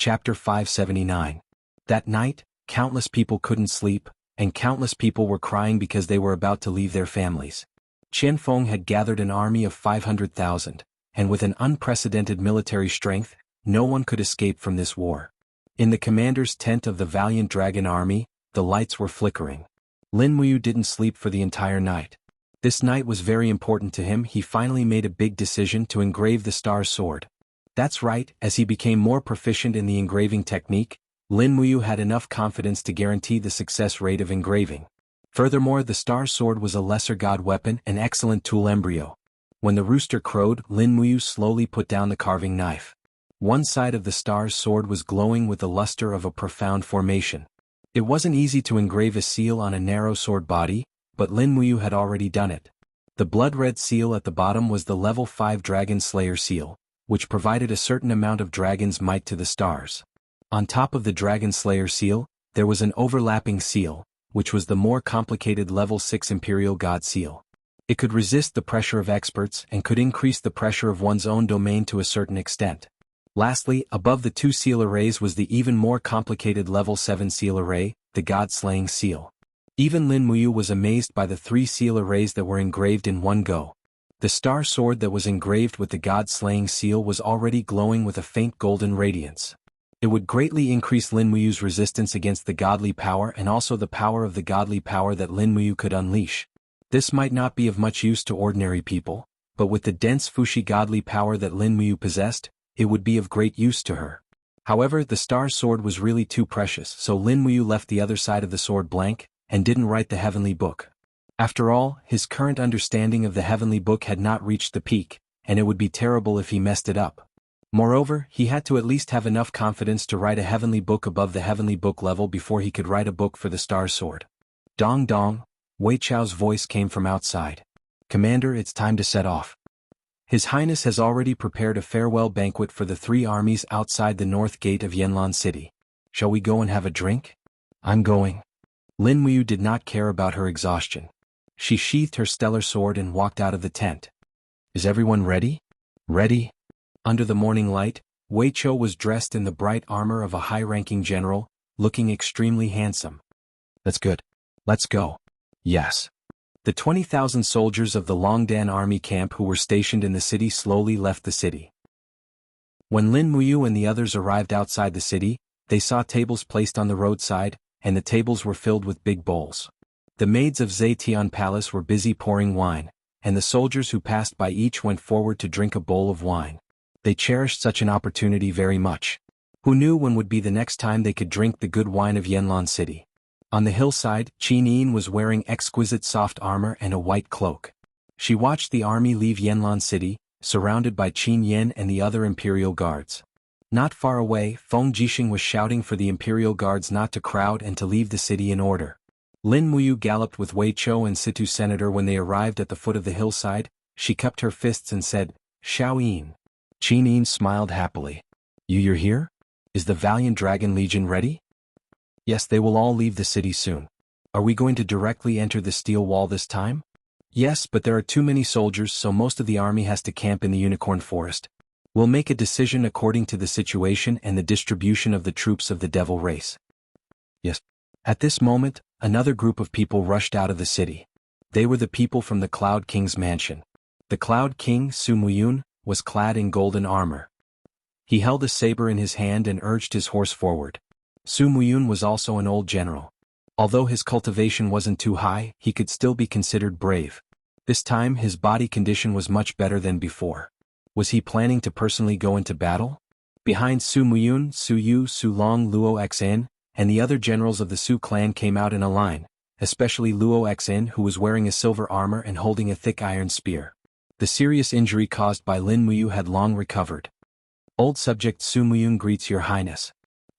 Chapter 579. That night, countless people couldn't sleep, and countless people were crying because they were about to leave their families. Qian Feng had gathered an army of 500,000, and with an unprecedented military strength, no one could escape from this war. In the commander's tent of the valiant dragon army, the lights were flickering. Lin Muyu didn't sleep for the entire night. This night was very important to him. He finally made a big decision to engrave the star sword. That's right, as he became more proficient in the engraving technique, Lin Muyu had enough confidence to guarantee the success rate of engraving. Furthermore, the star sword was a lesser god weapon, an excellent tool embryo. When the rooster crowed, Lin Muyu slowly put down the carving knife. One side of the star's sword was glowing with the luster of a profound formation. It wasn't easy to engrave a seal on a narrow sword body, but Lin Muyu had already done it. The blood-red seal at the bottom was the level 5 Dragon Slayer seal, which provided a certain amount of dragon's might to the stars. On top of the Dragon Slayer seal, there was an overlapping seal, which was the more complicated level 6 Imperial God seal. It could resist the pressure of experts and could increase the pressure of one's own domain to a certain extent. Lastly, above the two seal arrays was the even more complicated level 7 seal array, the God-slaying seal. Even Lin Muyu was amazed by the 3 seal arrays that were engraved in one go. The star sword that was engraved with the God-slaying seal was already glowing with a faint golden radiance. It would greatly increase Lin Muyu's resistance against the godly power and also the power of the godly power that Lin Muyu could unleash. This might not be of much use to ordinary people, but with the dense Fushi godly power that Lin Muyu possessed, it would be of great use to her. However, the star sword was really too precious, so Lin Muyu left the other side of the sword blank, and didn't write the heavenly book. After all, his current understanding of the heavenly book had not reached the peak, and it would be terrible if he messed it up. Moreover, he had to at least have enough confidence to write a heavenly book above the heavenly book level before he could write a book for the star sword. Dong dong, Wei Chao's voice came from outside. Commander, it's time to set off. His Highness has already prepared a farewell banquet for the 3 armies outside the north gate of Yanlan City. Shall we go and have a drink? I'm going. Lin Muyu did not care about her exhaustion. She sheathed her stellar sword and walked out of the tent. Is everyone ready? Ready? Under the morning light, Wei Chou was dressed in the bright armor of a high-ranking general, looking extremely handsome. That's good. Let's go. Yes. The 20,000 soldiers of the Longdan army camp who were stationed in the city slowly left the city. When Lin Muyu and the others arrived outside the city, they saw tables placed on the roadside, and the tables were filled with big bowls. The maids of Zetian Palace were busy pouring wine, and the soldiers who passed by each went forward to drink a bowl of wine. They cherished such an opportunity very much. Who knew when would be the next time they could drink the good wine of Yanlan City? On the hillside, Qin Yin was wearing exquisite soft armor and a white cloak. She watched the army leave Yanlan City, surrounded by Qin Yen and the other imperial guards. Not far away, Feng Jixing was shouting for the imperial guards not to crowd and to leave the city in order. Lin Muyu galloped with Wei Chou and Situ Senator when they arrived at the foot of the hillside. She cupped her fists and said, Xiao Yin. Qin Yin smiled happily. You're here? Is the valiant Dragon Legion ready? Yes, they will all leave the city soon. Are we going to directly enter the steel wall this time? Yes, but there are too many soldiers, so most of the army has to camp in the Unicorn Forest. We'll make a decision according to the situation and the distribution of the troops of the devil race. Yes. At this moment, another group of people rushed out of the city. They were the people from the Cloud King's mansion. The Cloud King, Su Muyun, was clad in golden armor. He held a saber in his hand and urged his horse forward. Su Muyun was also an old general. Although his cultivation wasn't too high, he could still be considered brave. This time his body condition was much better than before. Was he planning to personally go into battle? Behind Su Muyun, Su Yu, Su Long, Luo Xin, and the other generals of the Su clan came out in a line, especially Luo Xin, who was wearing a silver armor and holding a thick iron spear. The serious injury caused by Lin Muyu had long recovered. Old subject Su Muyun greets your highness.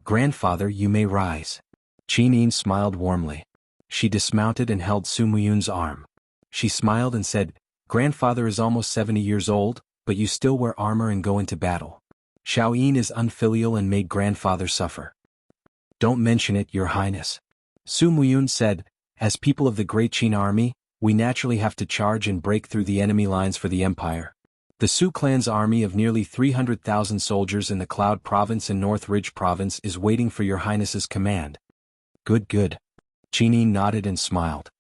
Grandfather, you may rise. Qin Yin smiled warmly. She dismounted and held Su Muyun's arm. She smiled and said, Grandfather is almost 70 years old, but you still wear armor and go into battle. Xiao Yin is unfilial and made grandfather suffer. Don't mention it, your highness. Su Muyun said, as people of the great Qin army, we naturally have to charge and break through the enemy lines for the empire. The Sioux clan's army of nearly 300,000 soldiers in the Cloud Province and North Ridge Province is waiting for your highness's command. Good, good. Chinyin nodded and smiled.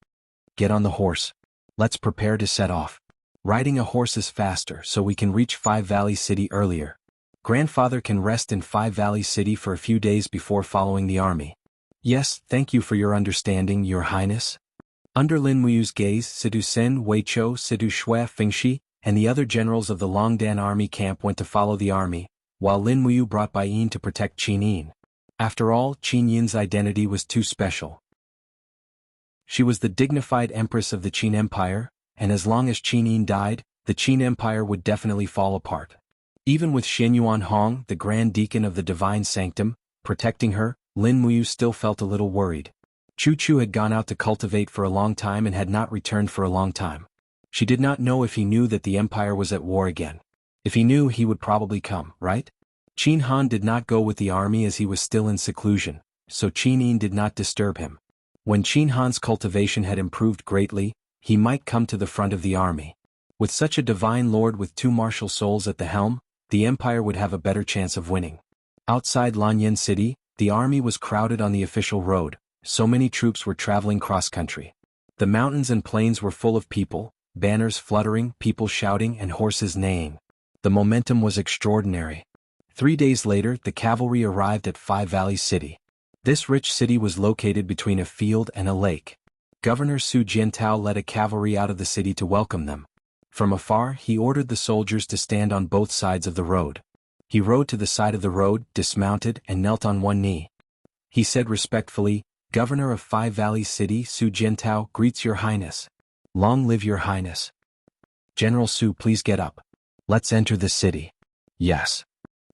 Get on the horse. Let's prepare to set off. Riding a horse is faster, so we can reach Five Valley City earlier. Grandfather can rest in Five Valley City for a few days before following the army. Yes, thank you for your understanding, your highness. Under Lin Muyu's gaze, Sidu Sen, Weichou, Sidu Shui, Fengshi, and the other generals of the Longdan army camp went to follow the army, while Lin Muyu brought Bai Yin to protect Qin Yin. After all, Qin Yin's identity was too special. She was the dignified empress of the Qin Empire, and as long as Qin Yin died, the Qin Empire would definitely fall apart. Even with Xianyuan Hong, the Grand Deacon of the Divine Sanctum, protecting her, Lin Muyu still felt a little worried. Chu Chu had gone out to cultivate for a long time and had not returned for a long time. She did not know if he knew that the empire was at war again. If he knew, he would probably come, right? Qin Han did not go with the army as he was still in seclusion, so Qin Yin did not disturb him. When Qin Han's cultivation had improved greatly, he might come to the front of the army. With such a divine lord with two martial souls at the helm, the empire would have a better chance of winning. Outside Lanyan City, the army was crowded on the official road, so many troops were traveling cross-country. The mountains and plains were full of people, banners fluttering, people shouting, and horses neighing. The momentum was extraordinary. 3 days later, the cavalry arrived at Five Valley City. This rich city was located between a field and a lake. Governor Su Jiantao led a cavalry out of the city to welcome them. From afar, he ordered the soldiers to stand on both sides of the road. He rode to the side of the road, dismounted, and knelt on one knee. He said respectfully, "Governor of Five Valley City, Su Jiantao, greets your highness. Long live your highness. General Su, please get up. Let's enter the city." Yes.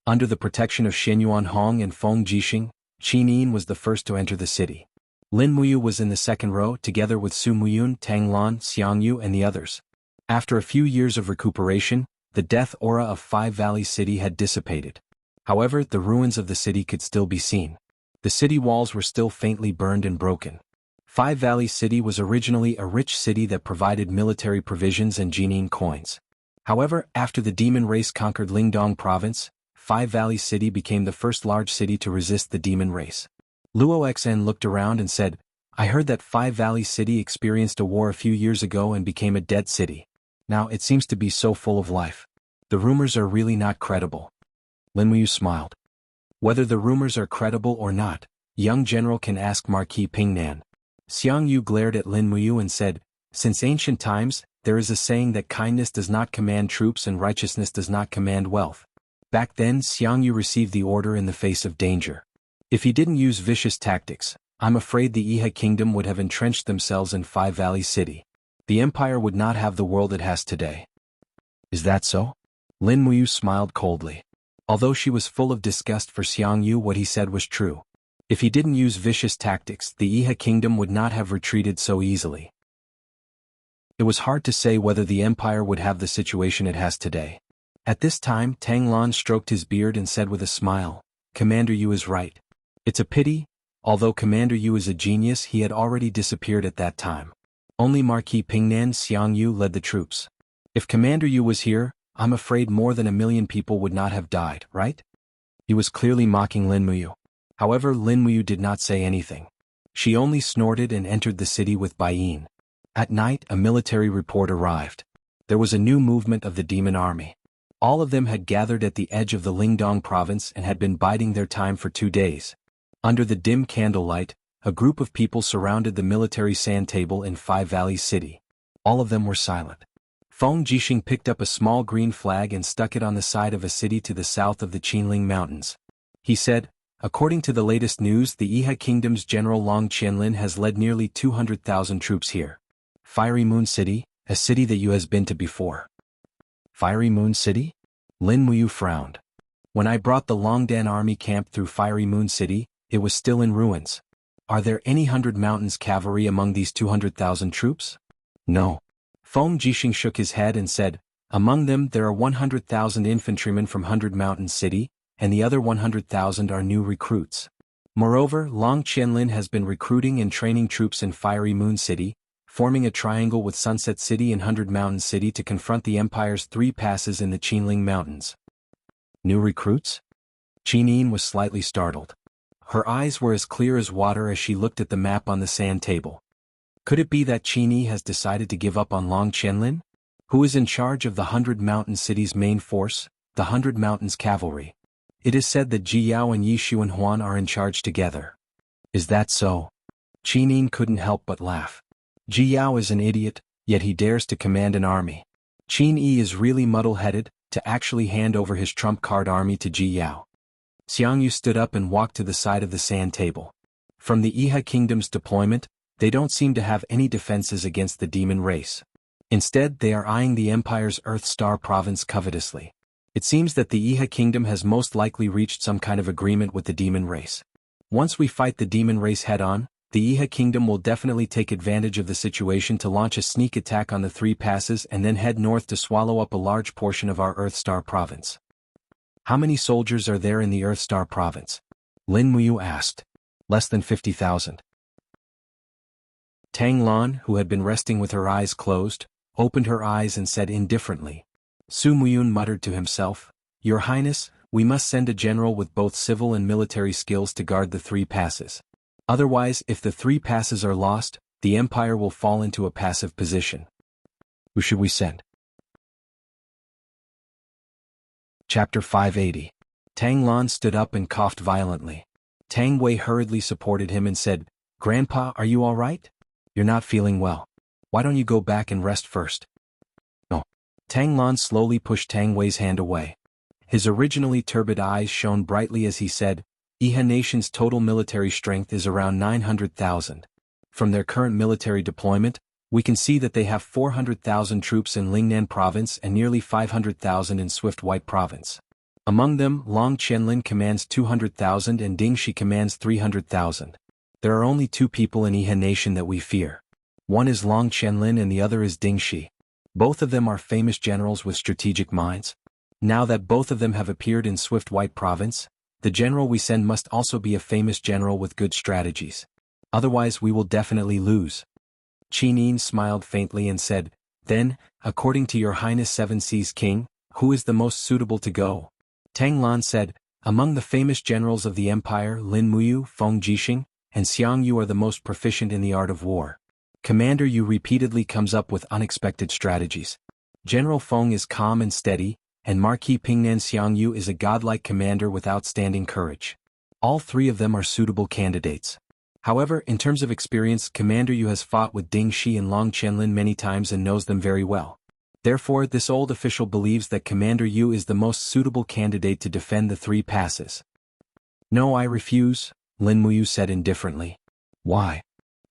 Under the protection of Xianyuan Hong and Feng Jixing, Qin Yin was the first to enter the city. Lin Muyu was in the second row, together with Su Muyun, Tang Lan, Xiang Yu, and the others. After a few years of recuperation, the death aura of Five Valley City had dissipated. However, the ruins of the city could still be seen. The city walls were still faintly burned and broken. Five Valley City was originally a rich city that provided military provisions and Jinin coins. However, after the demon race conquered Lingdong province, Five Valley City became the first large city to resist the demon race. Luo Xen looked around and said, "I heard that Five Valley City experienced a war a few years ago and became a dead city. Now it seems to be so full of life. The rumors are really not credible." Lin Muyu smiled. "Whether the rumors are credible or not, young general can ask Marquis Pingnan." Xiang Yu glared at Lin Muyu and said, "Since ancient times, there is a saying that kindness does not command troops and righteousness does not command wealth." Back then, Xiang Yu received the order in the face of danger. If he didn't use vicious tactics, I'm afraid the Iha kingdom would have entrenched themselves in Five Valley City. The empire would not have the world it has today. Is that so? Lin Muyu smiled coldly. Although she was full of disgust for Xiang Yu, what he said was true. If he didn't use vicious tactics, the Iha kingdom would not have retreated so easily. It was hard to say whether the empire would have the situation it has today. At this time, Tang Lan stroked his beard and said with a smile, "Commander Yu is right. It's a pity, although Commander Yu is a genius, he had already disappeared at that time. Only Marquis Pingnan Xiang Yu led the troops. If Commander Yu was here, I'm afraid more than 1,000,000 people would not have died, right?" He was clearly mocking Lin Muyu. However, Lin Muyu did not say anything. She only snorted and entered the city with Bai Yin. At night, a military report arrived. There was a new movement of the demon army. All of them had gathered at the edge of the Lingdong province and had been biding their time for 2 days. Under the dim candlelight, a group of people surrounded the military sand table in Five Valley City. All of them were silent. Feng Jixing picked up a small green flag and stuck it on the side of a city to the south of the Qinling Mountains. He said, "According to the latest news, the Iha Kingdom's General Long Qianlin has led nearly 200,000 troops here. Fiery Moon City, a city that you has been to before." Fiery Moon City? Lin Muyu frowned. "When I brought the Longdan army camp through Fiery Moon City, it was still in ruins. Are there any 100 Mountains cavalry among these 200,000 troops?" "No." Feng Jixing shook his head and said, "Among them there are 100,000 infantrymen from 100 Mountain City, and the other 100,000 are new recruits. Moreover, Long Qianlin has been recruiting and training troops in Fiery Moon City, forming a triangle with Sunset City and Hundred Mountain City to confront the Empire's 3 passes in the Qinling Mountains. New recruits? Qin was slightly startled. Her eyes were as clear as water as she looked at the map on the sand table. Could it be that Qin has decided to give up on Long Qianlin? Who is in charge of the 100 Mountain City's main force, the 100 Mountains Cavalry? It is said that Ji Yao and Yi Xuanhuan are in charge together. Is that so? Qin couldn't help but laugh. Ji Yao is an idiot, yet he dares to command an army. Qin is really muddle-headed, to actually hand over his trump card army to Ji Yao. Xiangyu stood up and walked to the side of the sand table. From the Iha Kingdom's deployment, they don't seem to have any defenses against the demon race. Instead, they are eyeing the Empire's Earth Star province covetously. It seems that the Iha Kingdom has most likely reached some kind of agreement with the demon race. Once we fight the demon race head-on, the Iha Kingdom will definitely take advantage of the situation to launch a sneak attack on the 3 passes and then head north to swallow up a large portion of our Earth Star province. How many soldiers are there in the Earth Star province? Lin Muyu asked. Less than 50,000. Tang Lan, who had been resting with her eyes closed, opened her eyes and said indifferently. Su Muyun muttered to himself, Your Highness, we must send a general with both civil and military skills to guard the 3 passes. Otherwise, if the 3 passes are lost, the Empire will fall into a passive position. Who should we send? Chapter 580. Tang Lan stood up and coughed violently. Tang Wei hurriedly supported him and said, Grandpa, are you all right? You're not feeling well. Why don't you go back and rest first? No. Tang Lan slowly pushed Tang Wei's hand away. His originally turbid eyes shone brightly as he said, Iha Nation's total military strength is around 900,000. From their current military deployment, we can see that they have 400,000 troops in Lingnan Province and nearly 500,000 in Swift White Province. Among them, Long Qianlin commands 200,000 and Dingxi commands 300,000. There are only 2 people in Iha Nation that we fear. One is Long Qianlin and the other is Dingxi. Both of them are famous generals with strategic minds. Now that both of them have appeared in Swift White Province, the general we send must also be a famous general with good strategies. Otherwise we will definitely lose. Qin smiled faintly and said, Then, according to your Highness Seven Seas King, who is the most suitable to go? Tang Lan said, Among the famous generals of the Empire, Lin Muyu, Feng Jixing, and Xiang Yu are the most proficient in the art of war. Commander Yu repeatedly comes up with unexpected strategies. General Feng is calm and steady, and Marquis Pingnan Xiang Yu is a godlike commander with outstanding courage. All 3 of them are suitable candidates. However, in terms of experience, Commander Yu has fought with Dingxi and Long Qianlin many times and knows them very well. Therefore, this old official believes that Commander Yu is the most suitable candidate to defend the 3 passes. No, I refuse, Lin Muyu said indifferently. Why?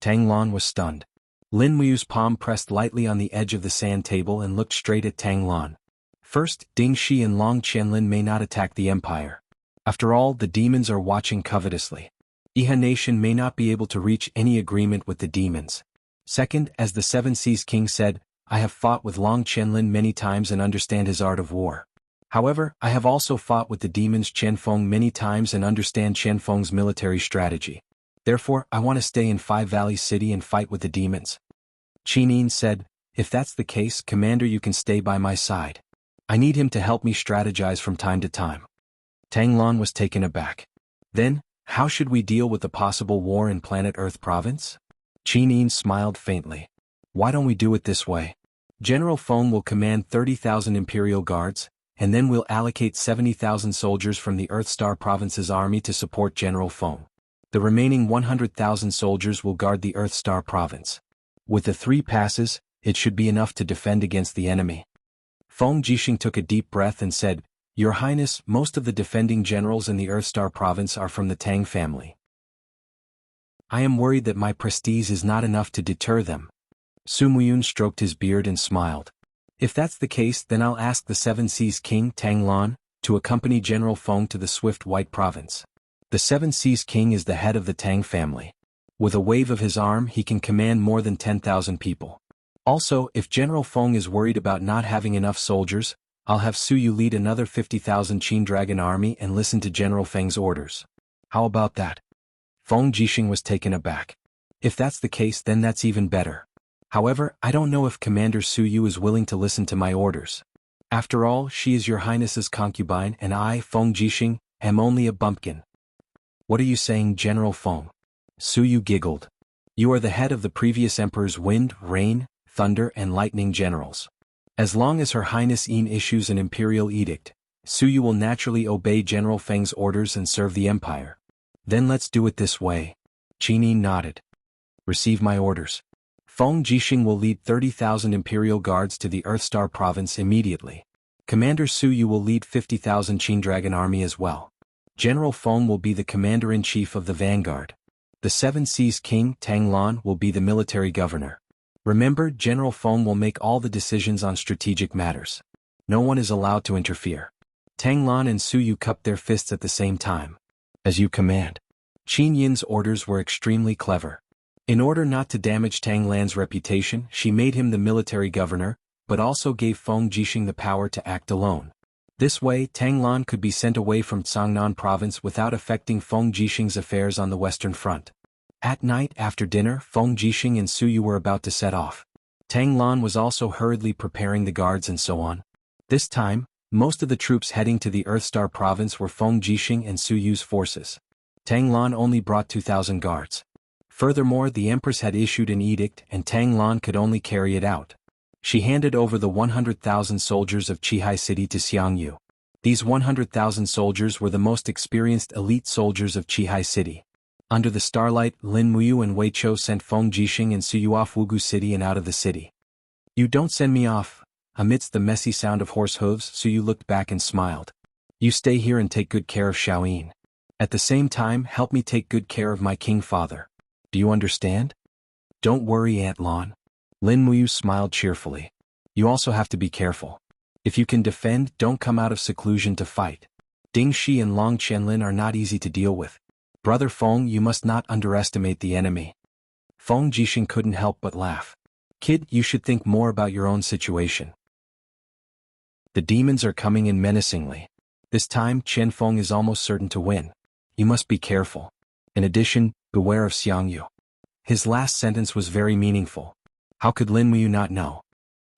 Tang Lan was stunned. Lin Muyu's palm pressed lightly on the edge of the sand table and looked straight at Tang Lan. First, Dingxi and Long Qianlin may not attack the Empire. After all, the demons are watching covetously. Iha Nation may not be able to reach any agreement with the demons. Second, as the Seven Seas King said, I have fought with Long Qianlin many times and understand his art of war. However, I have also fought with the demons Qianfeng many times and understand Qianfeng's military strategy. Therefore, I want to stay in Five Valleys City and fight with the demons. Qin said, If that's the case, Commander, you can stay by my side. I need him to help me strategize from time to time. Tang Lan was taken aback. Then, how should we deal with the possible war in Planet Earth Province? Qin smiled faintly. Why don't we do it this way? General Feng will command 30,000 Imperial Guards, and then we'll allocate 70,000 soldiers from the Earth Star Province's army to support General Feng. The remaining 100,000 soldiers will guard the Earth Star Province. With the 3 passes, it should be enough to defend against the enemy. Feng Jixing took a deep breath and said, Your Highness, most of the defending generals in the Earthstar Province are from the Tang family. I am worried that my prestige is not enough to deter them. Su Muyun stroked his beard and smiled. If that's the case, then I'll ask the Seven Seas King, Tang Lan, to accompany General Feng to the Swift White Province. The Seven Seas King is the head of the Tang family. With a wave of his arm, he can command more than 10,000 people. Also, if General Feng is worried about not having enough soldiers, I'll have Su Yu lead another 50,000 Qin Dragon army and listen to General Feng's orders. How about that? Feng Jixing was taken aback. If that's the case, then that's even better. However, I don't know if Commander Su Yu is willing to listen to my orders. After all, she is your highness's concubine and I, Feng Jixing, am only a bumpkin. What are you saying, General Feng? Su Yu giggled. You are the head of the previous emperor's wind, rain, thunder and lightning generals. As long as Her Highness Yin issues an imperial edict, Su Yu will naturally obey General Feng's orders and serve the empire. Then let's do it this way. Qin Yin nodded. Receive my orders. Feng Jixing will lead 30,000 imperial guards to the Earthstar province immediately. Commander Su Yu will lead 50,000 Qin Dragon army as well. General Feng will be the commander-in-chief of the vanguard. The Seven Seas King, Tang Lan, will be the military governor. Remember, General Feng will make all the decisions on strategic matters. No one is allowed to interfere. Tang Lan and Su Yu cupped their fists at the same time. As you command. Qin Yin's orders were extremely clever. In order not to damage Tang Lan's reputation, she made him the military governor, but also gave Feng Jixing the power to act alone. This way, Tang Lan could be sent away from Cangnan province without affecting Feng Jixing's affairs on the western front. At night, after dinner, Feng Jixing and Su Yu were about to set off. Tang Lan was also hurriedly preparing the guards and so on. This time, most of the troops heading to the Earthstar province were Feng Jixing and Su Yu's forces. Tang Lan only brought 2,000 guards. Furthermore, the Empress had issued an edict and Tang Lan could only carry it out. She handed over the 100,000 soldiers of Qihai City to Xiang Yu. These 100,000 soldiers were the most experienced elite soldiers of Qihai City. Under the starlight, Lin Muyu and Wei Chou sent Feng Jixing and Su Yu off Wugu City and out of the city. You don't send me off. Amidst the messy sound of horse hooves, Su Yu looked back and smiled. You stay here and take good care of Xiaoyin. At the same time, help me take good care of my king father. Do you understand? Don't worry, Aunt Lan. Lin Muyu smiled cheerfully. You also have to be careful. If you can defend, don't come out of seclusion to fight. Ding Shi and Long Qianlin are not easy to deal with. Brother Feng, you must not underestimate the enemy. Feng Jixing couldn't help but laugh. Kid, you should think more about your own situation. The demons are coming in menacingly. This time, Chen Feng is almost certain to win. You must be careful. In addition, beware of Xiang Yu. His last sentence was very meaningful. How could Lin Muyu not know?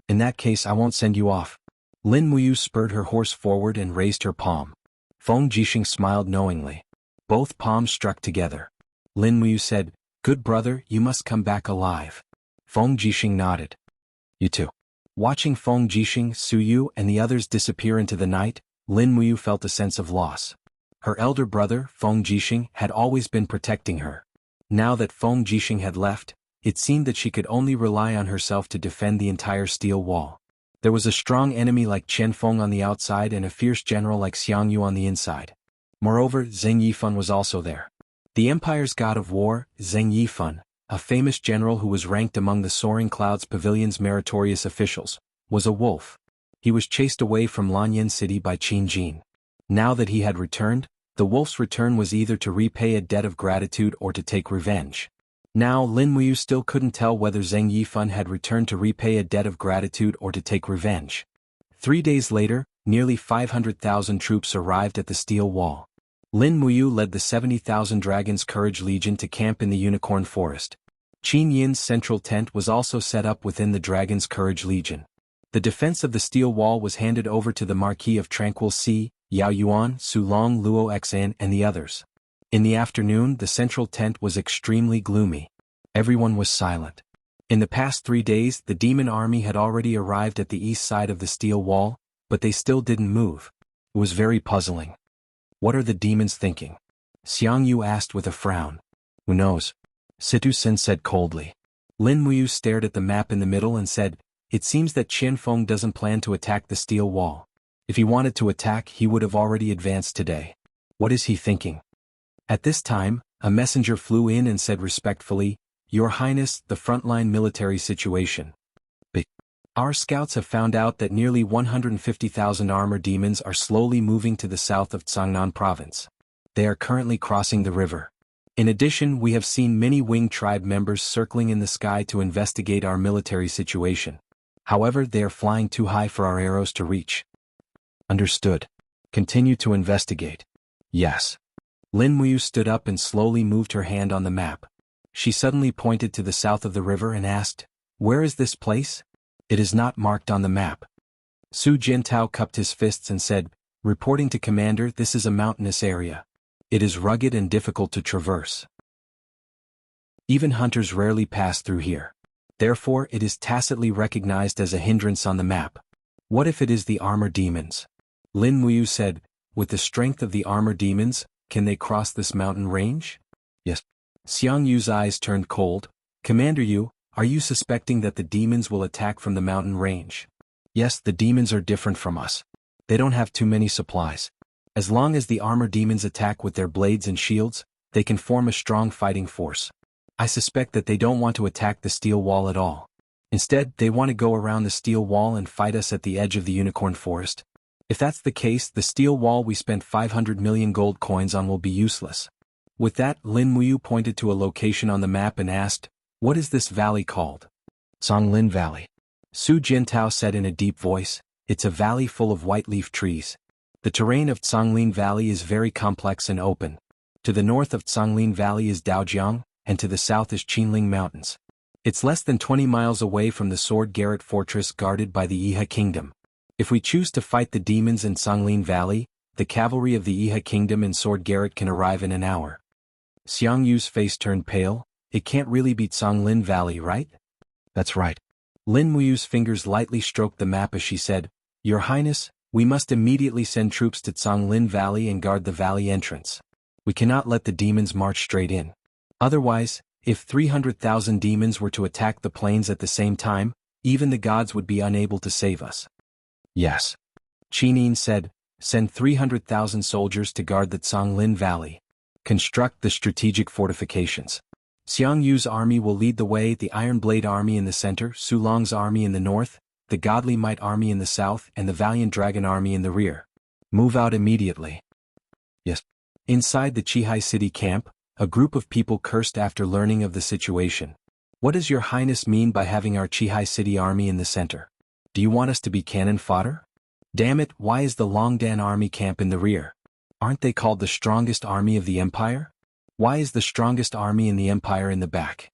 In that case, I won't send you off. Lin Muyu spurred her horse forward and raised her palm. Feng Jixing smiled knowingly. Both palms struck together. Lin Muyu said, Good brother, you must come back alive. Feng Jixing nodded. You too. Watching Feng Jixing, Su Yu, and the others disappear into the night, Lin Muyu felt a sense of loss. Her elder brother, Feng Jixing, had always been protecting her. Now that Feng Jixing had left, it seemed that she could only rely on herself to defend the entire steel wall. There was a strong enemy like Chen Feng on the outside and a fierce general like Xiang Yu on the inside. Moreover, Zheng Yifan was also there. The empire's god of war, Zheng Yifan, a famous general who was ranked among the Soaring Clouds Pavilion's meritorious officials, was a wolf. He was chased away from Lanyan City by Qin Jin. Now that he had returned, the wolf's return was either to repay a debt of gratitude or to take revenge. Now Lin Muyu still couldn't tell whether Zheng Yifan had returned to repay a debt of gratitude or to take revenge. 3 days later, nearly 500,000 troops arrived at the steel wall. Lin Muyu led the 70,000 Dragon's Courage Legion to camp in the Unicorn Forest. Qin Yin's central tent was also set up within the Dragon's Courage Legion. The defense of the steel wall was handed over to the Marquis of Tranquil Sea, Yao Yuan, Su Long, Luo Xan, and the others. In the afternoon, the central tent was extremely gloomy. Everyone was silent. In the past 3 days, the demon army had already arrived at the east side of the steel wall, but they still didn't move. It was very puzzling. What are the demons thinking? Xiang Yu asked with a frown. Who knows? Situ Sen said coldly. Lin Muyu stared at the map in the middle and said, It seems that Qian Feng doesn't plan to attack the steel wall. If he wanted to attack, he would have already advanced today. What is he thinking? At this time, a messenger flew in and said respectfully, Your Highness, the frontline military situation. Our scouts have found out that nearly 150,000 armor demons are slowly moving to the south of Cangnan province. They are currently crossing the river. In addition, we have seen many winged tribe members circling in the sky to investigate our military situation. However, they are flying too high for our arrows to reach. Understood. Continue to investigate. Yes. Lin Muyu stood up and slowly moved her hand on the map. She suddenly pointed to the south of the river and asked, Where is this place? It is not marked on the map. Su Jintao cupped his fists and said, reporting to Commander, this is a mountainous area. It is rugged and difficult to traverse. Even hunters rarely pass through here. Therefore, it is tacitly recognized as a hindrance on the map. What if it is the armor demons? Lin Muyu said, with the strength of the armor demons, can they cross this mountain range? Yes. Xiang Yu's eyes turned cold. Commander Yu, are you suspecting that the demons will attack from the mountain range? Yes, the demons are different from us. They don't have too many supplies. As long as the armor demons attack with their blades and shields, they can form a strong fighting force. I suspect that they don't want to attack the steel wall at all. Instead, they want to go around the steel wall and fight us at the edge of the unicorn forest. If that's the case, the steel wall we spent 500 million gold coins on will be useless. With that, Lin Muyu pointed to a location on the map and asked, what is this valley called? Songlin Valley. Su Jintao said in a deep voice, it's a valley full of white leaf trees. The terrain of Songlin Valley is very complex and open. To the north of Songlin Valley is Daojiang, and to the south is Qinling Mountains. It's less than 20 miles away from the Sword Garret Fortress guarded by the Iha Kingdom. If we choose to fight the demons in Songlin Valley, the cavalry of the Iha Kingdom in Sword Garret can arrive in an hour. Xiang Yu's face turned pale. It can't really be Songlin Valley, right? That's right. Lin Muyu's fingers lightly stroked the map as she said, Your Highness, we must immediately send troops to Songlin Valley and guard the valley entrance. We cannot let the demons march straight in. Otherwise, if 300,000 demons were to attack the plains at the same time, even the gods would be unable to save us. Yes. Qinin said, send 300,000 soldiers to guard the Songlin Valley. Construct the strategic fortifications. Xiang Yu's army will lead the way, the Iron Blade Army in the center, Su Long's army in the north, the Godly Might Army in the south, and the Valiant Dragon Army in the rear. Move out immediately. Yes. Inside the Qihai City camp, a group of people cursed after learning of the situation. What does Your Highness mean by having our Qihai City army in the center? Do you want us to be cannon fodder? Damn it, why is the Longdan army camp in the rear? Aren't they called the strongest army of the empire? Why is the strongest army in the empire in the back?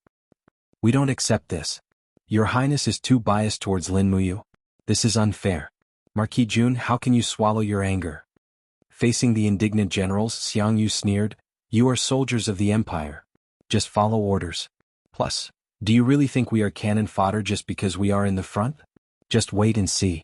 We don't accept this. Your Highness is too biased towards Lin Muyu. This is unfair. Marquis Jun, how can you swallow your anger? Facing the indignant generals, Xiang Yu sneered, You are soldiers of the empire. Just follow orders. Plus, do you really think we are cannon fodder just because we are in the front? Just wait and see.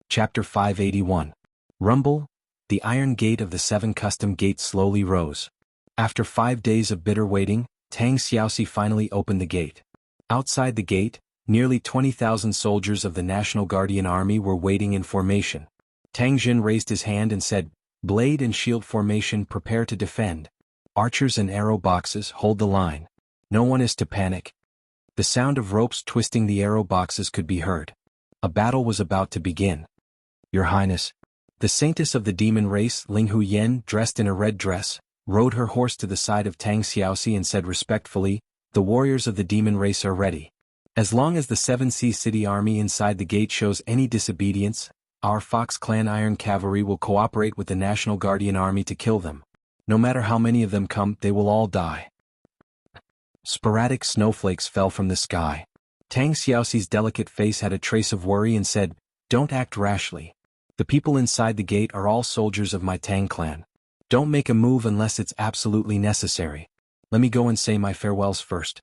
Chapter 581. Rumble. The iron gate of the 7 custom gates slowly rose. After 5 days of bitter waiting, Tang Xiaoxi finally opened the gate. Outside the gate, nearly 20,000 soldiers of the National Guardian Army were waiting in formation. Tang Jin raised his hand and said, Blade and shield formation, prepare to defend. Archers and arrow boxes, hold the line. No one is to panic. The sound of ropes twisting the arrow boxes could be heard. A battle was about to begin. Your Highness. The saintess of the demon race, Ling Hu Yen, dressed in a red dress, rode her horse to the side of Tang Xiaoxi and said respectfully, The warriors of the demon race are ready. As long as the 7C City army inside the gate shows any disobedience, our Fox Clan Iron Cavalry will cooperate with the National Guardian Army to kill them. No matter how many of them come, they will all die. Sporadic snowflakes fell from the sky. Tang Xiaoxi's delicate face had a trace of worry and said, Don't act rashly. The people inside the gate are all soldiers of my Tang clan. Don't make a move unless it's absolutely necessary. Let me go and say my farewells first.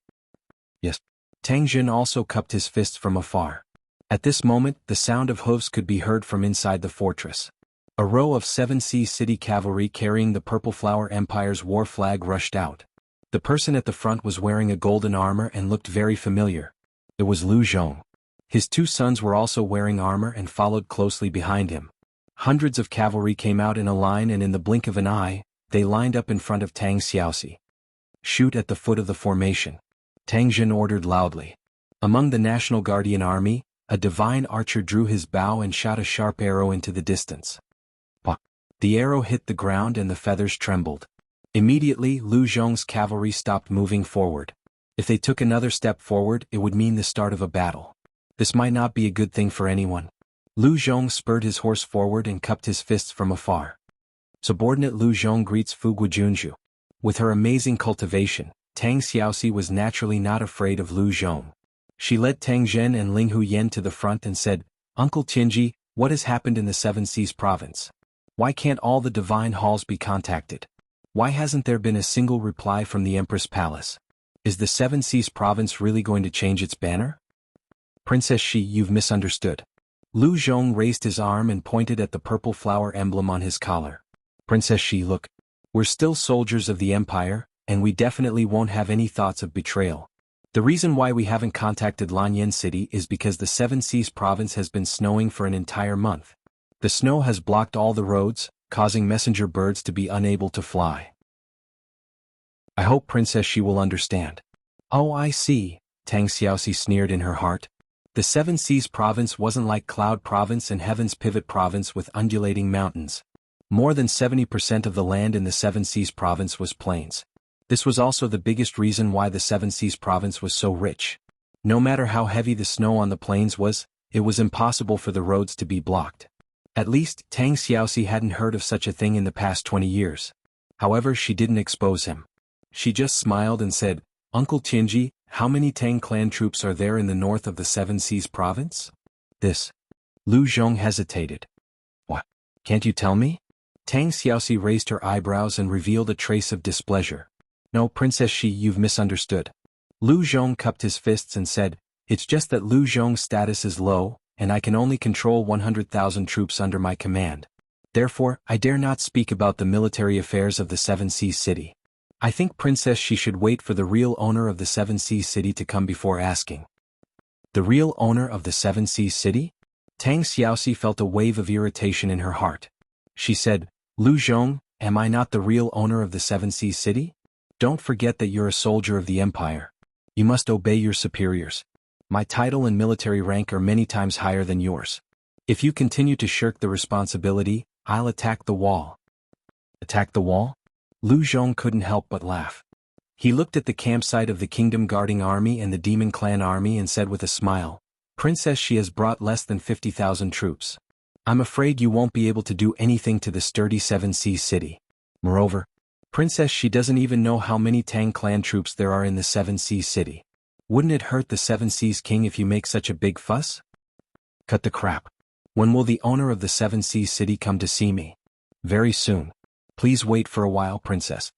Yes. Tang Jin also cupped his fists from afar. At this moment, the sound of hooves could be heard from inside the fortress. A row of 7C City cavalry carrying the Purple Flower Empire's war flag rushed out. The person at the front was wearing a golden armor and looked very familiar. It was Lu Zhong. His 2 sons were also wearing armor and followed closely behind him. Hundreds of cavalry came out in a line and in the blink of an eye, they lined up in front of Tang Xiaoxi. Shoot at the foot of the formation. Tang Jin ordered loudly. Among the National Guardian Army, a divine archer drew his bow and shot a sharp arrow into the distance. Pah! The arrow hit the ground and the feathers trembled. Immediately, Lu Zhong's cavalry stopped moving forward. If they took another step forward, it would mean the start of a battle. This might not be a good thing for anyone. Lu Zhong spurred his horse forward and cupped his fists from afar. Subordinate Lu Zhong greets Fu Guijunju. With her amazing cultivation, Tang Xiaoxi was naturally not afraid of Lu Zhong. She led Tang Zhen and Ling Huyen to the front and said, "Uncle Tianji, what has happened in the Seven Seas province? Why can't all the divine halls be contacted? Why hasn't there been a single reply from the Empress Palace? Is the Seven Seas province really going to change its banner?" "Princess Shi, you've misunderstood." Lu Zhong raised his arm and pointed at the purple flower emblem on his collar. "Princess Shi, look. We're still soldiers of the Empire, and we definitely won't have any thoughts of betrayal. The reason why we haven't contacted Lanyan City is because the Seven Seas province has been snowing for an entire month. The snow has blocked all the roads, causing messenger birds to be unable to fly. I hope Princess Shi will understand." "Oh, I see," Tang Xiaoxi sneered in her heart. The Seven Seas province wasn't like Cloud Province and Heaven's Pivot Province with undulating mountains. More than 70% of the land in the Seven Seas province was plains. This was also the biggest reason why the Seven Seas province was so rich. No matter how heavy the snow on the plains was, it was impossible for the roads to be blocked. At least, Tang Xiaoxi hadn't heard of such a thing in the past 20 years. However, she didn't expose him. She just smiled and said, "Uncle Tianji, how many Tang clan troops are there in the north of the Seven Seas province?" Lu Zhong hesitated. "What? Can't you tell me?" Tang Xiaoxi raised her eyebrows and revealed a trace of displeasure. "No, Princess Shi, you've misunderstood." Lu Zhong cupped his fists and said, "It's just that Lu Zhong's status is low, and I can only control 100,000 troops under my command. Therefore, I dare not speak about the military affairs of the Seven Seas City. I think Princess Shi should wait for the real owner of the Seven Seas City to come before asking." "The real owner of the Seven Seas City?" Tang Xiaoxi felt a wave of irritation in her heart. She said, "Lu Zhong, am I not the real owner of the Seven Seas City? Don't forget that you're a soldier of the Empire. You must obey your superiors. My title and military rank are many times higher than yours. If you continue to shirk the responsibility, I'll attack the wall." "Attack the wall?" Lu Zhong couldn't help but laugh. He looked at the campsite of the Kingdom Guarding Army and the Demon Clan Army and said with a smile, "Princess Shi has brought less than 50,000 troops. I'm afraid you won't be able to do anything to the sturdy Seven Seas City. Moreover, Princess Shi doesn't even know how many Tang clan troops there are in the Seven Seas City. Wouldn't it hurt the Seven Seas King if you make such a big fuss?" "Cut the crap. When will the owner of the Seven Seas City come to see me?" "Very soon. Please wait for a while, Princess."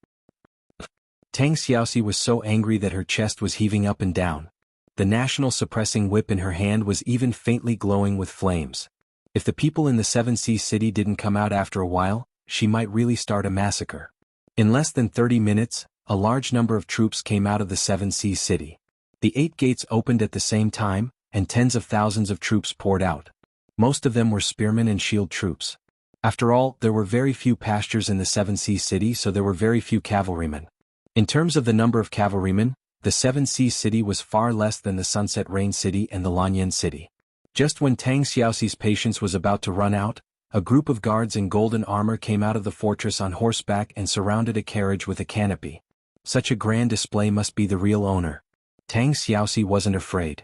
Tang Xiaoxi was so angry that her chest was heaving up and down. The national suppressing whip in her hand was even faintly glowing with flames. If the people in the Seven Seas City didn't come out after a while, she might really start a massacre. In less than 30 minutes, a large number of troops came out of the Seven Seas City. The 8 gates opened at the same time, and tens of thousands of troops poured out. Most of them were spearmen and shield troops. After all, there were very few pastures in the Seven Seas City, so there were very few cavalrymen. In terms of the number of cavalrymen, the Seven Seas City was far less than the Sunset Rain City and the Lanyan City. Just when Tang Xiaoxi's patience was about to run out, a group of guards in golden armor came out of the fortress on horseback and surrounded a carriage with a canopy. Such a grand display must be the real owner. Tang Xiaoxi wasn't afraid.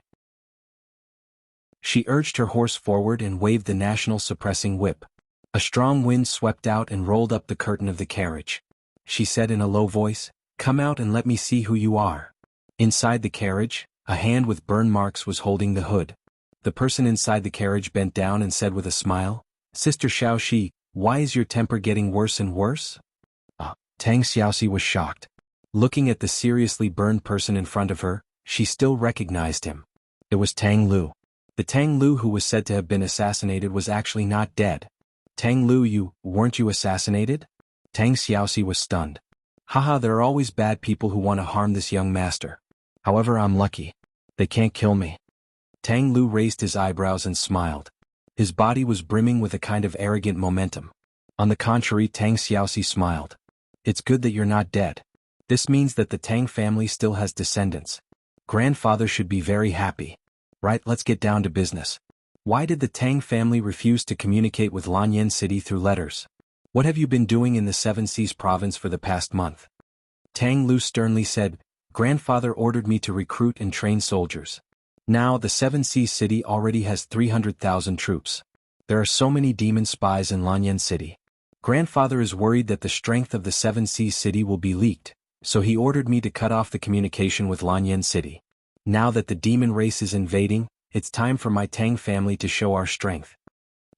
She urged her horse forward and waved the national suppressing whip. A strong wind swept out and rolled up the curtain of the carriage. She said in a low voice, "Come out and let me see who you are." Inside the carriage, a hand with burn marks was holding the hood. The person inside the carriage bent down and said with a smile, "Sister Xiaoxi, why is your temper getting worse and worse?" Tang Xiaoxi was shocked. Looking at the seriously burned person in front of her, she still recognized him. It was Tang Lu. The Tang Lu who was said to have been assassinated was actually not dead. "Tang Lu, weren't you assassinated?" Tang Xiaoxi was stunned. "Haha, there are always bad people who want to harm this young master. However, I'm lucky. They can't kill me." Tang Lu raised his eyebrows and smiled. His body was brimming with a kind of arrogant momentum. On the contrary, Tang Xiaoxi smiled. "It's good that you're not dead. This means that the Tang family still has descendants. Grandfather should be very happy. Right, let's get down to business. Why did the Tang family refuse to communicate with Lanyan City through letters? What have you been doing in the Seven Seas province for the past month?" Tang Lu sternly said, "Grandfather ordered me to recruit and train soldiers. Now the Seven Seas City already has 300,000 troops. There are so many demon spies in Lanyan City. Grandfather is worried that the strength of the Seven Seas City will be leaked, So he ordered me to cut off the communication with Lanyan City. Now that the demon race is invading, it's time for my Tang family to show our strength.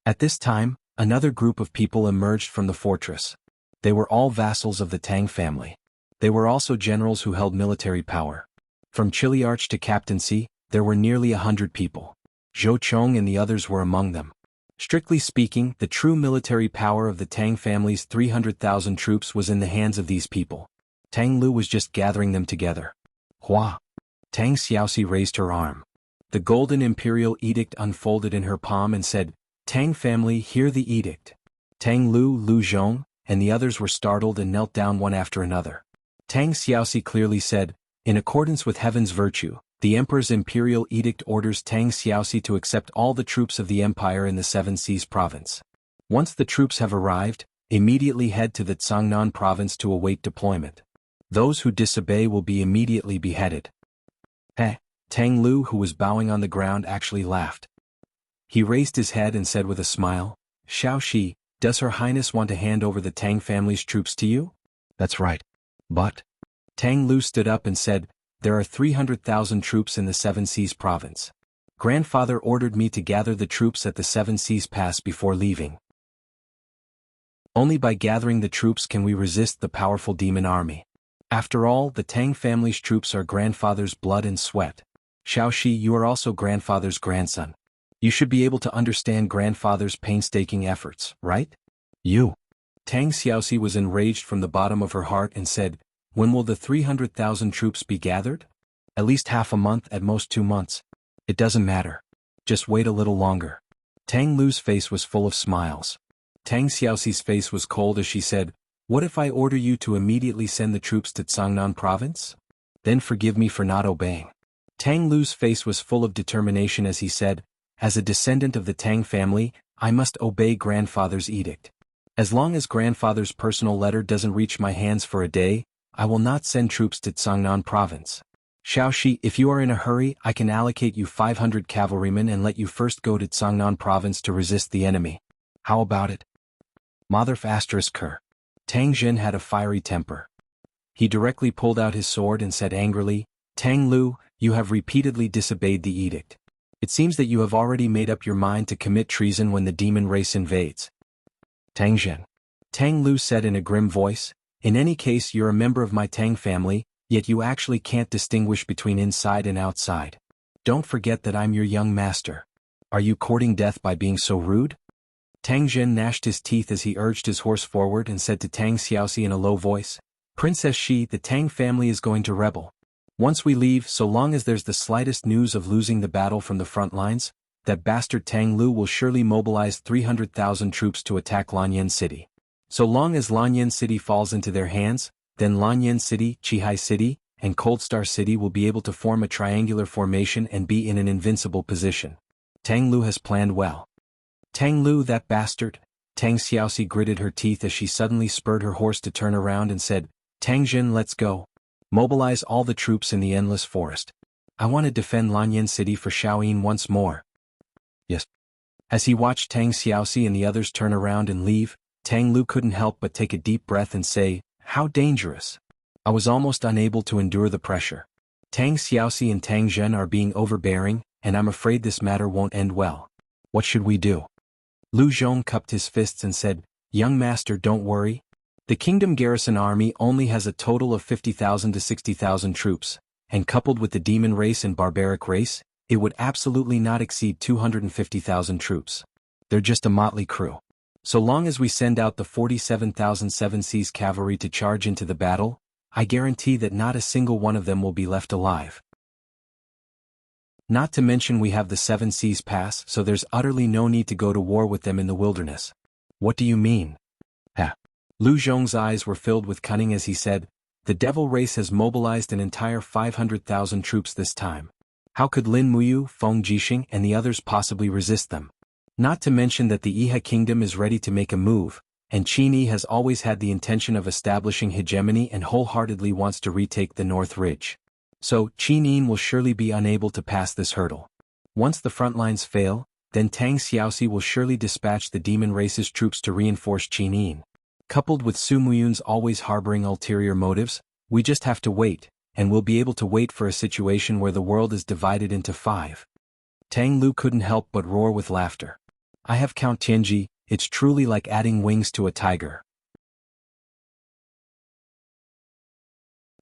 At this time, another group of people emerged from the fortress. They were all vassals of the Tang family. They were also generals who held military power. From Chiliarch to captaincy, there were nearly 100 people. Zhou Chong and the others were among them. Strictly speaking, the true military power of the Tang family's 300,000 troops was in the hands of these people. Tang Lu was just gathering them together. Hua! Tang Xiaoxi raised her arm. The golden imperial edict unfolded in her palm and said, "Tang family, hear the edict." Tang Lu, Lu Zhong, and the others were startled and knelt down one after another. Tang Xiaoxi clearly said, "In accordance with heaven's virtue, the Emperor's imperial edict orders Tang Xiaoxi to accept all the troops of the Empire in the Seven Seas province. Once the troops have arrived, immediately head to the Cangnan province to await deployment. Those who disobey will be immediately beheaded." Tang Lu, who was bowing on the ground, actually laughed. He raised his head and said with a smile, "Xiaoxi, does Her Highness want to hand over the Tang family's troops to you?" "That's right. But..." Tang Lu stood up and said, "There are 300,000 troops in the Seven Seas province. Grandfather ordered me to gather the troops at the Seven Seas Pass before leaving. Only by gathering the troops can we resist the powerful demon army. After all, the Tang family's troops are grandfather's blood and sweat. Xiaoxi, you are also grandfather's grandson. You should be able to understand grandfather's painstaking efforts, right?" "You." Tang Xiaoxi was enraged from the bottom of her heart and said, "When will the 300,000 troops be gathered?" "At least half a month, at most 2 months. It doesn't matter. Just wait a little longer." Tang Lu's face was full of smiles. Tang Xiaoxi's face was cold as she said, "What if I order you to immediately send the troops to Cangnan province? Then forgive me for not obeying." Tang Lu's face was full of determination as he said, "As a descendant of the Tang family, I must obey grandfather's edict. As long as grandfather's personal letter doesn't reach my hands for a day, I will not send troops to Cangnan province. Xiaoxi, if you are in a hurry, I can allocate you 500 cavalrymen and let you first go to Cangnan province to resist the enemy. How about it?" Motherf *Ker. Tang Jin had a fiery temper. He directly pulled out his sword and said angrily, "Tang Lu, you have repeatedly disobeyed the edict. It seems that you have already made up your mind to commit treason when the demon race invades." "Tang Jin." Tang Lu said in a grim voice, "In any case, you're a member of my Tang family, yet you actually can't distinguish between inside and outside. Don't forget that I'm your young master. Are you courting death by being so rude?" Tang Jin gnashed his teeth as he urged his horse forward and said to Tang Xiaoxi in a low voice, "Princess Shi, the Tang family is going to rebel. Once we leave, so long as there's the slightest news of losing the battle from the front lines, that bastard Tang Lu will surely mobilize 300,000 troops to attack Lanyan City. So long as Lanyan City falls into their hands, then Lanyan City, Qihai City, and Cold Star City will be able to form a triangular formation and be in an invincible position. Tang Lu has planned well." "Tang Lu, that bastard!" Tang Xiaoxi gritted her teeth as she suddenly spurred her horse to turn around and said, "Tang Jin, let's go. Mobilize all the troops in the Endless Forest. I want to defend Lanyan City for Shaoyin once more." "Yes." As he watched Tang Xiaoxi and the others turn around and leave, Tang Lu couldn't help but take a deep breath and say, "How dangerous. I was almost unable to endure the pressure. Tang Xiaoxi and Tang Zhen are being overbearing, and I'm afraid this matter won't end well. What should we do?" Lu Zhong cupped his fists and said, "Young master, don't worry. The Kingdom Garrison Army only has a total of 50,000 to 60,000 troops, and coupled with the demon race and barbaric race, it would absolutely not exceed 250,000 troops. They're just a motley crew. So long as we send out the 47,000 Seven Seas cavalry to charge into the battle, I guarantee that not a single one of them will be left alive. Not to mention we have the Seven Seas Pass, so there's utterly no need to go to war with them in the wilderness." "What do you mean?" Lu Zhong's eyes were filled with cunning as he said, "The devil race has mobilized an entire 500,000 troops this time. How could Lin Muyu, Feng Jixing and the others possibly resist them? Not to mention that the Iha kingdom is ready to make a move, and Qin Yi has always had the intention of establishing hegemony and wholeheartedly wants to retake the North Ridge. So, Qin Yi will surely be unable to pass this hurdle. Once the front lines fail, then Tang Xiaoxi will surely dispatch the demon race's troops to reinforce Qin Yi. Coupled with Su Muyun's always harboring ulterior motives, We just have to wait, and we'll be able to wait for a situation where the world is divided into 5. Tang Lu couldn't help but roar with laughter. I have Count Tianji, it's truly like adding wings to a tiger.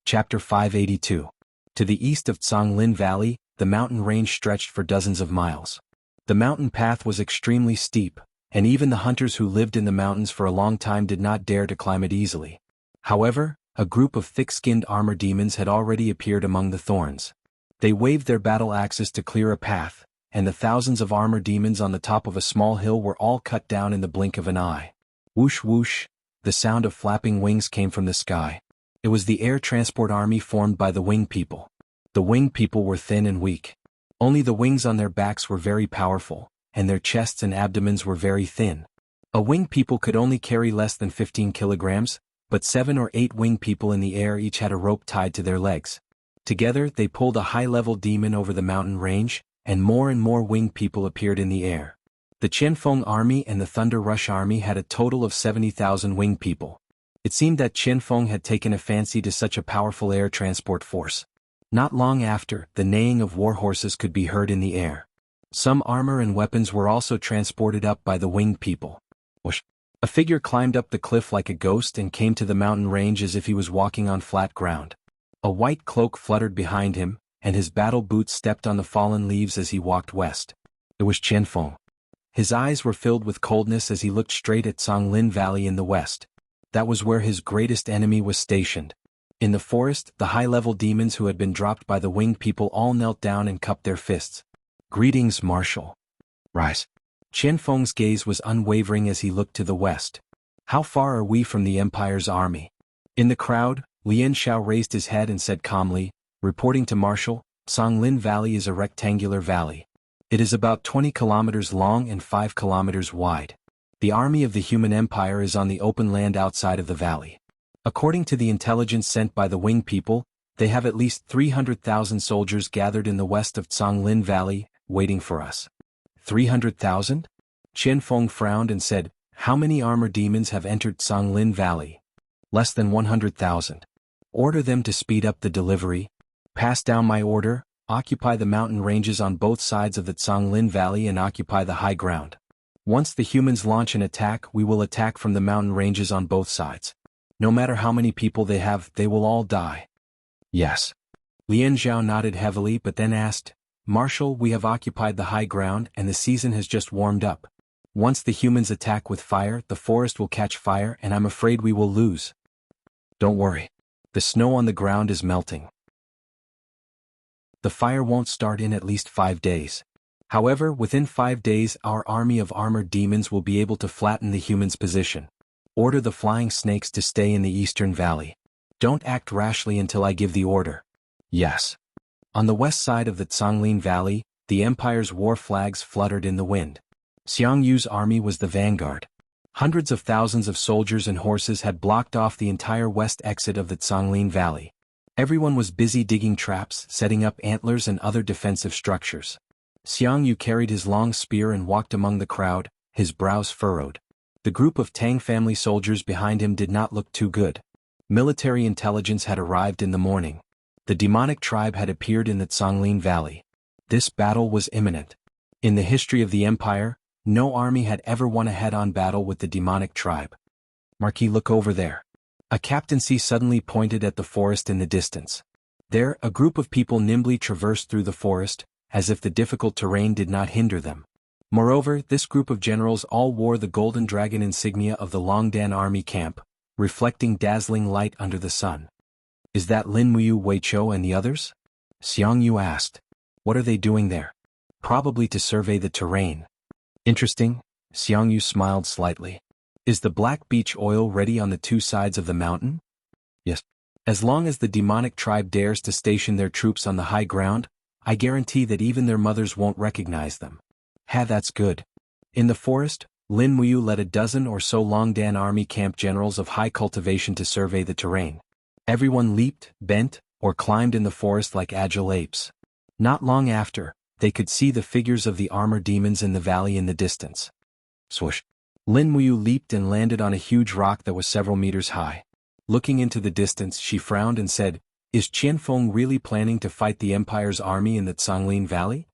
Chapter 582. To the east of Zhonglin Valley, the mountain range stretched for dozens of miles. The mountain path was extremely steep, and even the hunters who lived in the mountains for a long time did not dare to climb it easily. However, a group of thick-skinned armor demons had already appeared among the thorns. They waved their battle axes to clear a path, and the thousands of armor demons on the top of a small hill were all cut down in the blink of an eye. Whoosh whoosh, the sound of flapping wings came from the sky. It was the air transport army formed by the winged people. The winged people were thin and weak. Only the wings on their backs were very powerful, and their chests and abdomens were very thin. A winged people could only carry less than 15 kilograms, but 7 or 8 winged people in the air each had a rope tied to their legs. Together they pulled a high-level demon over the mountain range, and more winged people appeared in the air. The Qianfeng army and the Thunder Rush army had a total of 70,000 winged people. It seemed that Qianfeng had taken a fancy to such a powerful air transport force. Not long after, the neighing of war horses could be heard in the air. Some armor and weapons were also transported up by the winged people. Whoosh! A figure climbed up the cliff like a ghost and came to the mountain range as if he was walking on flat ground. A white cloak fluttered behind him, and his battle boots stepped on the fallen leaves as he walked west. It was Qianfeng. His eyes were filled with coldness as he looked straight at Zhonglin Valley in the west. That was where his greatest enemy was stationed. In the forest, the high-level demons who had been dropped by the winged people all knelt down and cupped their fists. Greetings, Marshal. Rise. Qianfeng's gaze was unwavering as he looked to the west. How far are we from the Empire's army? In the crowd, Lian Xiao raised his head and said calmly, reporting to Marshal, Zhonglin Valley is a rectangular valley. It is about 20 kilometers long and 5 kilometers wide. The army of the human empire is on the open land outside of the valley. According to the intelligence sent by the winged people, they have at least 300,000 soldiers gathered in the west of Zhonglin Valley, waiting for us. 300,000? Qianfeng frowned and said, how many armor demons have entered Zhonglin Valley? Less than 100,000. Order them to speed up the delivery. Pass down my order, occupy the mountain ranges on both sides of the Zhonglin Valley and occupy the high ground. Once the humans launch an attack, we will attack from the mountain ranges on both sides. No matter how many people they have, they will all die. Yes. Lian Zhao nodded heavily but then asked, Marshal, we have occupied the high ground and the season has just warmed up. Once the humans attack with fire, the forest will catch fire and I'm afraid we will lose. Don't worry. The snow on the ground is melting. The fire won't start in at least 5 days. However, within 5 days our army of armored demons will be able to flatten the humans' position. Order the flying snakes to stay in the eastern valley. Don't act rashly until I give the order. Yes. On the west side of the Zhonglin Valley, the Empire's war flags fluttered in the wind. Xiang Yu's army was the vanguard. Hundreds of thousands of soldiers and horses had blocked off the entire west exit of the Zhonglin Valley. Everyone was busy digging traps, setting up antlers and other defensive structures. Xiang Yu carried his long spear and walked among the crowd, his brows furrowed. The group of Tang family soldiers behind him did not look too good. Military intelligence had arrived in the morning. The demonic tribe had appeared in the Zhonglin Valley. This battle was imminent. In the history of the Empire, no army had ever won a head-on battle with the demonic tribe. Marquis, look over there. A captaincy suddenly pointed at the forest in the distance. There, a group of people nimbly traversed through the forest, as if the difficult terrain did not hinder them. Moreover, this group of generals all wore the golden dragon insignia of the Longdan army camp, reflecting dazzling light under the sun. Is that Lin Muyu, Wei Chou and the others? Xiang Yu asked. What are they doing there? Probably to survey the terrain. Interesting, Xiang Yu smiled slightly. Is the black beech oil ready on the 2 sides of the mountain? Yes. As long as the demonic tribe dares to station their troops on the high ground, I guarantee that even their mothers won't recognize them. That's good. In the forest, Lin Muyu led a dozen or so Longdan army camp generals of high cultivation to survey the terrain. Everyone leaped, bent, or climbed in the forest like agile apes. Not long after, they could see the figures of the armor demons in the valley in the distance. Swoosh. Lin Muyu leaped and landed on a huge rock that was several meters high. Looking into the distance, she frowned and said, "Is Qianfeng really planning to fight the Empire's army in the Canglin Valley?"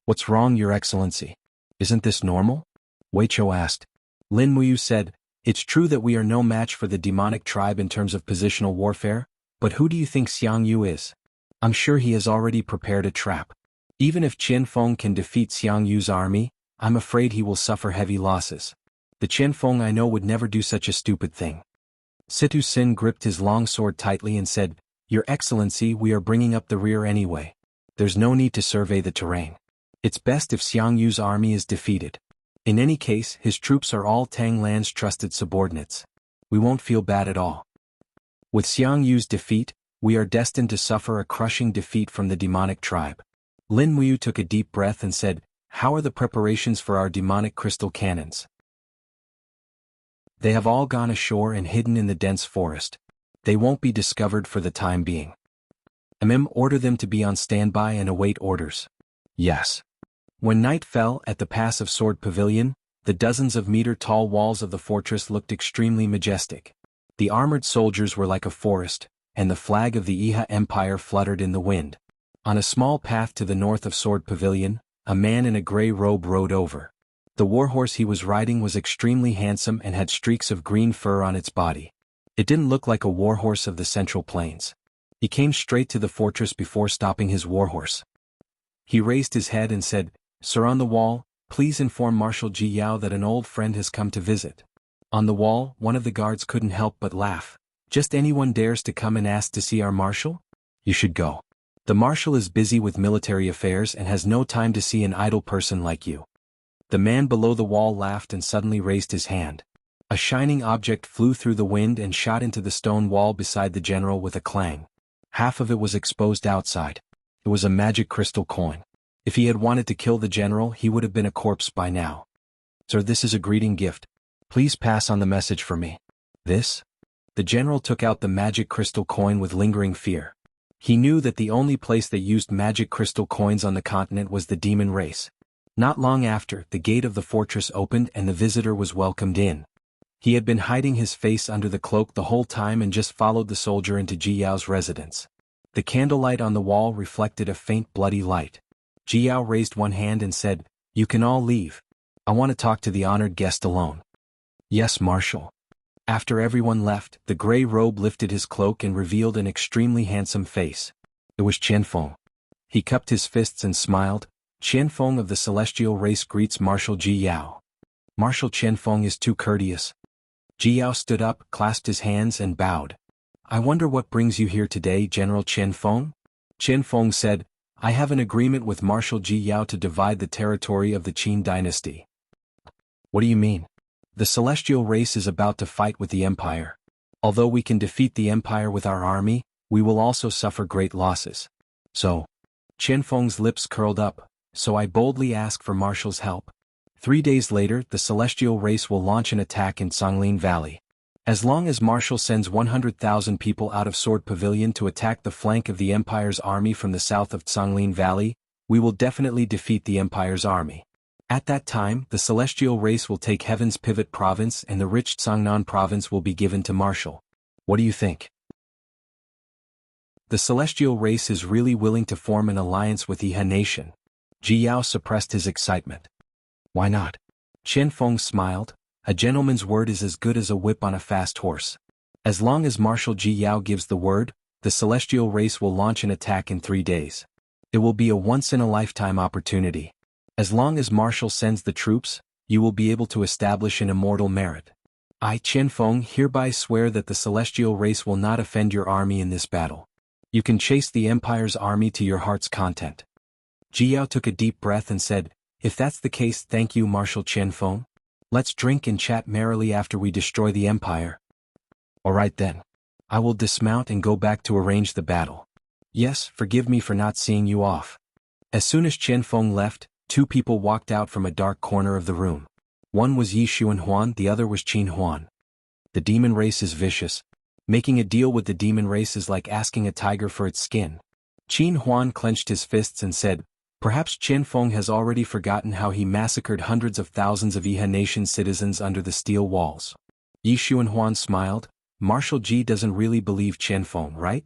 "What's wrong, Your Excellency? Isn't this normal?" Wei Chou asked. Lin Muyu said, "It's true that we are no match for the demonic tribe in terms of positional warfare, but who do you think Xiang Yu is? I'm sure he has already prepared a trap. Even if Qianfeng can defeat Xiang Yu's army, I'm afraid he will suffer heavy losses. The Qianfeng I know would never do such a stupid thing." Situ Sin gripped his long sword tightly and said, "Your Excellency, we are bringing up the rear anyway. There's no need to survey the terrain. It's best if Xiang Yu's army is defeated. In any case, his troops are all Tang Lan's trusted subordinates. We won't feel bad at all. With Xiang Yu's defeat, we are destined to suffer a crushing defeat from the demonic tribe." Lin Muyu took a deep breath and said, "How are the preparations for our demonic crystal cannons?" "They have all gone ashore and hidden in the dense forest. They won't be discovered for the time being. Order them to be on standby and await orders." "Yes." When night fell at the pass of Sword Pavilion, the dozens of meter-tall walls of the fortress looked extremely majestic. The armored soldiers were like a forest, and the flag of the Iha Empire fluttered in the wind. On a small path to the north of Sword Pavilion, a man in a gray robe rode over. The warhorse he was riding was extremely handsome and had streaks of green fur on its body. It didn't look like a warhorse of the Central Plains. He came straight to the fortress before stopping his warhorse. He raised his head and said, "Sir, on the wall, please inform Marshal Ji Yao that an old friend has come to visit." On the wall, one of the guards couldn't help but laugh. "Just anyone dares to come and ask to see our marshal? You should go. The marshal is busy with military affairs and has no time to see an idle person like you." The man below the wall laughed and suddenly raised his hand. A shining object flew through the wind and shot into the stone wall beside the general with a clang. Half of it was exposed outside. It was a magic crystal coin. If he had wanted to kill the general, he would have been a corpse by now. "Sir, this is a greeting gift. Please pass on the message for me." "This?" The general took out the magic crystal coin with lingering fear. He knew that the only place that used magic crystal coins on the continent was the demon race. Not long after, the gate of the fortress opened and the visitor was welcomed in. He had been hiding his face under the cloak the whole time and just followed the soldier into Ji Yao's residence. The candlelight on the wall reflected a faint bloody light. Ji Yao raised one hand and said, "You can all leave. I want to talk to the honored guest alone." "Yes, Marshal." After everyone left, the gray robe lifted his cloak and revealed an extremely handsome face. It was Qianfeng. He cupped his fists and smiled. "Qianfeng of the celestial race greets Marshal Ji Yao." "Marshal Qianfeng is too courteous." Ji Yao stood up, clasped his hands and bowed. "I wonder what brings you here today, General Qianfeng?" Qianfeng said, "I have an agreement with Marshal Ji Yao to divide the territory of the Qin dynasty." "What do you mean?" "The celestial race is about to fight with the Empire. Although we can defeat the Empire with our army, we will also suffer great losses. So." Qianfeng's lips curled up. "So I boldly ask for Marshal's help. 3 days later, the celestial race will launch an attack in Canglin Valley. As long as Marshal sends 100,000 people out of Sword Pavilion to attack the flank of the Empire's army from the south of Canglin Valley, we will definitely defeat the Empire's army. At that time, the celestial race will take Heaven's Pivot Province and the rich Cangnan Province will be given to Marshal. What do you think?" The celestial race is really willing to form an alliance with Iha Nation. Ji Yao suppressed his excitement. "Why not?" Qianfeng smiled. "A gentleman's word is as good as a whip on a fast horse. As long as Marshal Ji Yao gives the word, the celestial race will launch an attack in 3 days. It will be a once-in-a-lifetime opportunity. As long as Marshal sends the troops, you will be able to establish an immortal merit. I, Qianfeng, hereby swear that the celestial race will not offend your army in this battle. You can chase the Empire's army to your heart's content." Ji Yao took a deep breath and said, "If that's the case, thank you, Marshal Qianfeng. Let's drink and chat merrily after we destroy the Empire." "All right then. I will dismount and go back to arrange the battle. Yes, forgive me for not seeing you off." As soon as Qianfeng left, 2 people walked out from a dark corner of the room. One was Yi Xuanhuan, the other was Qin Huan. "The demon race is vicious. Making a deal with the demon race is like asking a tiger for its skin." Qin Huan clenched his fists and said, "Perhaps Qianfeng has already forgotten how he massacred hundreds of thousands of Iha Nation citizens under the steel walls." Yi Xuanhuan smiled. Marshal Ji doesn't really believe Qianfeng, right?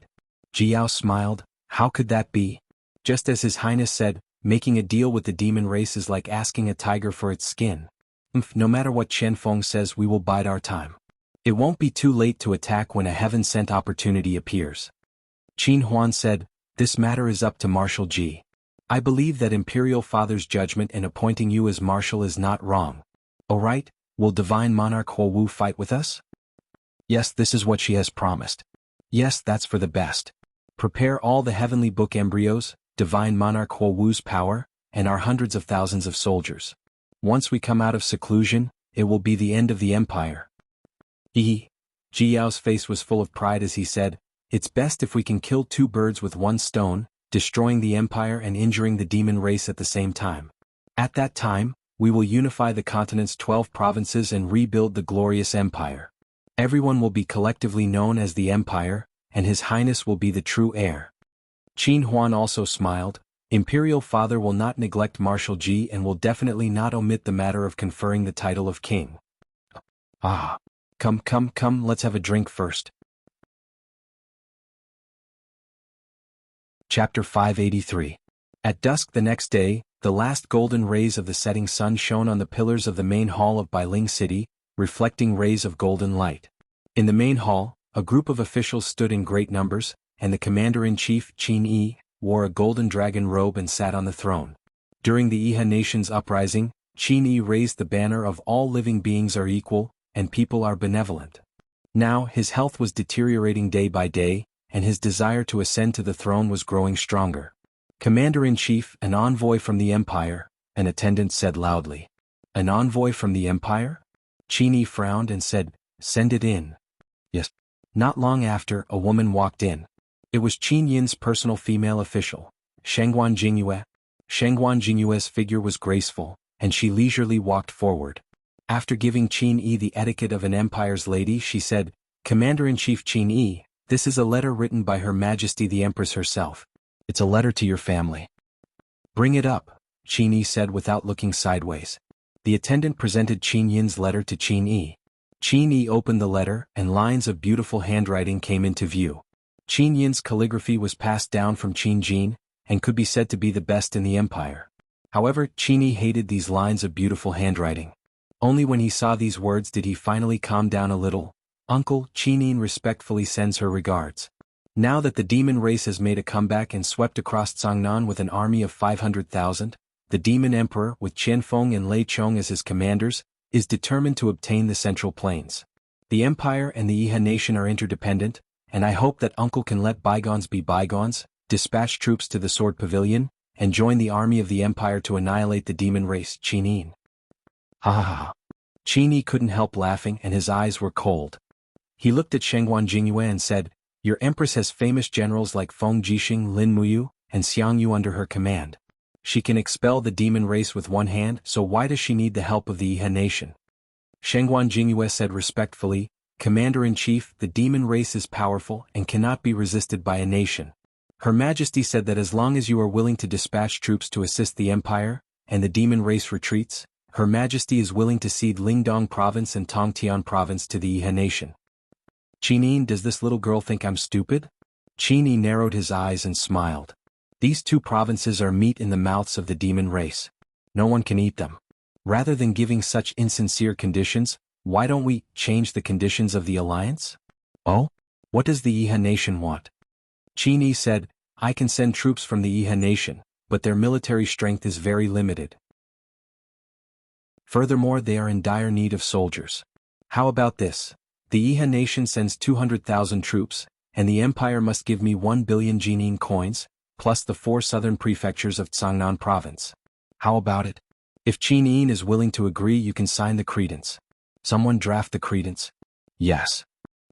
Jiao smiled. How could that be? Just as His Highness said, making a deal with the demon race is like asking a tiger for its skin. No matter what Qianfeng says, we will bide our time. It won't be too late to attack when a heaven-sent opportunity appears. Qin Huan said, this matter is up to Marshal Ji. I believe that Imperial Father's judgment in appointing you as Marshal is not wrong. Alright, will Divine Monarch Huo Wu fight with us? Yes, this is what she has promised. Yes, that's for the best. Prepare all the heavenly book embryos, Divine Monarch Huo Wu's power, and our hundreds of thousands of soldiers. Once we come out of seclusion, it will be the end of the empire. Jiao's face was full of pride as he said, it's best if we can kill two birds with one stone, destroying the empire and injuring the demon race at the same time. At that time, we will unify the continent's 12 provinces and rebuild the glorious empire. Everyone will be collectively known as the empire, and His Highness will be the true heir. Qin Huan also smiled. Imperial Father will not neglect Marshal Ji and will definitely not omit the matter of conferring the title of king. Come, let's have a drink first. Chapter 583. At dusk the next day, the last golden rays of the setting sun shone on the pillars of the main hall of Bailing City, reflecting rays of golden light. In the main hall, a group of officials stood in great numbers, and the commander-in-chief, Qin Yi, wore a golden dragon robe and sat on the throne. During the Iha nation's uprising, Qin Yi raised the banner of all living beings are equal, and people are benevolent. Now his health was deteriorating day by day, and his desire to ascend to the throne was growing stronger. Commander-in-chief, an envoy from the Empire, an attendant said loudly. An envoy from the Empire? Qin Yi frowned and said, send it in. Yes. Not long after, a woman walked in. It was Qin Yin's personal female official, Shengguan Jingyue. Shengguan Jingyue's figure was graceful, and she leisurely walked forward. After giving Qin Yi the etiquette of an empire's lady, she said, Commander-in-Chief Qin Yi, this is a letter written by Her Majesty the Empress herself. It's a letter to your family. Bring it up, Qin Yi said without looking sideways. The attendant presented Qin Yin's letter to Qin Yi. Qin Yi opened the letter, and lines of beautiful handwriting came into view. Qin Yin's calligraphy was passed down from Qin Jin, and could be said to be the best in the empire. However, Qin Yi hated these lines of beautiful handwriting. Only when he saw these words did he finally calm down a little. Uncle, Qin Yin respectfully sends her regards. Now that the demon race has made a comeback and swept across Cangnan with an army of 500,000, the demon emperor, with Qianfeng and Lei Chong as his commanders, is determined to obtain the Central Plains. The empire and the Iha nation are interdependent, and I hope that Uncle can let bygones be bygones, dispatch troops to the Sword Pavilion, and join the army of the empire to annihilate the demon race, Qin Yin. Ha. Qin Yi couldn't help laughing and his eyes were cold. He looked at Shengguan Jingyue and said, Your Empress has famous generals like Feng Jixing, Lin Muyu, and Xiang Yu under her command. She can expel the demon race with one hand, so why does she need the help of the Iha nation? Shengguan Jingyue said respectfully, Commander-in-Chief, the demon race is powerful and cannot be resisted by a nation. Her Majesty said that as long as you are willing to dispatch troops to assist the empire, and the demon race retreats, Her Majesty is willing to cede Lingdong Province and Tongtian Province to the Iha nation. Qin Yin, does this little girl think I'm stupid? Qin Yi narrowed his eyes and smiled. These two provinces are meat in the mouths of the demon race. No one can eat them. Rather than giving such insincere conditions, why don't we change the conditions of the alliance? Oh? What does the Iha nation want? Qin Yi said, I can send troops from the Iha nation, but their military strength is very limited. Furthermore, they are in dire need of soldiers. How about this? The Iha nation sends 200,000 troops, and the empire must give me 1 billion Jinin coins, plus the 4 southern prefectures of Cangnan province. How about it? If Qin Yin is willing to agree, you can sign the credence. Someone draft the credence? Yes.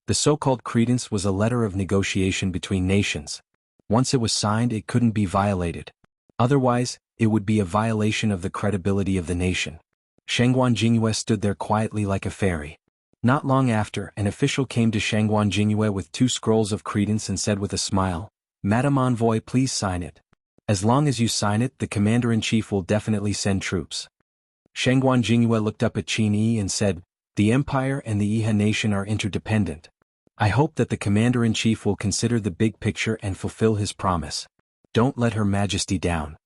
The so-called credence was a letter of negotiation between nations. Once it was signed, it couldn't be violated. Otherwise, it would be a violation of the credibility of the nation. Shengguan Jingyue stood there quietly like a fairy. Not long after, an official came to Shengguan Jingyue with 2 scrolls of credence and said with a smile, Madam Envoy, please sign it. As long as you sign it, the Commander-in-Chief will definitely send troops. Shengguan Jingyue looked up at Qin Yi and said, The empire and the Iha nation are interdependent. I hope that the commander-in-chief will consider the big picture and fulfill his promise. Don't let Her Majesty down.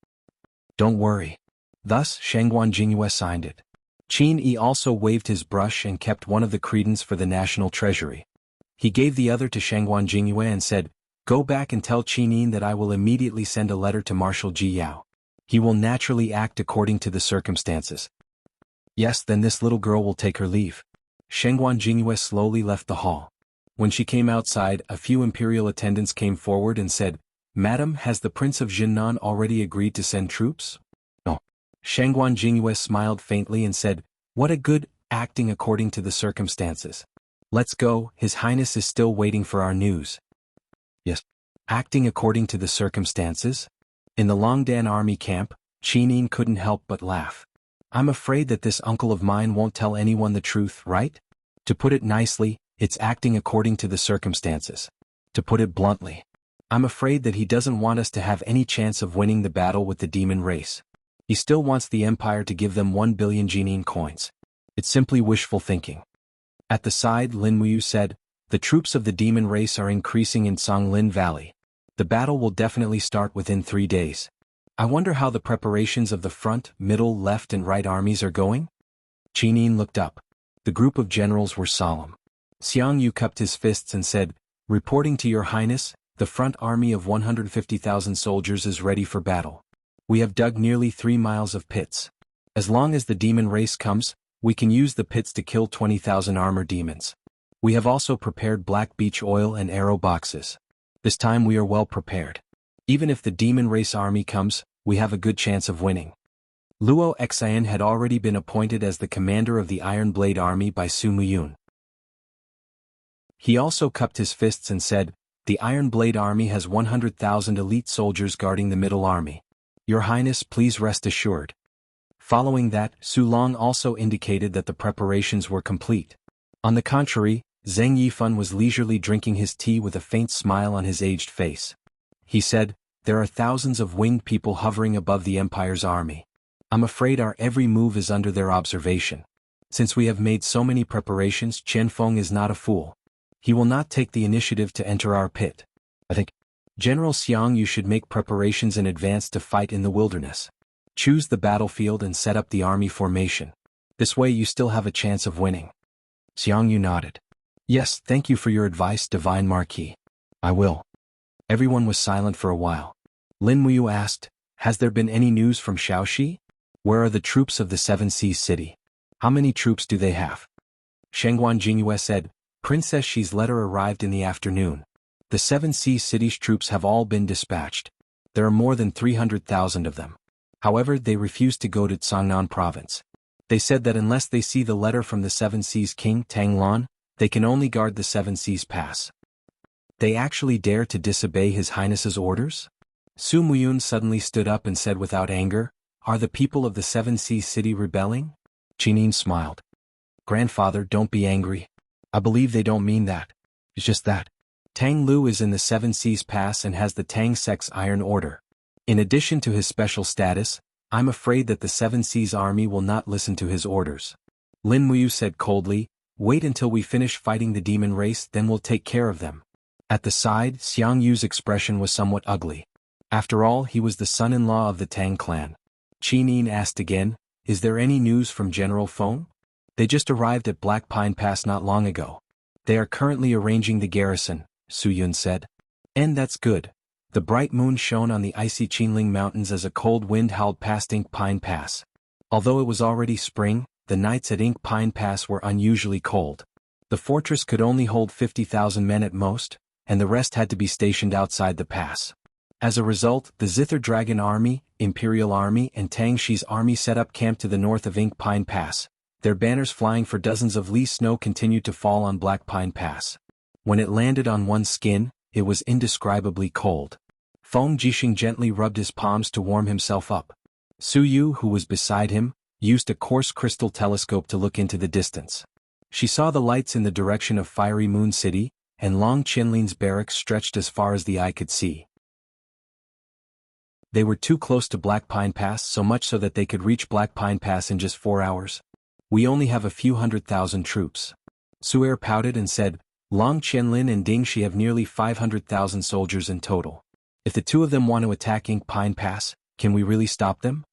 Don't worry. Thus, Shangguan Jingyue signed it. Qin Yi also waved his brush and kept one of the credence for the national treasury. He gave the other to Shangguan Jingyue and said, "Go back and tell Qin Yi that I will immediately send a letter to Marshal Ji Yao. He will naturally act according to the circumstances." Yes, then this little girl will take her leave. Shangguan Jingyue slowly left the hall. When she came outside, a few imperial attendants came forward and said, "Madam, has the Prince of Jinnan already agreed to send troops?" "No." Shangguan Jingyue smiled faintly and said, "What a good, acting according to the circumstances. Let's go, His Highness is still waiting for our news." "Yes." Acting according to the circumstances? In the Longdan army camp, Qin Yi couldn't help but laugh. "I'm afraid that this uncle of mine won't tell anyone the truth, right? To put it nicely, it's acting according to the circumstances. To put it bluntly, I'm afraid that he doesn't want us to have any chance of winning the battle with the demon race. He still wants the Empire to give them 1 billion Jinnin coins. It's simply wishful thinking." At the side, Lin Muyu said, "The troops of the demon race are increasing in Songlin Valley. The battle will definitely start within 3 days. I wonder how the preparations of the front, middle, left and right armies are going?" Qin Yi looked up. The group of generals were solemn. Xiang Yu cupped his fists and said, "Reporting to Your Highness, the front army of 150,000 soldiers is ready for battle. We have dug nearly 3 miles of pits. As long as the demon race comes, we can use the pits to kill 20,000 armor demons. We have also prepared black beech oil and arrow boxes. This time we are well prepared. Even if the demon race army comes, we have a good chance of winning." Luo Xian had already been appointed as the commander of the Iron Blade Army by Su Muyun. He also cupped his fists and said, "The Iron Blade Army has 100,000 elite soldiers guarding the middle army. Your Highness, please rest assured." Following that, Su Long also indicated that the preparations were complete. On the contrary, Zheng Yifan was leisurely drinking his tea with a faint smile on his aged face. He said, "There are thousands of winged people hovering above the Empire's army. I'm afraid our every move is under their observation. Since we have made so many preparations, Chen Feng is not a fool. He will not take the initiative to enter our pit. I think, General Xiang, you should make preparations in advance to fight in the wilderness. Choose the battlefield and set up the army formation. This way you still have a chance of winning." Xiang Yu nodded. "Yes, thank you for your advice, Divine Marquis. I will." Everyone was silent for a while. Lin Muyu asked, "Has there been any news from Shaoxi? Where are the troops of the Seven Seas City? How many troops do they have?" Shangguan Jingyue said, "Princess Xi's letter arrived in the afternoon. The Seven Seas City's troops have all been dispatched. There are more than 300,000 of them. However, they refused to go to Cangnan province. They said that unless they see the letter from the Seven Seas King, Tang Lan, they can only guard the Seven Seas Pass. They actually dare to disobey His Highness's orders?" Su Muyun suddenly stood up and said without anger, "Are the people of the Seven Seas City rebelling?" Qin Yi smiled. "Grandfather, don't be angry. I believe they don't mean that. It's just that Tang Lu is in the Seven Seas Pass and has the Tang Sect's Iron Order. In addition to his special status, I'm afraid that the Seven Seas Army will not listen to his orders." Lin Muyu said coldly, "Wait until we finish fighting the demon race, then we'll take care of them." At the side, Xiang Yu's expression was somewhat ugly. After all, he was the son-in-law of the Tang clan. Qin Yi asked again, "Is there any news from General Feng?" "They just arrived at Black Pine Pass not long ago. They are currently arranging the garrison," Su Yun said. "And that's good." The bright moon shone on the icy Qinling Mountains as a cold wind howled past Ink Pine Pass. Although it was already spring, the nights at Ink Pine Pass were unusually cold. The fortress could only hold 50,000 men at most, and the rest had to be stationed outside the pass. As a result, the Zither Dragon Army, Imperial Army and Tang Shi's army set up camp to the north of Ink Pine Pass. Their banners flying for dozens of li snow continued to fall on Black Pine Pass. When it landed on one's skin, it was indescribably cold. Feng Jixing gently rubbed his palms to warm himself up. Su Yu, who was beside him, used a coarse crystal telescope to look into the distance. She saw the lights in the direction of Fiery Moon City, and Long Qinlin's barracks stretched as far as the eye could see. They were too close to Black Pine Pass, so much so that they could reach Black Pine Pass in just 4 hours. "We only have a few 100,000 troops." Su'er pouted and said, Long Qianlin and Ding Shi have nearly 500,000 soldiers in total. If the two of them want to attack Ink Pine Pass, can we really stop them?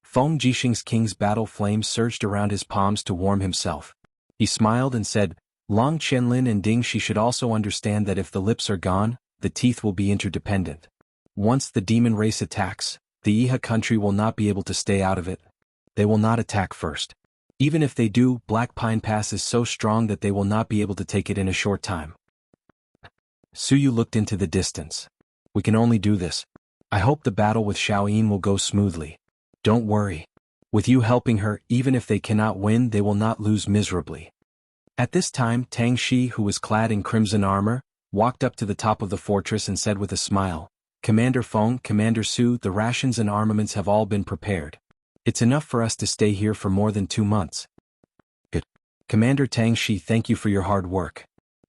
Feng Jixing's king's battle flames surged around his palms to warm himself. He smiled and said, Long Qianlin and Ding Shi should also understand that if the lips are gone, the teeth will be interdependent. Once the demon race attacks, the Iha country will not be able to stay out of it. They will not attack first. Even if they do, Black Pine Pass is so strong that they will not be able to take it in a short time. Suyu looked into the distance. We can only do this. I hope the battle with Xiaoyin will go smoothly. Don't worry. With you helping her, even if they cannot win, they will not lose miserably. At this time, Tang Shi, who was clad in crimson armor, walked up to the top of the fortress and said with a smile, Commander Feng, Commander Su, the rations and armaments have all been prepared. It's enough for us to stay here for more than 2 months. Good. Commander Tang Shi, thank you for your hard work.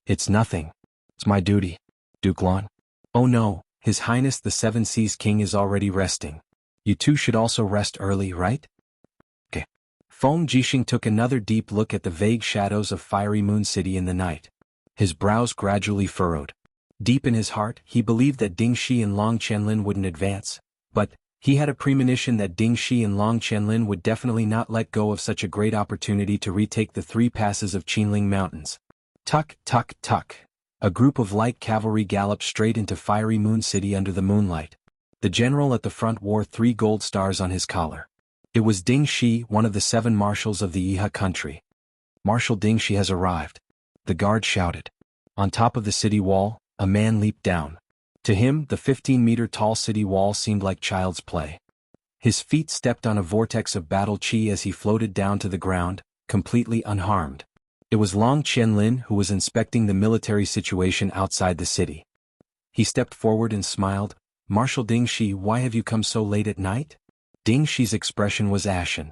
It's nothing. It's my duty. Duke Lan. Oh no, His Highness the Seven Seas King is already resting. You two should also rest early, right? Okay. Feng Jixing took another deep look at the vague shadows of Fiery Moon City in the night. His brows gradually furrowed. Deep in his heart, he believed that Ding Shi and Long Qianlin wouldn't advance, but he had a premonition that Ding Shi and Long Qianlin would definitely not let go of such a great opportunity to retake the 3 passes of Qinling Mountains. Tuck, tuck, tuck. A group of light cavalry galloped straight into Fiery Moon City under the moonlight. The general at the front wore 3 gold stars on his collar. It was Ding Shi, one of the 7 marshals of the Iha country. Marshal Ding Shi has arrived. The guard shouted. On top of the city wall, a man leaped down. To him, the 15-meter-tall city wall seemed like child's play. His feet stepped on a vortex of battle chi as he floated down to the ground, completely unharmed. It was Long Qianlin who was inspecting the military situation outside the city. He stepped forward and smiled. Marshal Ding Shi, why have you come so late at night? Ding Shi's expression was ashen.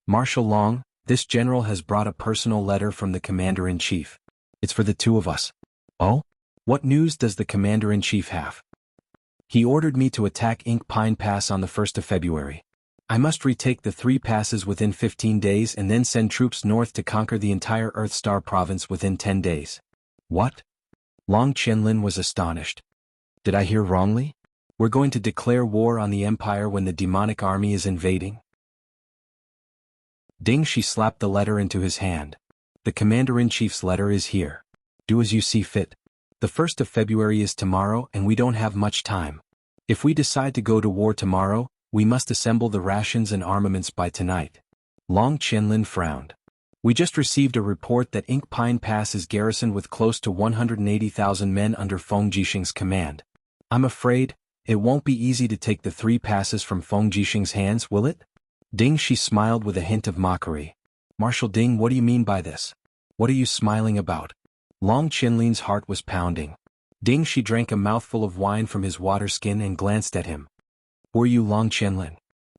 Marshal Long, this general has brought a personal letter from the commander-in-chief. It's for the 2 of us. Oh? What news does the commander-in-chief have? He ordered me to attack Ink Pine Pass on the 1st of February. I must retake the 3 passes within 15 days and then send troops north to conquer the entire Earthstar province within 10 days. What? Long Qianlin was astonished. Did I hear wrongly? We're going to declare war on the Empire when the demonic army is invading? Ding Shi slapped the letter into his hand. The commander-in-chief's letter is here. Do as you see fit. The 1st of February is tomorrow and we don't have much time. If we decide to go to war tomorrow, we must assemble the rations and armaments by tonight. Long Qianlin frowned. We just received a report that Ink Pine Pass is garrisoned with close to 180,000 men under Feng Jixing's command. I'm afraid, it won't be easy to take the 3 passes from Feng Jixing's hands, will it? Ding Shi smiled with a hint of mockery. Marshal Ding, what do you mean by this? What are you smiling about? Long Qianlin's heart was pounding. Ding Shi drank a mouthful of wine from his water skin and glanced at him. Who are you, Long Qianlin?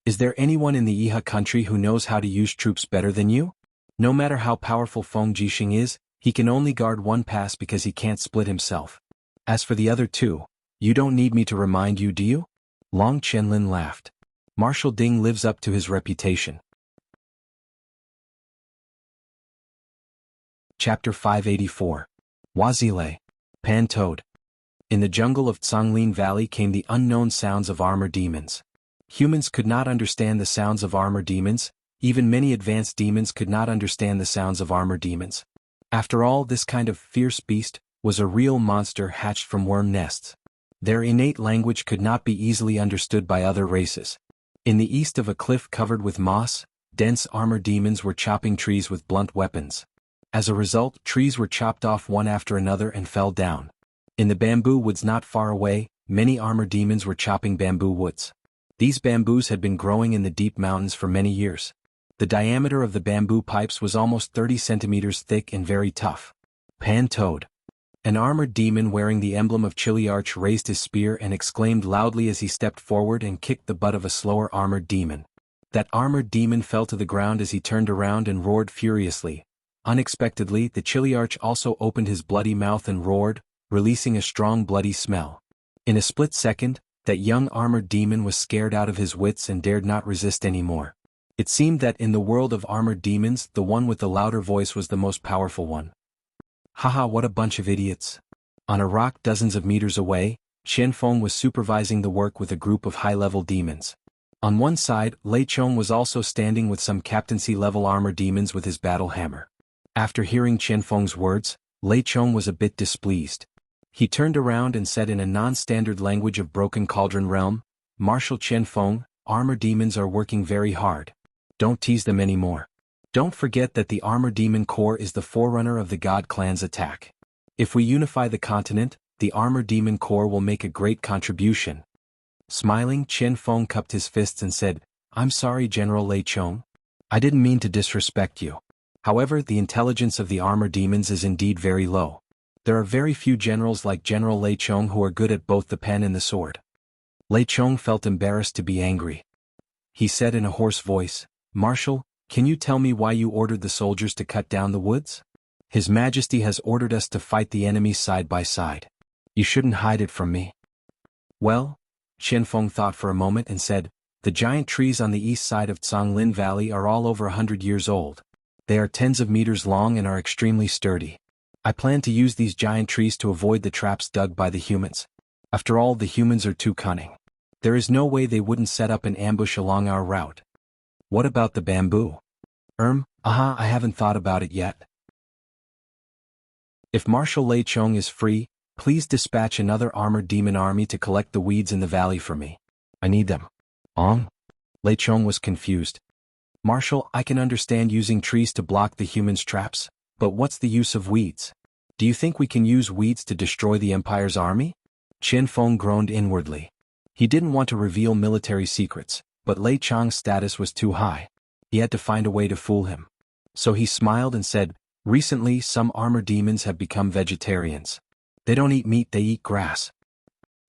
Is there anyone in the Iha country who knows how to use troops better than you? No matter how powerful Feng Jixing is, he can only guard 1 pass because he can't split himself. As for the other 2, you don't need me to remind you, do you? Long Qianlin laughed. Marshal Ding lives up to his reputation. Chapter 584. Wazile. Pan Toad. In the jungle of Canglin Valley came the unknown sounds of armor demons. Humans could not understand the sounds of armor demons, even many advanced demons could not understand the sounds of armor demons. After all, this kind of fierce beast was a real monster hatched from worm nests. Their innate language could not be easily understood by other races. In the east of a cliff covered with moss, dense armor demons were chopping trees with blunt weapons. As a result, trees were chopped off one after another and fell down. In the bamboo woods not far away, many armor demons were chopping bamboo woods. These bamboos had been growing in the deep mountains for many years. The diameter of the bamboo pipes was almost 30 centimeters thick and very tough. Pan Toad. An armored demon wearing the emblem of Chiliarch raised his spear and exclaimed loudly as he stepped forward and kicked the butt of a slower armored demon. That armored demon fell to the ground as he turned around and roared furiously. Unexpectedly, the Chiliarch also opened his bloody mouth and roared, releasing a strong bloody smell. In a split second, that young armored demon was scared out of his wits and dared not resist anymore. It seemed that in the world of armored demons, the one with the louder voice was the most powerful one. Haha, what a bunch of idiots. On a rock dozens of meters away, Qianfeng was supervising the work with a group of high-level demons. On one side, Lei Chong was also standing with some captaincy-level armor demons with his battle hammer. After hearing Qianfeng's words, Lei Chong was a bit displeased. He turned around and said in a non-standard language of Broken Cauldron Realm, "Marshal Qianfeng, armor demons are working very hard. Don't tease them anymore. Don't forget that the Armor Demon Corps is the forerunner of the God Clan's attack. If we unify the continent, the Armor Demon Corps will make a great contribution." Smiling, Qianfeng cupped his fists and said, "I'm sorry, General Lei Chong. I didn't mean to disrespect you. However, the intelligence of the armor demons is indeed very low. There are very few generals like General Lei Chong who are good at both the pen and the sword." Lei Chong felt embarrassed to be angry. He said in a hoarse voice, "Marshal, can you tell me why you ordered the soldiers to cut down the woods? His Majesty has ordered us to fight the enemy side by side. You shouldn't hide it from me." "Well," Qianfeng thought for a moment and said, "the giant trees on the east side of Zonglin Valley are all over 100 years old. They are tens of meters long and are extremely sturdy. I plan to use these giant trees to avoid the traps dug by the humans. After all, the humans are too cunning. There is no way they wouldn't set up an ambush along our route." "What about the bamboo?" I haven't thought about it yet." "If Marshal Lei Chong is free, please dispatch another armored demon army to collect the weeds in the valley for me. I need them." Lei Chong was confused. "Marshal, I can understand using trees to block the humans' traps, but what's the use of weeds? Do you think we can use weeds to destroy the Empire's army?" Qianfeng groaned inwardly. He didn't want to reveal military secrets, but Lei Chong's status was too high. He had to find a way to fool him. So he smiled and said, "Recently some armor demons have become vegetarians. They don't eat meat, they eat grass."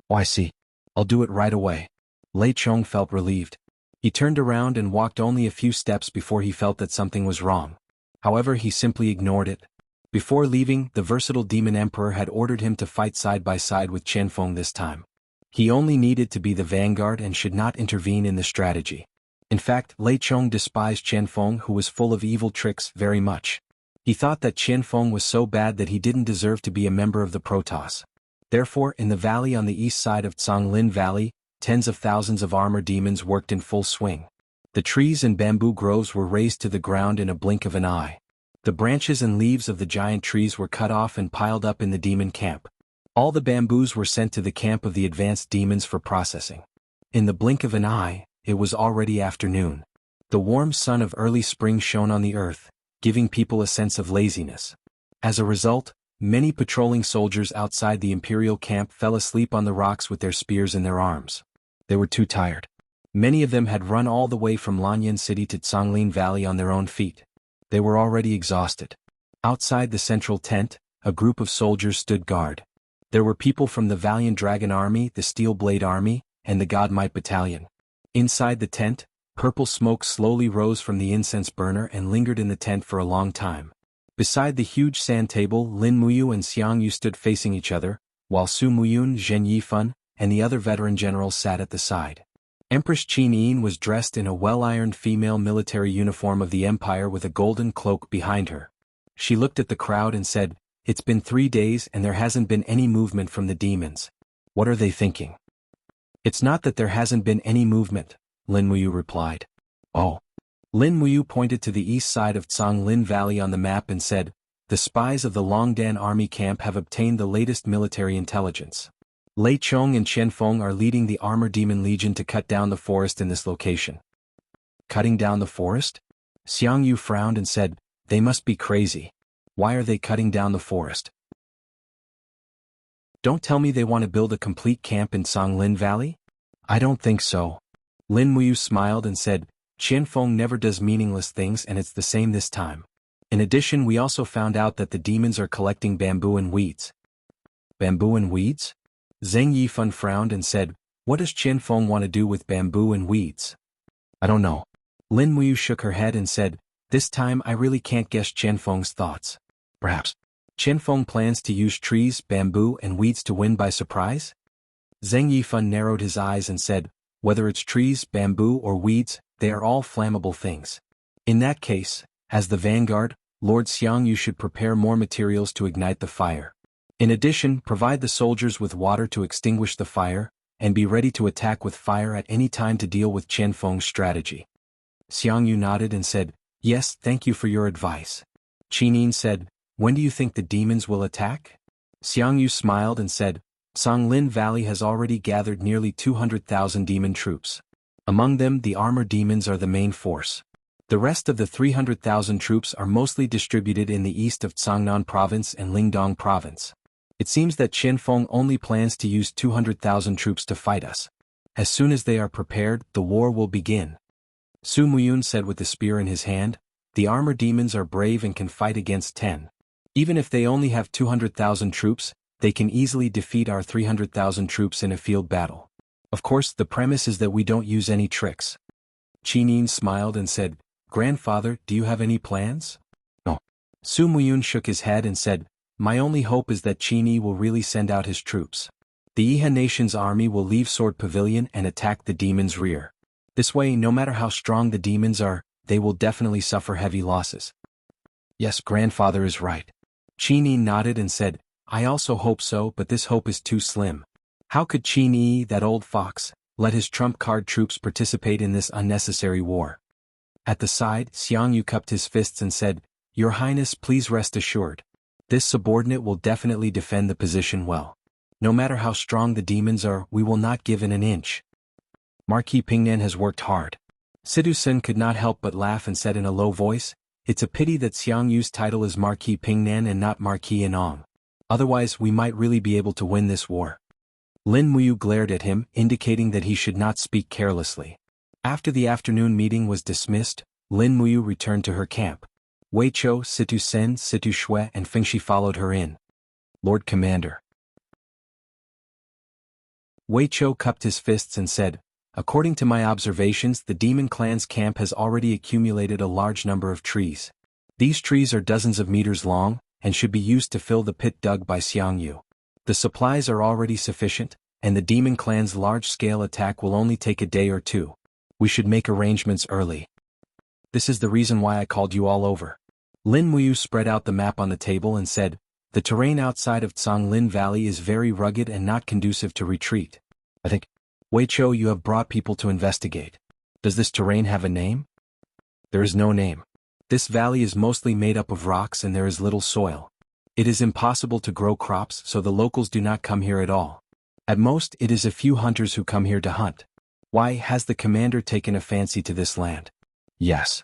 "Oh, I see. I'll do it right away." Lei Chong felt relieved. He turned around and walked only a few steps before he felt that something was wrong. However, he simply ignored it. Before leaving, the versatile demon emperor had ordered him to fight side by side with Qianfeng this time. He only needed to be the vanguard and should not intervene in the strategy. In fact, Lei Chong despised Qianfeng, who was full of evil tricks, very much. He thought that Qianfeng was so bad that he didn't deserve to be a member of the Protoss. Therefore, in the valley on the east side of Zonglin Valley, tens of thousands of armor demons worked in full swing. The trees and bamboo groves were razed to the ground in a blink of an eye. The branches and leaves of the giant trees were cut off and piled up in the demon camp. All the bamboos were sent to the camp of the advanced demons for processing. In the blink of an eye, it was already afternoon. The warm sun of early spring shone on the earth, giving people a sense of laziness. As a result, many patrolling soldiers outside the Imperial camp fell asleep on the rocks with their spears in their arms. They were too tired. Many of them had run all the way from Lanyan City to Zonglin Valley on their own feet. They were already exhausted. Outside the central tent, a group of soldiers stood guard. There were people from the Valiant Dragon Army, the Steel Blade Army, and the God Might Battalion. Inside the tent, purple smoke slowly rose from the incense burner and lingered in the tent for a long time. Beside the huge sand table, Lin Muyu and Xiang Yu stood facing each other, while Su Muyun, Zhen Yifan, and the other veteran generals sat at the side. Empress Qin Yin was dressed in a well-ironed female military uniform of the Empire with a golden cloak behind her. She looked at the crowd and said, "It's been 3 days and there hasn't been any movement from the demons. What are they thinking?" "It's not that there hasn't been any movement," Lin Muyu replied. "Oh." Lin Muyu pointed to the east side of Zonglin Valley on the map and said, "The spies of the Longdan army camp have obtained the latest military intelligence. Lei Chong and Qianfeng are leading the Armor Demon Legion to cut down the forest in this location." "Cutting down the forest?" Xiang Yu frowned and said, "They must be crazy. Why are they cutting down the forest? Don't tell me they want to build a complete camp in Zonglin Valley?" "I don't think so." Lin Muyu smiled and said, "Qianfeng never does meaningless things and it's the same this time. In addition, we also found out that the demons are collecting bamboo and weeds." "Bamboo and weeds?" Zheng Yifan frowned and said, "What does Qianfeng want to do with bamboo and weeds?" "I don't know." Lin Muyu shook her head and said, "This time I really can't guess Qianfeng's thoughts. Perhaps Qianfeng plans to use trees, bamboo, and weeds to win by surprise?" Zheng Yifan narrowed his eyes and said, "Whether it's trees, bamboo, or weeds, they are all flammable things. In that case, as the vanguard, Lord Xiang, you should prepare more materials to ignite the fire. In addition, provide the soldiers with water to extinguish the fire, and be ready to attack with fire at any time to deal with Qian Feng's strategy. Xiang Yu nodded and said, "Yes, thank you for your advice." Qin Yin said, "When do you think the demons will attack?" Xiang Yu smiled and said, "Songlin Valley has already gathered nearly 200,000 demon troops. Among them, the armor demons are the main force. The rest of the 300,000 troops are mostly distributed in the east of Cangnan Province and Lingdong Province. It seems that Qian Feng only plans to use 200,000 troops to fight us. As soon as they are prepared, the war will begin." Su Muyun said with the spear in his hand, "The armor demons are brave and can fight against 10. Even if they only have 200,000 troops, they can easily defeat our 300,000 troops in a field battle. Of course, the premise is that we don't use any tricks." Qin Yin smiled and said, "Grandfather, do you have any plans?" "No." Su Muyun shook his head and said, "My only hope is that Qin Yi will really send out his troops. The Yihan nation's army will leave Sword Pavilion and attack the demons' rear. This way, no matter how strong the demons are, they will definitely suffer heavy losses." "Yes, grandfather is right." Qin Yi nodded and said, "I also hope so, but this hope is too slim. How could Qin Yi, that old fox, let his trump card troops participate in this unnecessary war?" At the side, Xiang Yu cupped his fists and said, "Your Highness, please rest assured. This subordinate will definitely defend the position well. No matter how strong the demons are, we will not give in an inch." Marquis Pingnan has worked hard. Sidu Sen could not help but laugh and said in a low voice, "It's a pity that Xiang Yu's title is Marquis Pingnan and not Marquis Inong. Otherwise, we might really be able to win this war." Lin Muyu glared at him, indicating that he should not speak carelessly. After the afternoon meeting was dismissed, Lin Muyu returned to her camp. Wei Chou, Situ Sen, Situ Shui, and Fengshi followed her in. "Lord Commander." Wei Chou cupped his fists and said, "According to my observations, the demon clan's camp has already accumulated a large number of trees. These trees are dozens of meters long, and should be used to fill the pit dug by Xiang Yu. The supplies are already sufficient, and the demon clan's large-scale attack will only take a day or two. We should make arrangements early. This is the reason why I called you all over." Lin Muyu spread out the map on the table and said, "The terrain outside of Songlin Valley is very rugged and not conducive to retreat. I think, Wei Chou, you have brought people to investigate. Does this terrain have a name?" "There is no name. This valley is mostly made up of rocks and there is little soil. It is impossible to grow crops, so the locals do not come here at all. At most, it is a few hunters who come here to hunt. Why, has the commander taken a fancy to this land?" "Yes."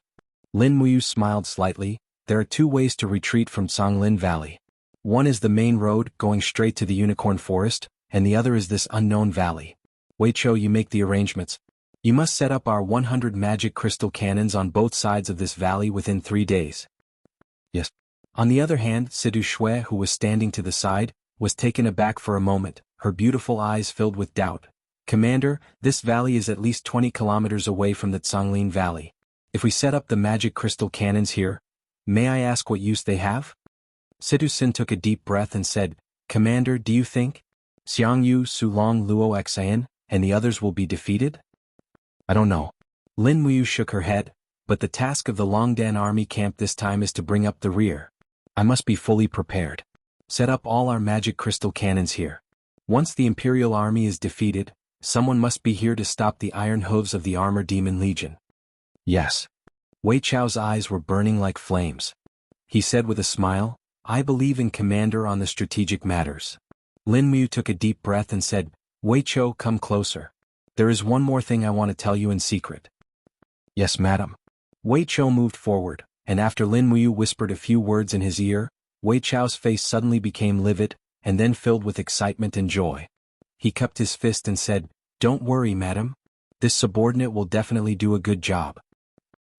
Lin Muyu smiled slightly. "There are two ways to retreat from Songlin Valley. One is the main road, going straight to the Unicorn Forest, and the other is this unknown valley. Wei Chou, you make the arrangements. You must set up our 100 magic crystal cannons on both sides of this valley within 3 days." "Yes." On the other hand, Sidu Shui, who was standing to the side, was taken aback for a moment, her beautiful eyes filled with doubt. "Commander, this valley is at least 20 kilometers away from the Songlin Valley. If we set up the magic crystal cannons here, may I ask what use they have?" Sidu Sin took a deep breath and said, "Commander, do you think Xiang Yu, Sulong Luo Xian, and the others will be defeated?" "I don't know." Lin Muyu shook her head, "but the task of the Longdan army camp this time is to bring up the rear. I must be fully prepared. Set up all our magic crystal cannons here. Once the Imperial army is defeated, someone must be here to stop the iron hooves of the Armor Demon Legion." "Yes." Wei Chou's eyes were burning like flames. He said with a smile, "I believe in Commander on the strategic matters." Lin Muyu took a deep breath and said, "Wei Chou, come closer. There is one more thing I want to tell you in secret." "Yes, madam." Wei Chou moved forward, and after Lin Muyu whispered a few words in his ear, Wei Chou's face suddenly became livid, and then filled with excitement and joy. He cupped his fist and said, "Don't worry, madam. This subordinate will definitely do a good job."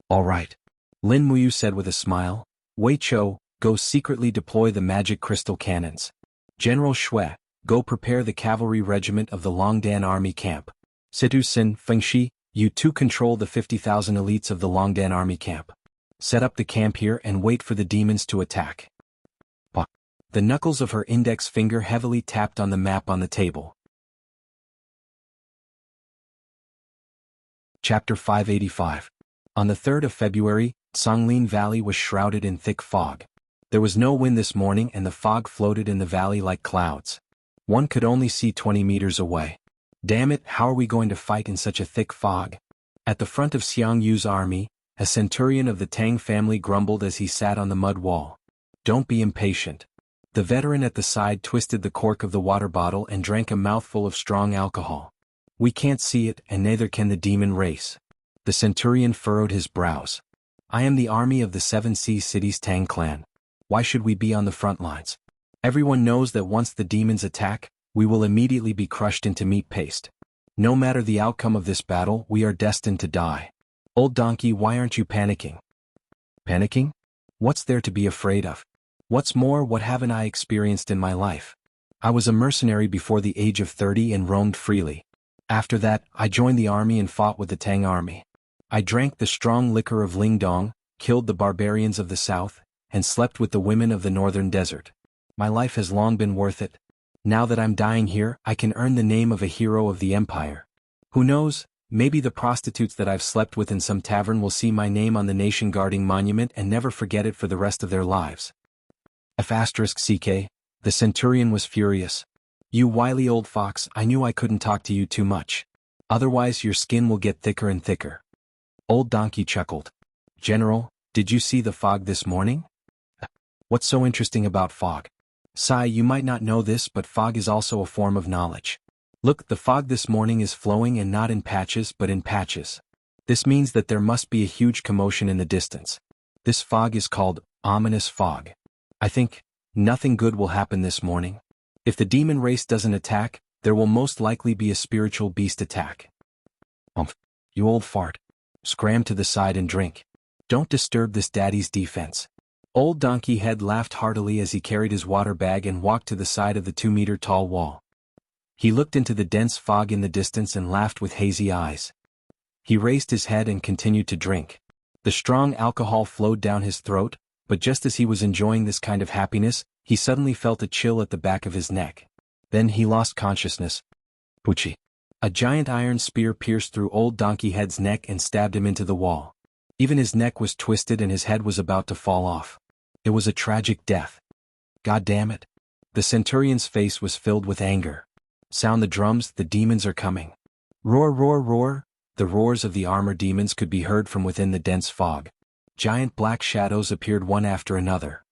"All right." Lin Muyu said with a smile. "Wei Chou, go secretly deploy the magic crystal cannons. General Shui, go prepare the cavalry regiment of the Longdan army camp. Situ Sin, Fengshi, you two control the 50,000 elites of the Longdan army camp. Set up the camp here and wait for the demons to attack." The knuckles of her index finger heavily tapped on the map on the table. Chapter 585. On the 3rd of February, Songlin Valley was shrouded in thick fog. There was no wind this morning and the fog floated in the valley like clouds. One could only see 20 meters away. Damn it, how are we going to fight in such a thick fog? At the front of Xiang Yu's army, a centurion of the Tang family grumbled as he sat on the mud wall. Don't be impatient. The veteran at the side twisted the cork of the water bottle and drank a mouthful of strong alcohol. We can't see it, and neither can the demon race. The centurion furrowed his brows. I am the army of the Seven Sea Cities Tang clan. Why should we be on the front lines? Everyone knows that once the demons attack, we will immediately be crushed into meat paste. No matter the outcome of this battle, we are destined to die. Old donkey, why aren't you panicking? Panicking? What's there to be afraid of? What's more, what haven't I experienced in my life? I was a mercenary before the age of 30 and roamed freely. After that, I joined the army and fought with the Tang army. I drank the strong liquor of Lingdong, killed the barbarians of the south, and slept with the women of the northern desert. My life has long been worth it. Now that I'm dying here, I can earn the name of a hero of the empire. Who knows, maybe the prostitutes that I've slept with in some tavern will see my name on the nation-guarding monument and never forget it for the rest of their lives. F***CK, the centurion was furious. You wily old fox, I knew I couldn't talk to you too much. Otherwise your skin will get thicker and thicker. Old donkey chuckled. General, did you see the fog this morning? What's so interesting about fog? Sai, you might not know this, but fog is also a form of knowledge. Look, the fog this morning is flowing and not in patches but in patches. This means that there must be a huge commotion in the distance. This fog is called ominous fog. I think nothing good will happen this morning. If the demon race doesn't attack, there will most likely be a spiritual beast attack. You old fart. Scram to the side and drink. Don't disturb this daddy's defense. Old donkey head laughed heartily as he carried his water bag and walked to the side of the 2-meter-tall wall. He looked into the dense fog in the distance and laughed with hazy eyes. He raised his head and continued to drink. The strong alcohol flowed down his throat, but just as he was enjoying this kind of happiness, he suddenly felt a chill at the back of his neck. Then he lost consciousness. Poochie. A giant iron spear pierced through old donkey head's neck and stabbed him into the wall. Even his neck was twisted and his head was about to fall off. It was a tragic death. God damn it. The centurion's face was filled with anger. Sound the drums, the demons are coming. Roar, roar, roar. The roars of the armor demons could be heard from within the dense fog. Giant black shadows appeared one after another.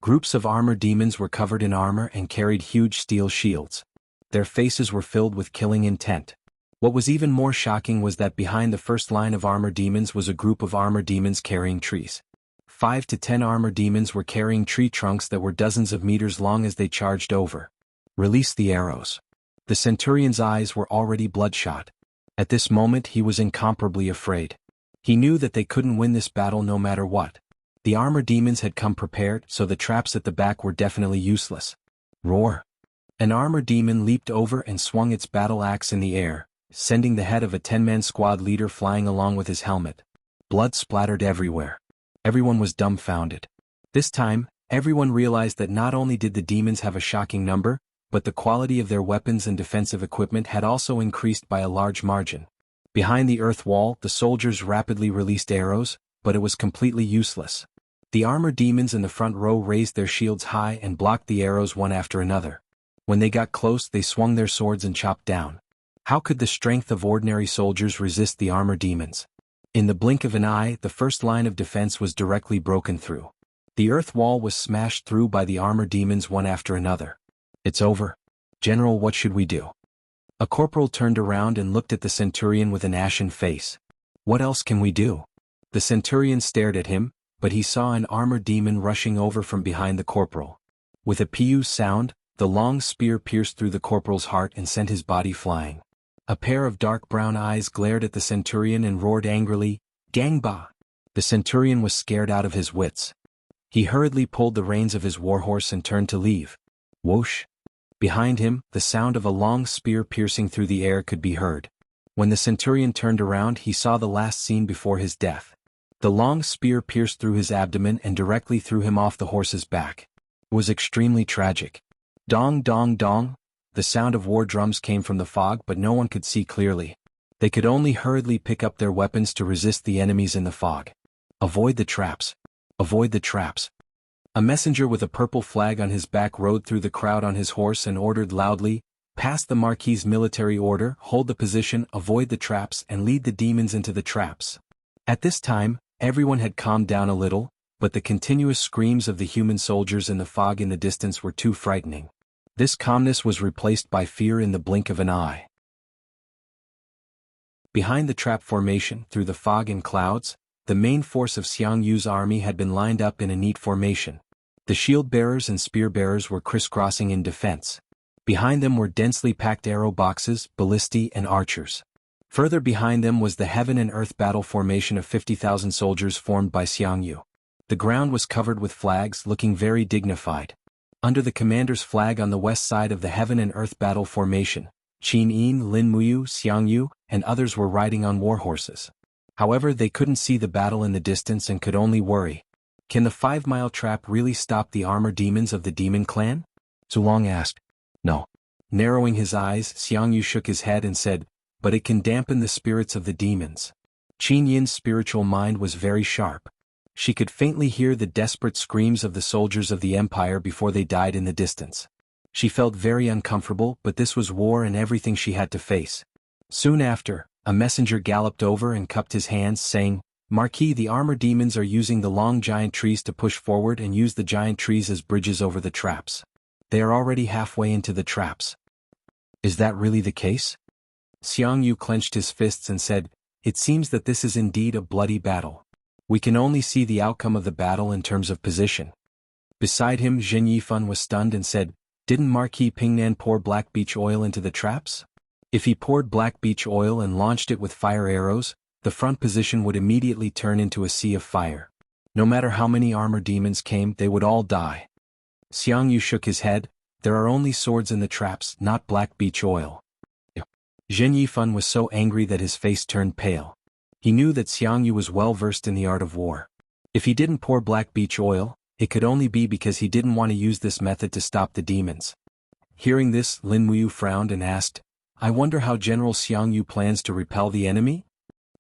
Groups of armor demons were covered in armor and carried huge steel shields. Their faces were filled with killing intent. What was even more shocking was that behind the first line of armor demons was a group of armor demons carrying trees. 5 to 10 armor demons were carrying tree trunks that were dozens of meters long as they charged over. Release the arrows. The centurion's eyes were already bloodshot. At this moment he was incomparably afraid. He knew that they couldn't win this battle no matter what. The armor demons had come prepared, so the traps at the back were definitely useless. Roar. An armor demon leaped over and swung its battle axe in the air, sending the head of a 10-man squad leader flying along with his helmet. Blood splattered everywhere. Everyone was dumbfounded. This time, everyone realized that not only did the demons have a shocking number, but the quality of their weapons and defensive equipment had also increased by a large margin. Behind the earth wall, the soldiers rapidly released arrows, but it was completely useless. The armor demons in the front row raised their shields high and blocked the arrows one after another. When they got close, they swung their swords and chopped down. How could the strength of ordinary soldiers resist the armor demons? In the blink of an eye, the first line of defense was directly broken through. The earth wall was smashed through by the armor demons one after another. It's over. General, what should we do? A corporal turned around and looked at the centurion with an ashen face. What else can we do? The centurion stared at him, but he saw an armor demon rushing over from behind the corporal. With a pew sound, the long spear pierced through the corporal's heart and sent his body flying. A pair of dark brown eyes glared at the centurion and roared angrily, "Gangba!" The centurion was scared out of his wits. He hurriedly pulled the reins of his warhorse and turned to leave. Whoosh! Behind him, the sound of a long spear piercing through the air could be heard. When the centurion turned around, he saw the last scene before his death. The long spear pierced through his abdomen and directly threw him off the horse's back. It was extremely tragic. Dong dong dong. The sound of war drums came from the fog, but no one could see clearly. They could only hurriedly pick up their weapons to resist the enemies in the fog. Avoid the traps. Avoid the traps. A messenger with a purple flag on his back rode through the crowd on his horse and ordered loudly, "Pass the Marquis's military order, hold the position, avoid the traps and lead the demons into the traps." At this time, everyone had calmed down a little, but the continuous screams of the human soldiers in the fog in the distance were too frightening. This calmness was replaced by fear in the blink of an eye. Behind the trap formation, through the fog and clouds, the main force of Xiang Yu's army had been lined up in a neat formation. The shield-bearers and spear-bearers were crisscrossing in defense. Behind them were densely packed arrow boxes, ballistae, and archers. Further behind them was the heaven and earth battle formation of 50,000 soldiers formed by Xiang Yu. The ground was covered with flags, looking very dignified. Under the commander's flag on the west side of the heaven and earth battle formation, Qin Yin, Lin Muyu, Xiang Yu, and others were riding on war horses. However, they couldn't see the battle in the distance and could only worry. Can the 5-mile trap really stop the armor demons of the demon clan? Zulong asked. No. Narrowing his eyes, Xiang Yu shook his head and said, but it can dampen the spirits of the demons. Qin Yin's spiritual mind was very sharp. She could faintly hear the desperate screams of the soldiers of the Empire before they died in the distance. She felt very uncomfortable, but this was war and everything she had to face. Soon after, a messenger galloped over and cupped his hands, saying, "Marquis, the armor demons are using the long giant trees to push forward and use the giant trees as bridges over the traps. They are already halfway into the traps." Is that really the case? Xiang Yu clenched his fists and said, "It seems that this is indeed a bloody battle. We can only see the outcome of the battle in terms of position." Beside him, Zhen Yifan was stunned and said, "Didn't Marquis Pingnan pour black beech oil into the traps? If he poured black beech oil and launched it with fire arrows, the front position would immediately turn into a sea of fire. No matter how many armor demons came, they would all die." Xiang Yu shook his head. "There are only swords in the traps, not black beech oil." Zhen Yifan was so angry that his face turned pale. He knew that Xiang Yu was well versed in the art of war. If he didn't pour black beech oil, it could only be because he didn't want to use this method to stop the demons. Hearing this, Lin Muyu frowned and asked, "I wonder how General Xiang Yu plans to repel the enemy?"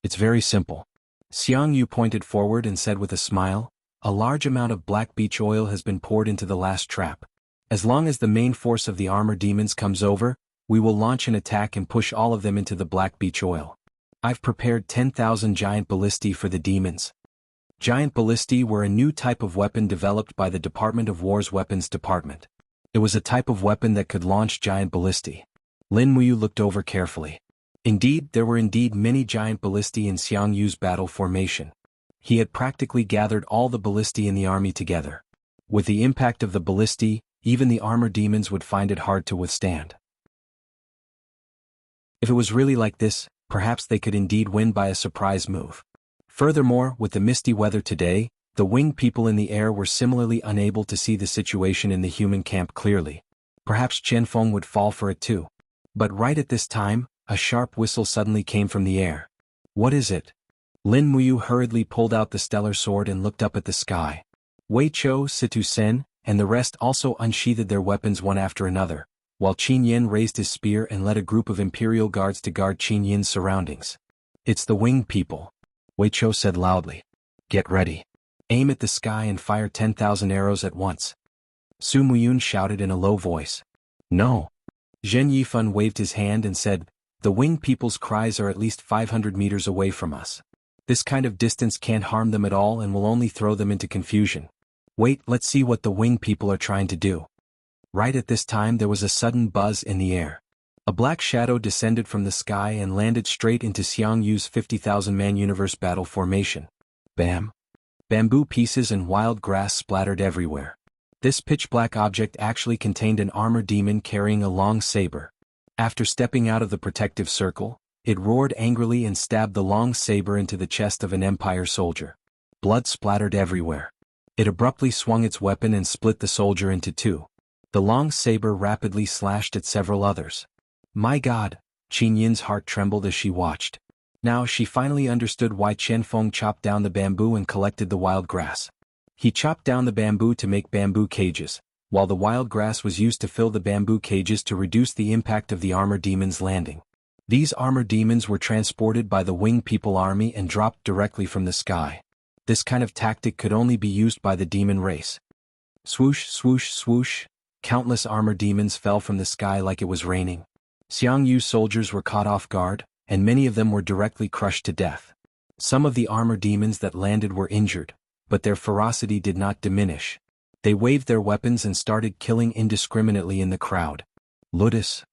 "It's very simple." Xiang Yu pointed forward and said with a smile, "A large amount of black beech oil has been poured into the last trap. As long as the main force of the armor demons comes over, we will launch an attack and push all of them into the black beech oil. I've prepared 10,000 giant ballistae for the demons." Giant ballistae were a new type of weapon developed by the Department of War's Weapons Department. It was a type of weapon that could launch giant ballistae. Lin Muyu looked over carefully. Indeed, there were many giant ballistae in Xiang Yu's battle formation. He had practically gathered all the ballistae in the army together. With the impact of the ballistae, even the armor demons would find it hard to withstand. If it was really like this, perhaps they could indeed win by a surprise move. Furthermore, with the misty weather today, the winged people in the air were similarly unable to see the situation in the human camp clearly. Perhaps Chen Feng would fall for it too. But right at this time, a sharp whistle suddenly came from the air. "What is it?" Lin Muyu hurriedly pulled out the stellar sword and looked up at the sky. Wei Chou, Situ Sen, and the rest also unsheathed their weapons one after another, while Qin Yin raised his spear and led a group of imperial guards to guard Qin Yin's surroundings. "It's the winged people," Wei Chou said loudly. "Get ready. Aim at the sky and fire 10,000 arrows at once." Su Muyun shouted in a low voice. "No." Zhen Yifan waved his hand and said, "The winged people's cries are at least 500 meters away from us. This kind of distance can't harm them at all and will only throw them into confusion. Wait, let's see what the winged people are trying to do." Right at this time there was a sudden buzz in the air. A black shadow descended from the sky and landed straight into Xiang Yu's 50,000-man universe battle formation. Bam! Bamboo pieces and wild grass splattered everywhere. This pitch-black object actually contained an armor demon carrying a long saber. After stepping out of the protective circle, it roared angrily and stabbed the long saber into the chest of an Empire soldier. Blood splattered everywhere. It abruptly swung its weapon and split the soldier into two. The long saber rapidly slashed at several others. My God! Qin Yin's heart trembled as she watched. Now she finally understood why Chen Feng chopped down the bamboo and collected the wild grass. He chopped down the bamboo to make bamboo cages, while the wild grass was used to fill the bamboo cages to reduce the impact of the armor demon's landing. These armor demons were transported by the Winged People army and dropped directly from the sky. This kind of tactic could only be used by the demon race. Swoosh, swoosh, swoosh, countless armor demons fell from the sky like it was raining. Xiang Yu's soldiers were caught off guard, and many of them were directly crushed to death. Some of the armor demons that landed were injured, but their ferocity did not diminish. They waved their weapons and started killing indiscriminately in the crowd. Ludus.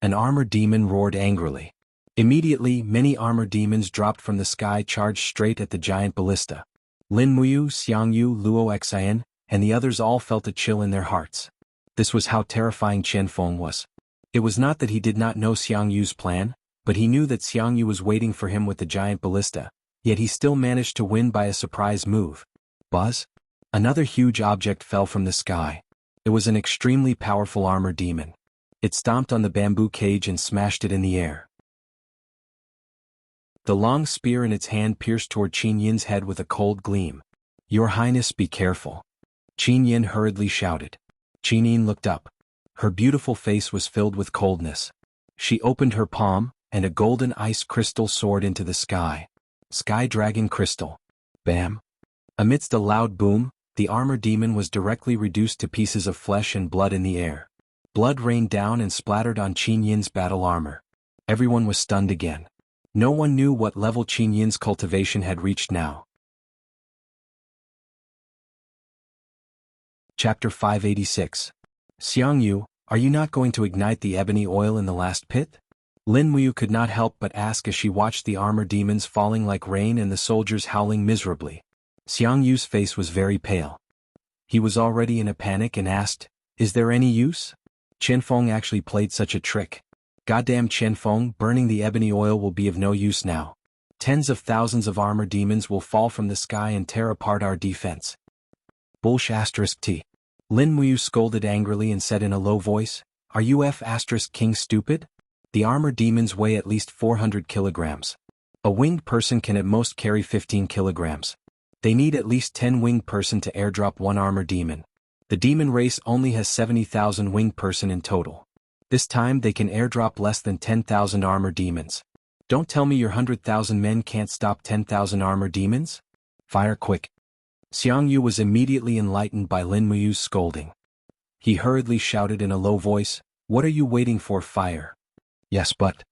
An armor demon roared angrily. Immediately, many armor demons dropped from the sky, charged straight at the giant ballista. Lin Muyu, Xiang Yu, Luo Xian, and the others all felt a chill in their hearts. This was how terrifying Qian Feng was. It was not that he did not know Xiang Yu's plan, but he knew that Xiang Yu was waiting for him with the giant ballista, yet he still managed to win by a surprise move. Buzz? Another huge object fell from the sky. It was an extremely powerful armor demon. It stomped on the bamboo cage and smashed it in the air. The long spear in its hand pierced toward Qin Yin's head with a cold gleam. "Your Highness, be careful," Qin Yin hurriedly shouted. Qin Yin looked up. Her beautiful face was filled with coldness. She opened her palm, and a golden ice crystal soared into the sky. Sky Dragon Crystal. Bam! Amidst a loud boom, the armor demon was directly reduced to pieces of flesh and blood in the air. Blood rained down and splattered on Qin Yin's battle armor. Everyone was stunned again. No one knew what level Qin Yin's cultivation had reached now. Chapter 586. Xiang Yu, are you not going to ignite the ebony oil in the last pit? Lin Muyu could not help but ask as she watched the armor demons falling like rain and the soldiers howling miserably. Xiang Yu's face was very pale. He was already in a panic and asked, "Is there any use?" Qian Feng actually played such a trick. Goddamn Qian Feng, burning the ebony oil will be of no use now. Tens of thousands of armor demons will fall from the sky and tear apart our defense. Bullsh*t. Lin Muyu scolded angrily and said in a low voice, "Are you King stupid? The armor demons weigh at least 400 kilograms. A winged person can at most carry 15 kilograms. They need at least 10 winged person to airdrop one armor demon. The demon race only has 70,000 winged person in total. This time they can airdrop less than 10,000 armor demons. Don't tell me your 100,000 men can't stop 10,000 armor demons? Fire quick." Xiang Yu was immediately enlightened by Lin Muyu's scolding. He hurriedly shouted in a low voice, "What are you waiting for, fire?" "Yes, but..."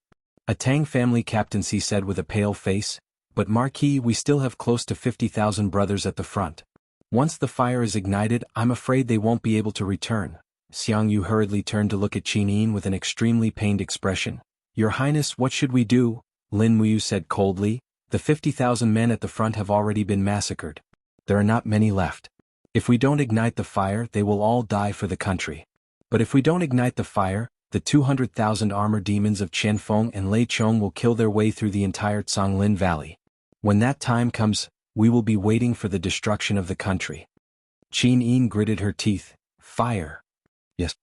A Tang family captaincy said with a pale face, "But Marquis, we still have close to 50,000 brothers at the front. Once the fire is ignited, I'm afraid they won't be able to return." Xiang Yu hurriedly turned to look at Qin Yin with an extremely pained expression. "Your Highness, what should we do?" Lin Muyu said coldly. "The 50,000 men at the front have already been massacred. There are not many left. If we don't ignite the fire, they will all die for the country. But if we don't ignite the fire, the 200,000 armor demons of Qian Feng and Lei Chong will kill their way through the entire Songlin Valley. When that time comes, we will be waiting for the destruction of the country." Qin Yin gritted her teeth. "Fire." Yes.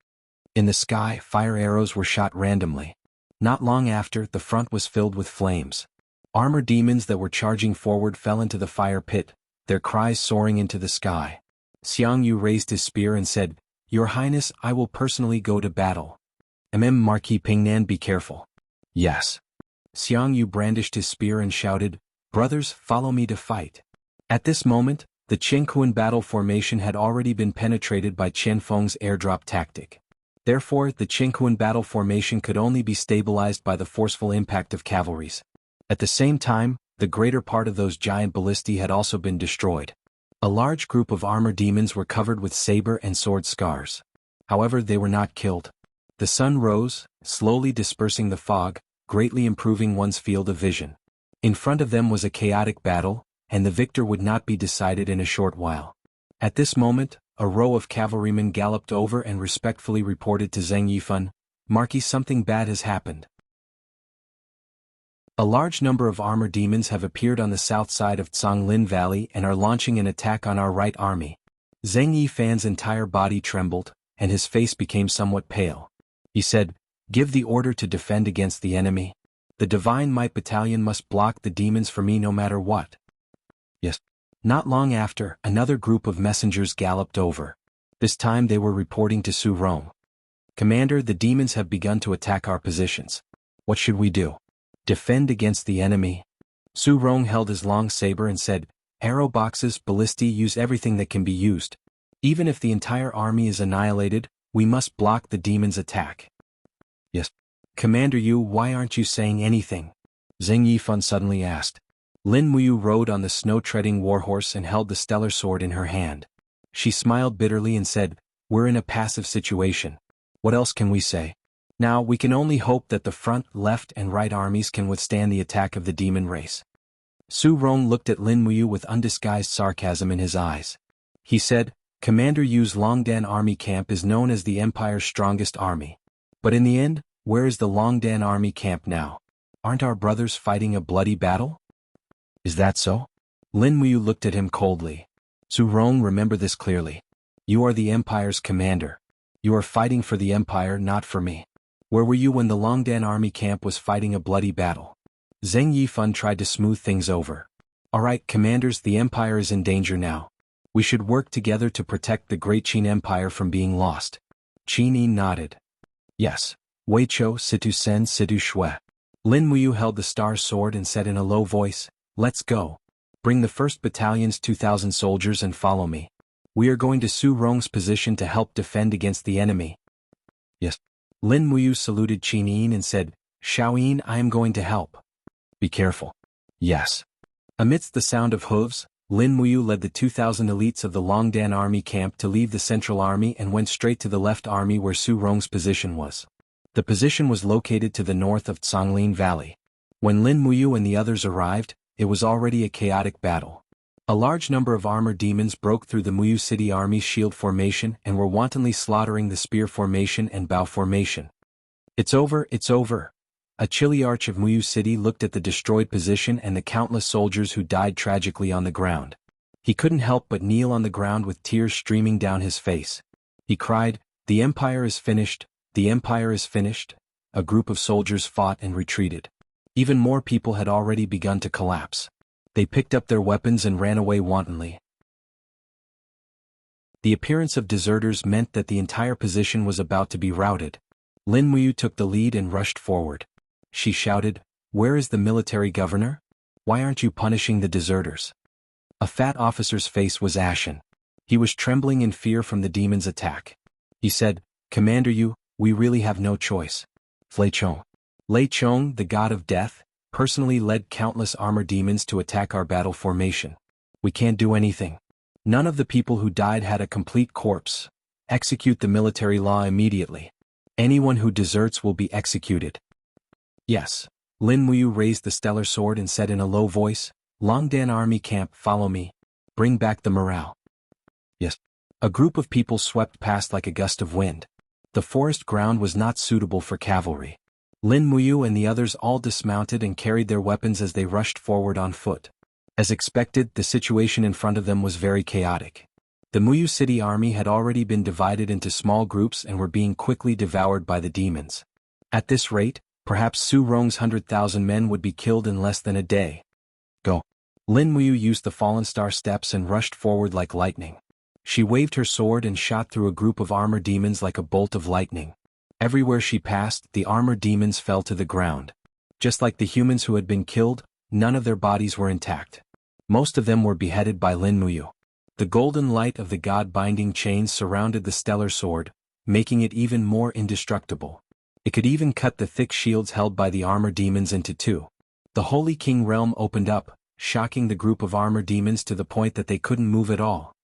In the sky, fire arrows were shot randomly. Not long after, the front was filled with flames. Armor demons that were charging forward fell into the fire pit, their cries soaring into the sky. Xiang Yu raised his spear and said, "Your Highness, I will personally go to battle." Marquis Pingnan, be careful." "Yes." Xiang Yu brandished his spear and shouted, "Brothers, follow me to fight." At this moment, the Qingkuan battle formation had already been penetrated by Qian Feng's airdrop tactic. Therefore, the Qingkuan battle formation could only be stabilized by the forceful impact of cavalries. At the same time, the greater part of those giant ballistae had also been destroyed. A large group of armor demons were covered with saber and sword scars. However, they were not killed. The sun rose, slowly dispersing the fog, greatly improving one's field of vision. In front of them was a chaotic battle, and the victor would not be decided in a short while. At this moment, a row of cavalrymen galloped over and respectfully reported to Zheng Yifan, "Marquis, something bad has happened. A large number of armor demons have appeared on the south side of Songlin Valley and are launching an attack on our right army." Zheng Yifan's entire body trembled, and his face became somewhat pale. He said, "Give the order to defend against the enemy. The Divine Might Battalion must block the demons for me no matter what." Yes. Not long after, another group of messengers galloped over. This time they were reporting to Su Rong. "Commander, the demons have begun to attack our positions. What should we do?" Defend against the enemy. Su Rong held his long saber and said, arrow boxes, ballistae, use everything that can be used. Even if the entire army is annihilated, we must block the demon's attack. Yes. Commander Yu, why aren't you saying anything? Zheng Yifan suddenly asked. Lin Muyu rode on the snow-treading warhorse and held the stellar sword in her hand. She smiled bitterly and said, we're in a passive situation. What else can we say? Now we can only hope that the front, left and right armies can withstand the attack of the demon race. Su Rong looked at Lin Muyu with undisguised sarcasm in his eyes. He said, Commander Yu's Longdan army camp is known as the Empire's strongest army. But in the end, where is the Longdan army camp now? Aren't our brothers fighting a bloody battle? Is that so? Lin Muyu looked at him coldly. Su Rong, remember this clearly. You are the Empire's commander. You are fighting for the Empire, not for me. Where were you when the Longdan army camp was fighting a bloody battle? Zheng Yifan tried to smooth things over. Alright, commanders, the Empire is in danger now. We should work together to protect the Great Qin Empire from being lost. Qin Yi nodded. Yes. Wei Chou, Situ Sen, Situ Shui. Lin Muyu held the star sword and said in a low voice, let's go. Bring the 1st Battalion's 2,000 soldiers and follow me. We are going to Su Rong's position to help defend against the enemy. Yes. Lin Muyu saluted Qin Yin and said, Xiao Yin, I am going to help. Be careful. Yes. Amidst the sound of hooves, Lin Muyu led the 2,000 elites of the Longdan army camp to leave the central army and went straight to the left army where Su Rong's position was. The position was located to the north of Canglin Valley. When Lin Muyu and the others arrived, it was already a chaotic battle. A large number of armored demons broke through the Muyu City Army's shield formation and were wantonly slaughtering the spear formation and bow formation. It's over, it's over. A chiliarch of Muyu City looked at the destroyed position and the countless soldiers who died tragically on the ground. He couldn't help but kneel on the ground with tears streaming down his face. He cried, the Empire is finished, the Empire is finished. A group of soldiers fought and retreated. Even more people had already begun to collapse. They picked up their weapons and ran away wantonly. The appearance of deserters meant that the entire position was about to be routed. Lin Muyu took the lead and rushed forward. She shouted, where is the military governor? Why aren't you punishing the deserters? A fat officer's face was ashen. He was trembling in fear from the demon's attack. He said, Commander Yu, we really have no choice. Lei Chong, the god of death, personally led countless armored demons to attack our battle formation. We can't do anything. None of the people who died had a complete corpse. Execute the military law immediately. Anyone who deserts will be executed. Yes. Lin Muyu raised the stellar sword and said in a low voice, Longdan army camp, follow me. Bring back the morale. Yes. A group of people swept past like a gust of wind. The forest ground was not suitable for cavalry. Lin Muyu and the others all dismounted and carried their weapons as they rushed forward on foot. As expected, the situation in front of them was very chaotic. The Muyu City army had already been divided into small groups and were being quickly devoured by the demons. At this rate, perhaps Su Rong's 100,000 men would be killed in less than a day. Go. Lin Muyu used the fallen star steps and rushed forward like lightning. She waved her sword and shot through a group of armored demons like a bolt of lightning. Everywhere she passed, the armored demons fell to the ground. Just like the humans who had been killed, none of their bodies were intact. Most of them were beheaded by Lin Muyu. The golden light of the god-binding chains surrounded the stellar sword, making it even more indestructible. It could even cut the thick shields held by the armored demons into two. The Holy King realm opened up, shocking the group of armored demons to the point that they couldn't move at all.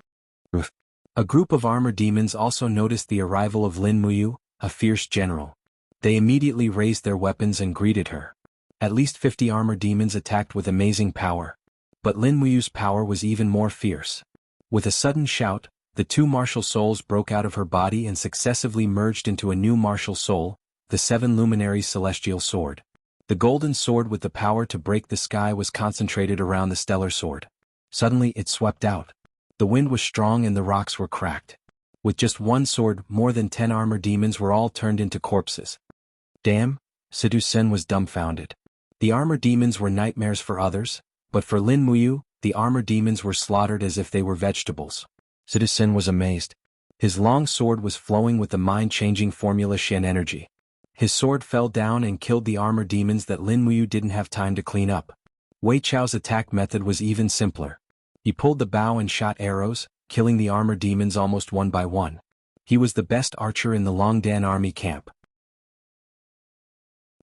A group of armored demons also noticed the arrival of Lin Muyu, a fierce general. They immediately raised their weapons and greeted her. At least 50 armored demons attacked with amazing power. But Lin Muyu's power was even more fierce. With a sudden shout, the two martial souls broke out of her body and successively merged into a new martial soul, the Seven Luminaries Celestial Sword. The golden sword with the power to break the sky was concentrated around the stellar sword. Suddenly it swept out. The wind was strong and the rocks were cracked. With just one sword, more than 10 armored demons were all turned into corpses. Damn, Sidu Sen was dumbfounded. The armored demons were nightmares for others, but for Lin Muyu, the armored demons were slaughtered as if they were vegetables. Sidu Sen was amazed. His long sword was flowing with the mind-changing formula Shen energy. His sword fell down and killed the armor demons that Lin Muyu didn't have time to clean up. Wei Chao's attack method was even simpler. He pulled the bow and shot arrows, killing the armor demons almost one by one. He was the best archer in the Longdan army camp.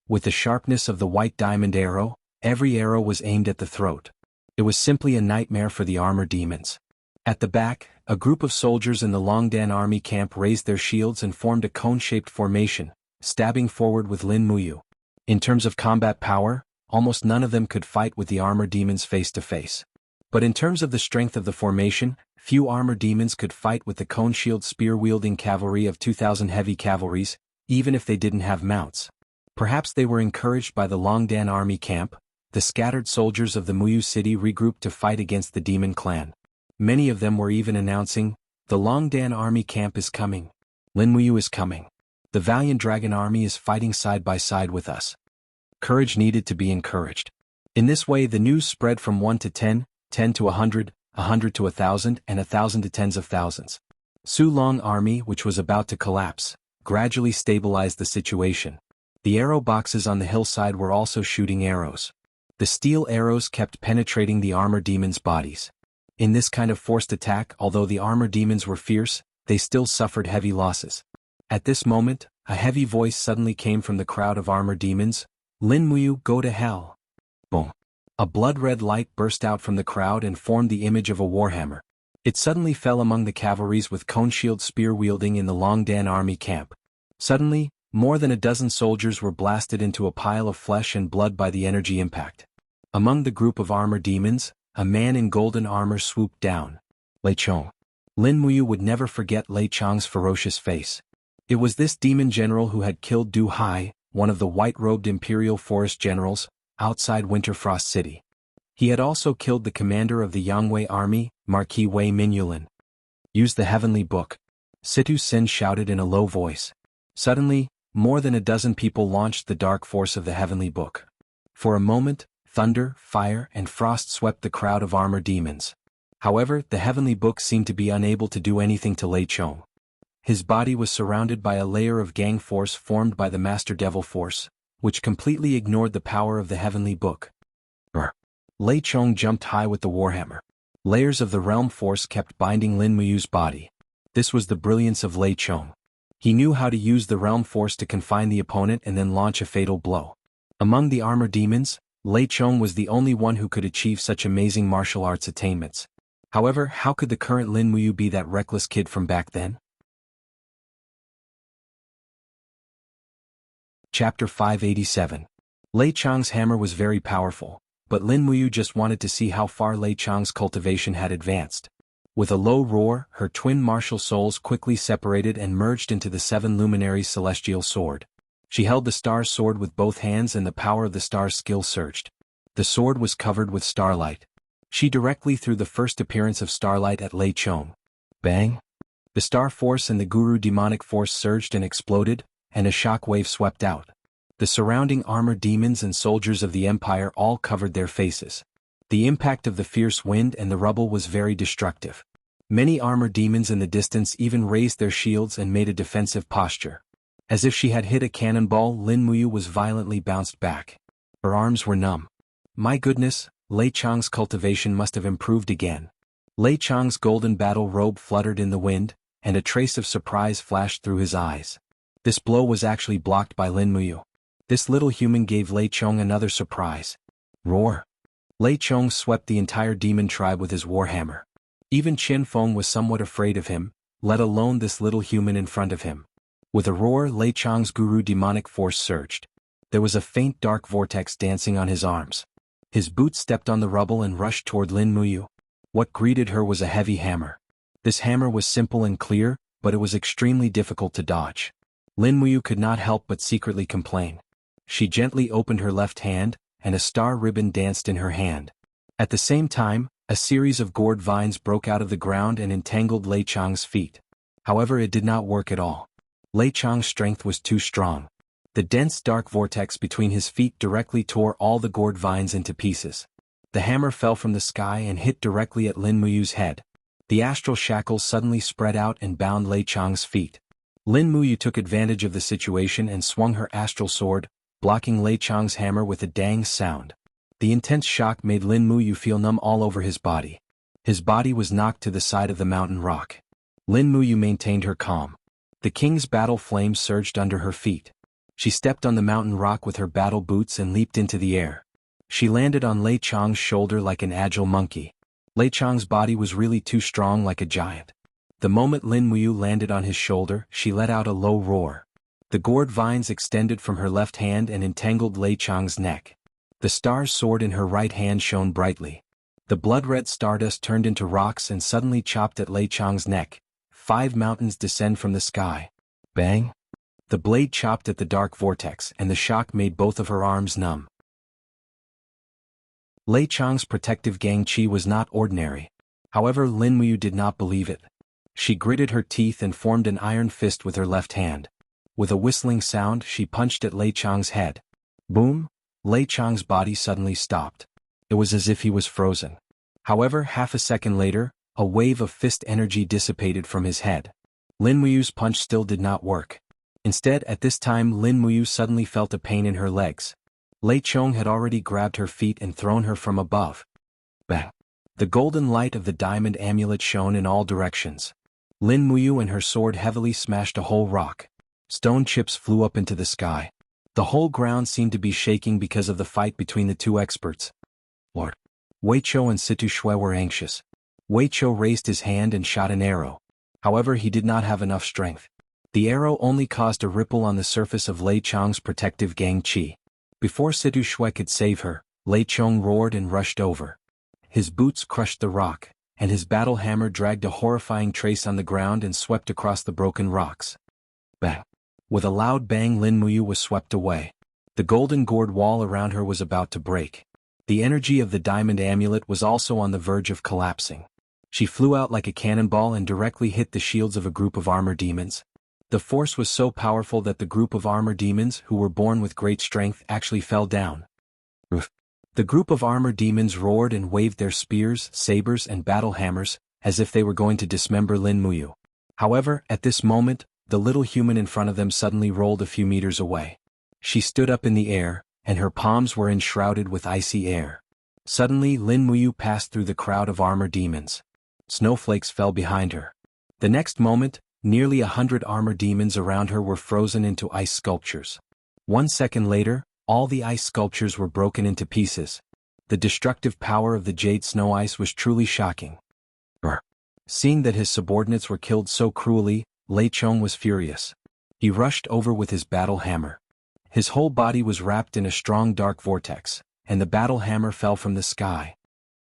With the sharpness of the white diamond arrow, every arrow was aimed at the throat. It was simply a nightmare for the armor demons. At the back, a group of soldiers in the Longdan army camp raised their shields and formed a cone-shaped formation, stabbing forward with Lin Muyu. In terms of combat power, almost none of them could fight with the armor demons face to face. But in terms of the strength of the formation, few armor demons could fight with the cone-shield spear-wielding cavalry of 2,000 heavy cavalries, even if they didn't have mounts. Perhaps they were encouraged by the Longdan army camp. The scattered soldiers of the Muyu city regrouped to fight against the demon clan. Many of them were even announcing, "The Longdan army camp is coming. Lin Muyu is coming. The valiant dragon army is fighting side by side with us." Courage needed to be encouraged. In this way the news spread from 1 to 10, 10 to 100, 100 to 1,000, and 1,000 to tens of thousands. Su Long army, which was about to collapse, gradually stabilized the situation. The arrow boxes on the hillside were also shooting arrows. The steel arrows kept penetrating the armor demons' bodies. In this kind of forced attack, although the armor demons were fierce, they still suffered heavy losses. At this moment, a heavy voice suddenly came from the crowd of armor demons. "Lin Muyu, go to hell." Boom. A blood-red light burst out from the crowd and formed the image of a warhammer. It suddenly fell among the cavalries with cone-shield spear-wielding in the Longdan army camp. Suddenly, more than a dozen soldiers were blasted into a pile of flesh and blood by the energy impact. Among the group of armor demons, a man in golden armor swooped down. Lei Chong. Lin Muyu would never forget Lei Chong's ferocious face. It was this demon general who had killed Du Hai, one of the white-robed imperial forest generals, outside Winterfrost City. He had also killed the commander of the Yangwei army, Marquis Wei Minyulin. "Use the heavenly book," Situ Sin shouted in a low voice. Suddenly, more than a dozen people launched the dark force of the heavenly book. For a moment, thunder, fire, and frost swept the crowd of armor demons. However, the heavenly book seemed to be unable to do anything to Lei Chong. His body was surrounded by a layer of gang force formed by the Master Devil Force, which completely ignored the power of the heavenly book. Lei Chong jumped high with the warhammer. Layers of the realm force kept binding Lin Muyu's body. This was the brilliance of Lei Chong. He knew how to use the realm force to confine the opponent and then launch a fatal blow. Among the armor demons, Lei Chong was the only one who could achieve such amazing martial arts attainments. However, how could the current Lin Muyu be that reckless kid from back then? Chapter 587. Lei Chong's hammer was very powerful, but Lin Muyu just wanted to see how far Lei Chong's cultivation had advanced. With a low roar, her twin martial souls quickly separated and merged into the seven luminaries' celestial sword. She held the star's sword with both hands and the power of the star's skill surged. The sword was covered with starlight. She directly threw the first appearance of starlight at Lei Chong. Bang! The star force and the guru demonic force surged and exploded, and a shock wave swept out. The surrounding armor demons and soldiers of the Empire all covered their faces. The impact of the fierce wind and the rubble was very destructive. Many armor demons in the distance even raised their shields and made a defensive posture. As if she had hit a cannonball, Lin Muyu was violently bounced back. Her arms were numb. My goodness, Lei Chong's cultivation must have improved again. Lei Chong's golden battle robe fluttered in the wind, and a trace of surprise flashed through his eyes. This blow was actually blocked by Lin Muyu. This little human gave Lei Chong another surprise. Roar! Lei Chong swept the entire demon tribe with his warhammer. Even Qian Feng was somewhat afraid of him, let alone this little human in front of him. With a roar, Lei Chong's guru demonic force surged. There was a faint dark vortex dancing on his arms. His boots stepped on the rubble and rushed toward Lin Muyu. What greeted her was a heavy hammer. This hammer was simple and clear, but it was extremely difficult to dodge. Lin Muyu could not help but secretly complain. She gently opened her left hand, and a star ribbon danced in her hand. At the same time, a series of gourd vines broke out of the ground and entangled Lei Chong's feet. However, it did not work at all. Lei Chong's strength was too strong. The dense dark vortex between his feet directly tore all the gourd vines into pieces. The hammer fell from the sky and hit directly at Lin Muyu's head. The astral shackles suddenly spread out and bound Lei Chong's feet. Lin Muyu took advantage of the situation and swung her astral sword, blocking Lei Chang's hammer with a dang sound. The intense shock made Lin Muyu feel numb all over his body. His body was knocked to the side of the mountain rock. Lin Muyu maintained her calm. The king's battle flames surged under her feet. She stepped on the mountain rock with her battle boots and leaped into the air. She landed on Lei Chang's shoulder like an agile monkey. Lei Chang's body was really too strong, like a giant. The moment Lin Muyu landed on his shoulder, she let out a low roar. The gourd vines extended from her left hand and entangled Lei Chang's neck. The star's sword in her right hand shone brightly. The blood-red stardust turned into rocks and suddenly chopped at Lei Chang's neck. 5 mountains descend from the sky. Bang! The blade chopped at the dark vortex, and the shock made both of her arms numb. Lei Chang's protective gang chi was not ordinary. However, Lin Muyu did not believe it. She gritted her teeth and formed an iron fist with her left hand. With a whistling sound, she punched at Lei Chang's head. Boom! Lei Chang's body suddenly stopped. It was as if he was frozen. However, half a second later, a wave of fist energy dissipated from his head. Lin Muyu's punch still did not work. Instead, at this time, Lin Muyu suddenly felt a pain in her legs. Lei Chong had already grabbed her feet and thrown her from above. Bang! The golden light of the diamond amulet shone in all directions. Lin Muyu and her sword heavily smashed a whole rock. Stone chips flew up into the sky. The whole ground seemed to be shaking because of the fight between the two experts. Lord Wei Chou and Situ Shui were anxious. Wei Chou raised his hand and shot an arrow. However, he did not have enough strength. The arrow only caused a ripple on the surface of Lei Chang's protective gang chi. Before Situ Shui could save her, Lei Chong roared and rushed over. His boots crushed the rock, and his battle hammer dragged a horrifying trace on the ground and swept across the broken rocks. Bang! With a loud bang, Lin Muyu was swept away. The golden gourd wall around her was about to break. The energy of the diamond amulet was also on the verge of collapsing. She flew out like a cannonball and directly hit the shields of a group of armor demons. The force was so powerful that the group of armor demons, who were born with great strength, actually fell down. The group of armor demons roared and waved their spears, sabers, and battle hammers, as if they were going to dismember Lin Muyu. However, at this moment, the little human in front of them suddenly rolled a few meters away. She stood up in the air, and her palms were enshrouded with icy air. Suddenly, Lin Muyu passed through the crowd of armor demons. Snowflakes fell behind her. The next moment, nearly 100 armor demons around her were frozen into ice sculptures. 1 second later, all the ice sculptures were broken into pieces. The destructive power of the jade snow ice was truly shocking. Seeing that his subordinates were killed so cruelly, Lei Chong was furious. He rushed over with his battle hammer. His whole body was wrapped in a strong dark vortex, and the battle hammer fell from the sky.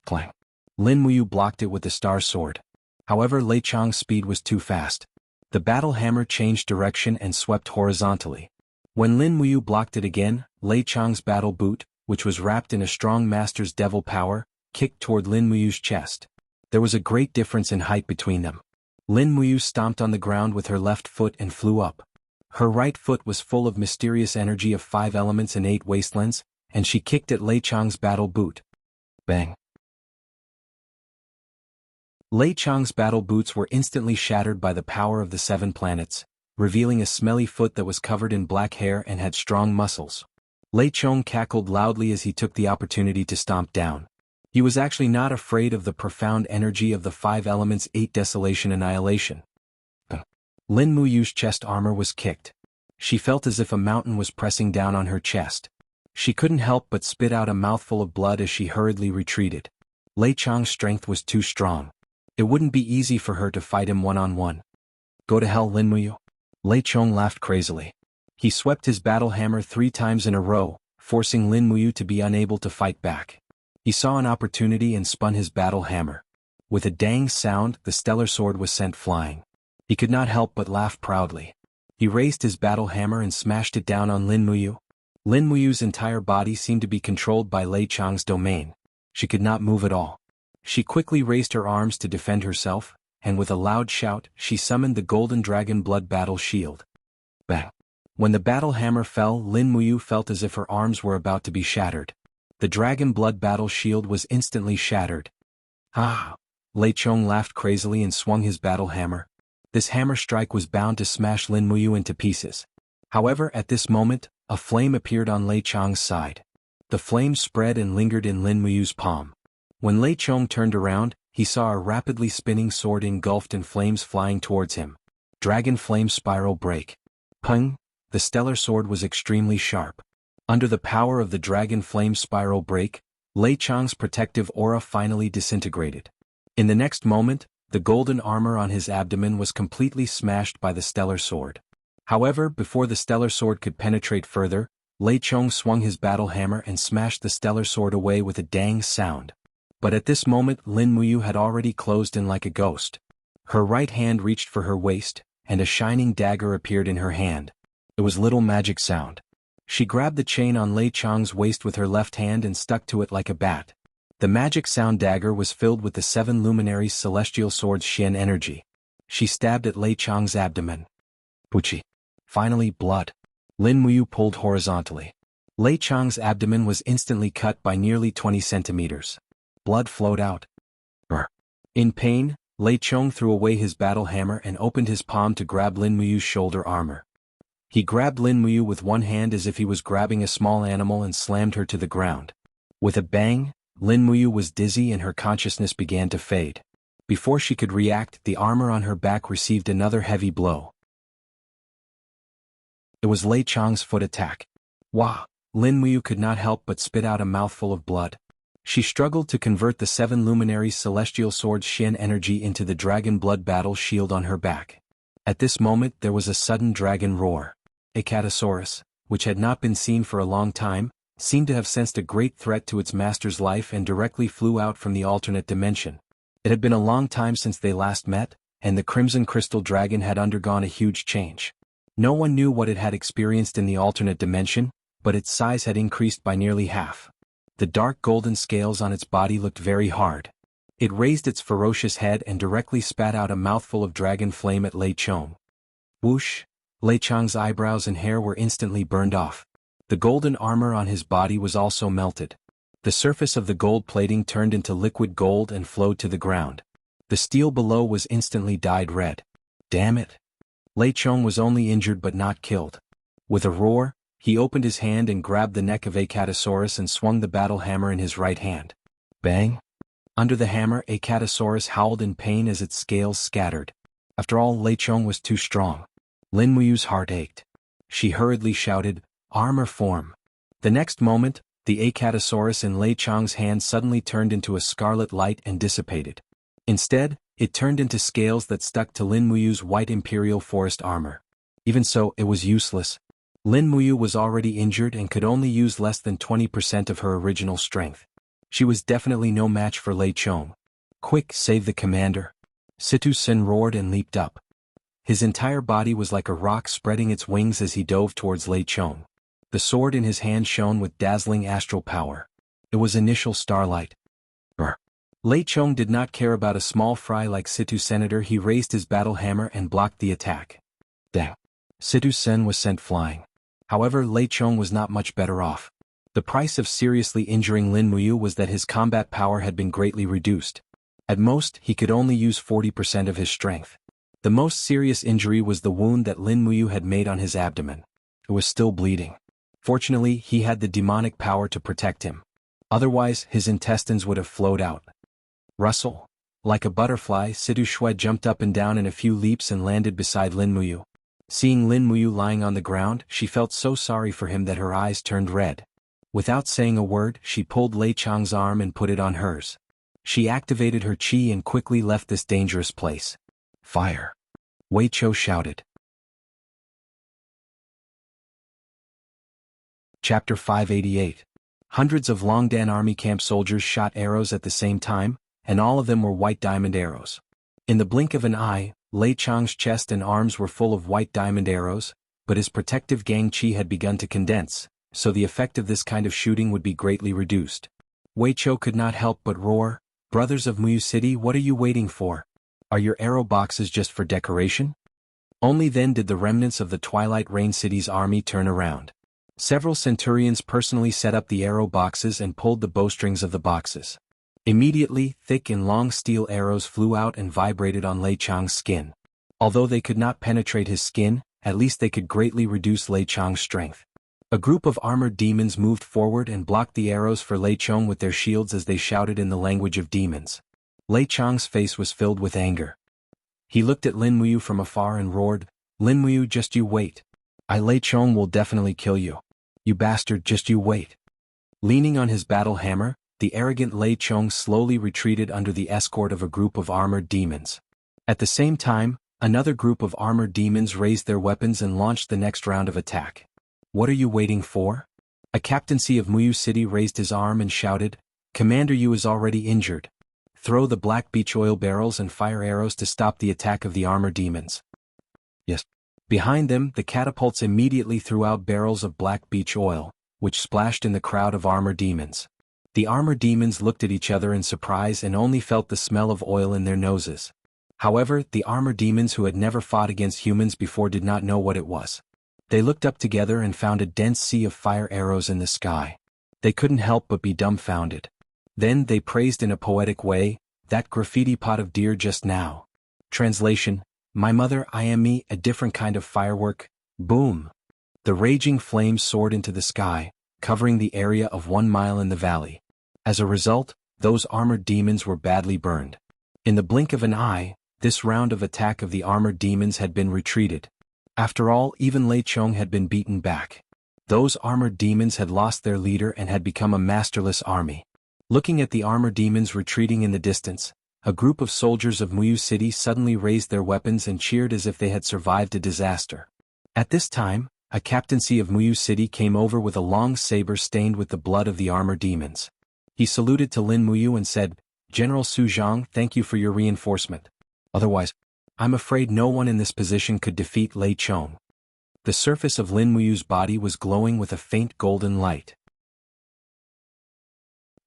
Clang! Lin Muyu blocked it with the star sword. However, Lei Chong's speed was too fast. The battle hammer changed direction and swept horizontally. When Lin Muyu blocked it again, Lei Chong's battle boot, which was wrapped in a strong master's devil power, kicked toward Lin Muyu's chest. There was a great difference in height between them. Lin Muyu stomped on the ground with her left foot and flew up. Her right foot was full of mysterious energy of 5 elements and 8 wastelands, and she kicked at Lei Chong's battle boot. Bang! Lei Chong's battle boots were instantly shattered by the power of the 7 planets, revealing a smelly foot that was covered in black hair and had strong muscles. Lei Chong cackled loudly as he took the opportunity to stomp down. He was actually not afraid of the profound energy of the 5 elements 8 desolation annihilation. Lin Muyu's chest armor was kicked. She felt as if a mountain was pressing down on her chest. She couldn't help but spit out a mouthful of blood as she hurriedly retreated. Lei Chong's strength was too strong. It wouldn't be easy for her to fight him one-on-one. Go to hell, Lin Muyu. Lei Chong laughed crazily. He swept his battle hammer 3 times in a row, forcing Lin Muyu to be unable to fight back. He saw an opportunity and spun his battle hammer. With a dang sound, the stellar sword was sent flying. He could not help but laugh proudly. He raised his battle hammer and smashed it down on Lin Muyu. Lin Muyu's entire body seemed to be controlled by Lei Chong's domain. She could not move at all. She quickly raised her arms to defend herself, and with a loud shout, she summoned the Golden Dragon Blood Battle Shield. Bang! When the battle hammer fell, Lin Muyu felt as if her arms were about to be shattered. The Dragon Blood Battle Shield was instantly shattered. Ah! Lei Chong laughed crazily and swung his battle hammer. This hammer strike was bound to smash Lin Muyu into pieces. However, at this moment, a flame appeared on Lei Chong's side. The flame spread and lingered in Lin Muyu's palm. When Lei Chong turned around, he saw a rapidly spinning sword engulfed in flames flying towards him. Dragon flame spiral break. Pung! The stellar sword was extremely sharp. Under the power of the dragon flame spiral break, Lei Chong's protective aura finally disintegrated. In the next moment, the golden armor on his abdomen was completely smashed by the stellar sword. However, before the stellar sword could penetrate further, Lei Chong swung his battle hammer and smashed the stellar sword away with a dang sound. But at this moment Lin Muyu had already closed in like a ghost. Her right hand reached for her waist, and a shining dagger appeared in her hand. It was little magic sound. She grabbed the chain on Lei Chong's waist with her left hand and stuck to it like a bat. The magic sound dagger was filled with the 7 luminaries celestial swords Xian energy. She stabbed at Lei Chong's abdomen. Puchi. Finally, blood. Lin Muyu pulled horizontally. Lei Chong's abdomen was instantly cut by nearly 20 centimeters. Blood flowed out. In pain, Lei Chong threw away his battle hammer and opened his palm to grab Lin Muyu's shoulder armor. He grabbed Lin Muyu with one hand as if he was grabbing a small animal and slammed her to the ground. With a bang, Lin Muyu was dizzy and her consciousness began to fade. Before she could react, the armor on her back received another heavy blow. It was Lei Chong's foot attack. Wah! Lin Muyu could not help but spit out a mouthful of blood. She struggled to convert the 7 luminaries celestial swords Xian energy into the dragon blood battle shield on her back. At this moment there was a sudden dragon roar. Acatosaurus, which had not been seen for a long time, seemed to have sensed a great threat to its master's life and directly flew out from the alternate dimension. It had been a long time since they last met, and the Crimson Crystal Dragon had undergone a huge change. No one knew what it had experienced in the alternate dimension, but its size had increased by nearly half. The dark golden scales on its body looked very hard. It raised its ferocious head and directly spat out a mouthful of dragon flame at Lei Chong. Whoosh! Lei Chong's eyebrows and hair were instantly burned off. The golden armor on his body was also melted. The surface of the gold plating turned into liquid gold and flowed to the ground. The steel below was instantly dyed red. Damn it! Lei Chong was only injured but not killed. With a roar, he opened his hand and grabbed the neck of Acatosaurus and swung the battle hammer in his right hand. Bang! Under the hammer, Acatosaurus howled in pain as its scales scattered. After all, Lei Chong was too strong. Lin Muyu's heart ached. She hurriedly shouted, "Armor form!" The next moment, the Acatosaurus in Lei Chong's hand suddenly turned into a scarlet light and dissipated. Instead, it turned into scales that stuck to Lin Muyu's white imperial forest armor. Even so, it was useless. Lin Muyu was already injured and could only use less than 20% of her original strength. She was definitely no match for Lei Chong. Quick, save the commander! Situ Sen roared and leaped up. His entire body was like a rock spreading its wings as he dove towards Lei Chong. The sword in his hand shone with dazzling astral power. It was initial starlight. Lei Chong did not care about a small fry like Situ Senator. He raised his battle hammer and blocked the attack. Dang! Situ Sen was sent flying. However, Lei Chong was not much better off. The price of seriously injuring Lin Muyu was that his combat power had been greatly reduced. At most, he could only use 40% of his strength. The most serious injury was the wound that Lin Muyu had made on his abdomen. It was still bleeding. Fortunately, he had the demonic power to protect him. Otherwise, his intestines would have flowed out. Rustle. Like a butterfly, Situ Shui jumped up and down in a few leaps and landed beside Lin Muyu. Seeing Lin Muyu lying on the ground, she felt so sorry for him that her eyes turned red. Without saying a word, she pulled Lei Chong's arm and put it on hers. She activated her chi and quickly left this dangerous place. Fire! Wei Chou shouted. Chapter 588. Hundreds of Longdan army camp soldiers shot arrows at the same time, and all of them were white diamond arrows. In the blink of an eye, Lei Chong's chest and arms were full of white diamond arrows, but his protective gang chi had begun to condense, so the effect of this kind of shooting would be greatly reduced. Wei Chou could not help but roar, "Brothers of Muyu City, what are you waiting for? Are your arrow boxes just for decoration?" Only then did the remnants of the Twilight Rain City's army turn around. Several centurions personally set up the arrow boxes and pulled the bowstrings of the boxes. Immediately, thick and long steel arrows flew out and vibrated on Lei Chong's skin. Although they could not penetrate his skin, at least they could greatly reduce Lei Chong's strength. A group of armored demons moved forward and blocked the arrows for Lei Chong with their shields as they shouted in the language of demons. Lei Chong's face was filled with anger. He looked at Lin Muyu from afar and roared, "Lin Muyu, just you wait. Lei Chong will definitely kill you. You bastard, just you wait." Leaning on his battle hammer, the arrogant Lei Chong slowly retreated under the escort of a group of armored demons. At the same time, another group of armored demons raised their weapons and launched the next round of attack. "What are you waiting for?" A captaincy of Muyu City raised his arm and shouted, "Commander Yu is already injured. Throw the black beach oil barrels and fire arrows to stop the attack of the armored demons." Yes. Behind them, the catapults immediately threw out barrels of black beach oil, which splashed in the crowd of armored demons. The armored demons looked at each other in surprise and only felt the smell of oil in their noses. However, the armored demons who had never fought against humans before did not know what it was. They looked up together and found a dense sea of fire arrows in the sky. They couldn't help but be dumbfounded. Then they praised in a poetic way, "That graffiti pot of deer just now." Translation: "My mother, I am me, a different kind of firework." Boom! The raging flames soared into the sky, covering the area of 1 mile in the valley. As a result, those armored demons were badly burned. In the blink of an eye, this round of attack of the armored demons had been retreated. After all, even Lei Chong had been beaten back. Those armored demons had lost their leader and had become a masterless army. Looking at the armored demons retreating in the distance, a group of soldiers of Muyu City suddenly raised their weapons and cheered as if they had survived a disaster. At this time, a captaincy of Muyu City came over with a long saber stained with the blood of the armored demons. He saluted to Lin Muyu and said, "General Su Zhang, thank you for your reinforcement. Otherwise, I'm afraid no one in this position could defeat Lei Chong." The surface of Lin Muyu's body was glowing with a faint golden light.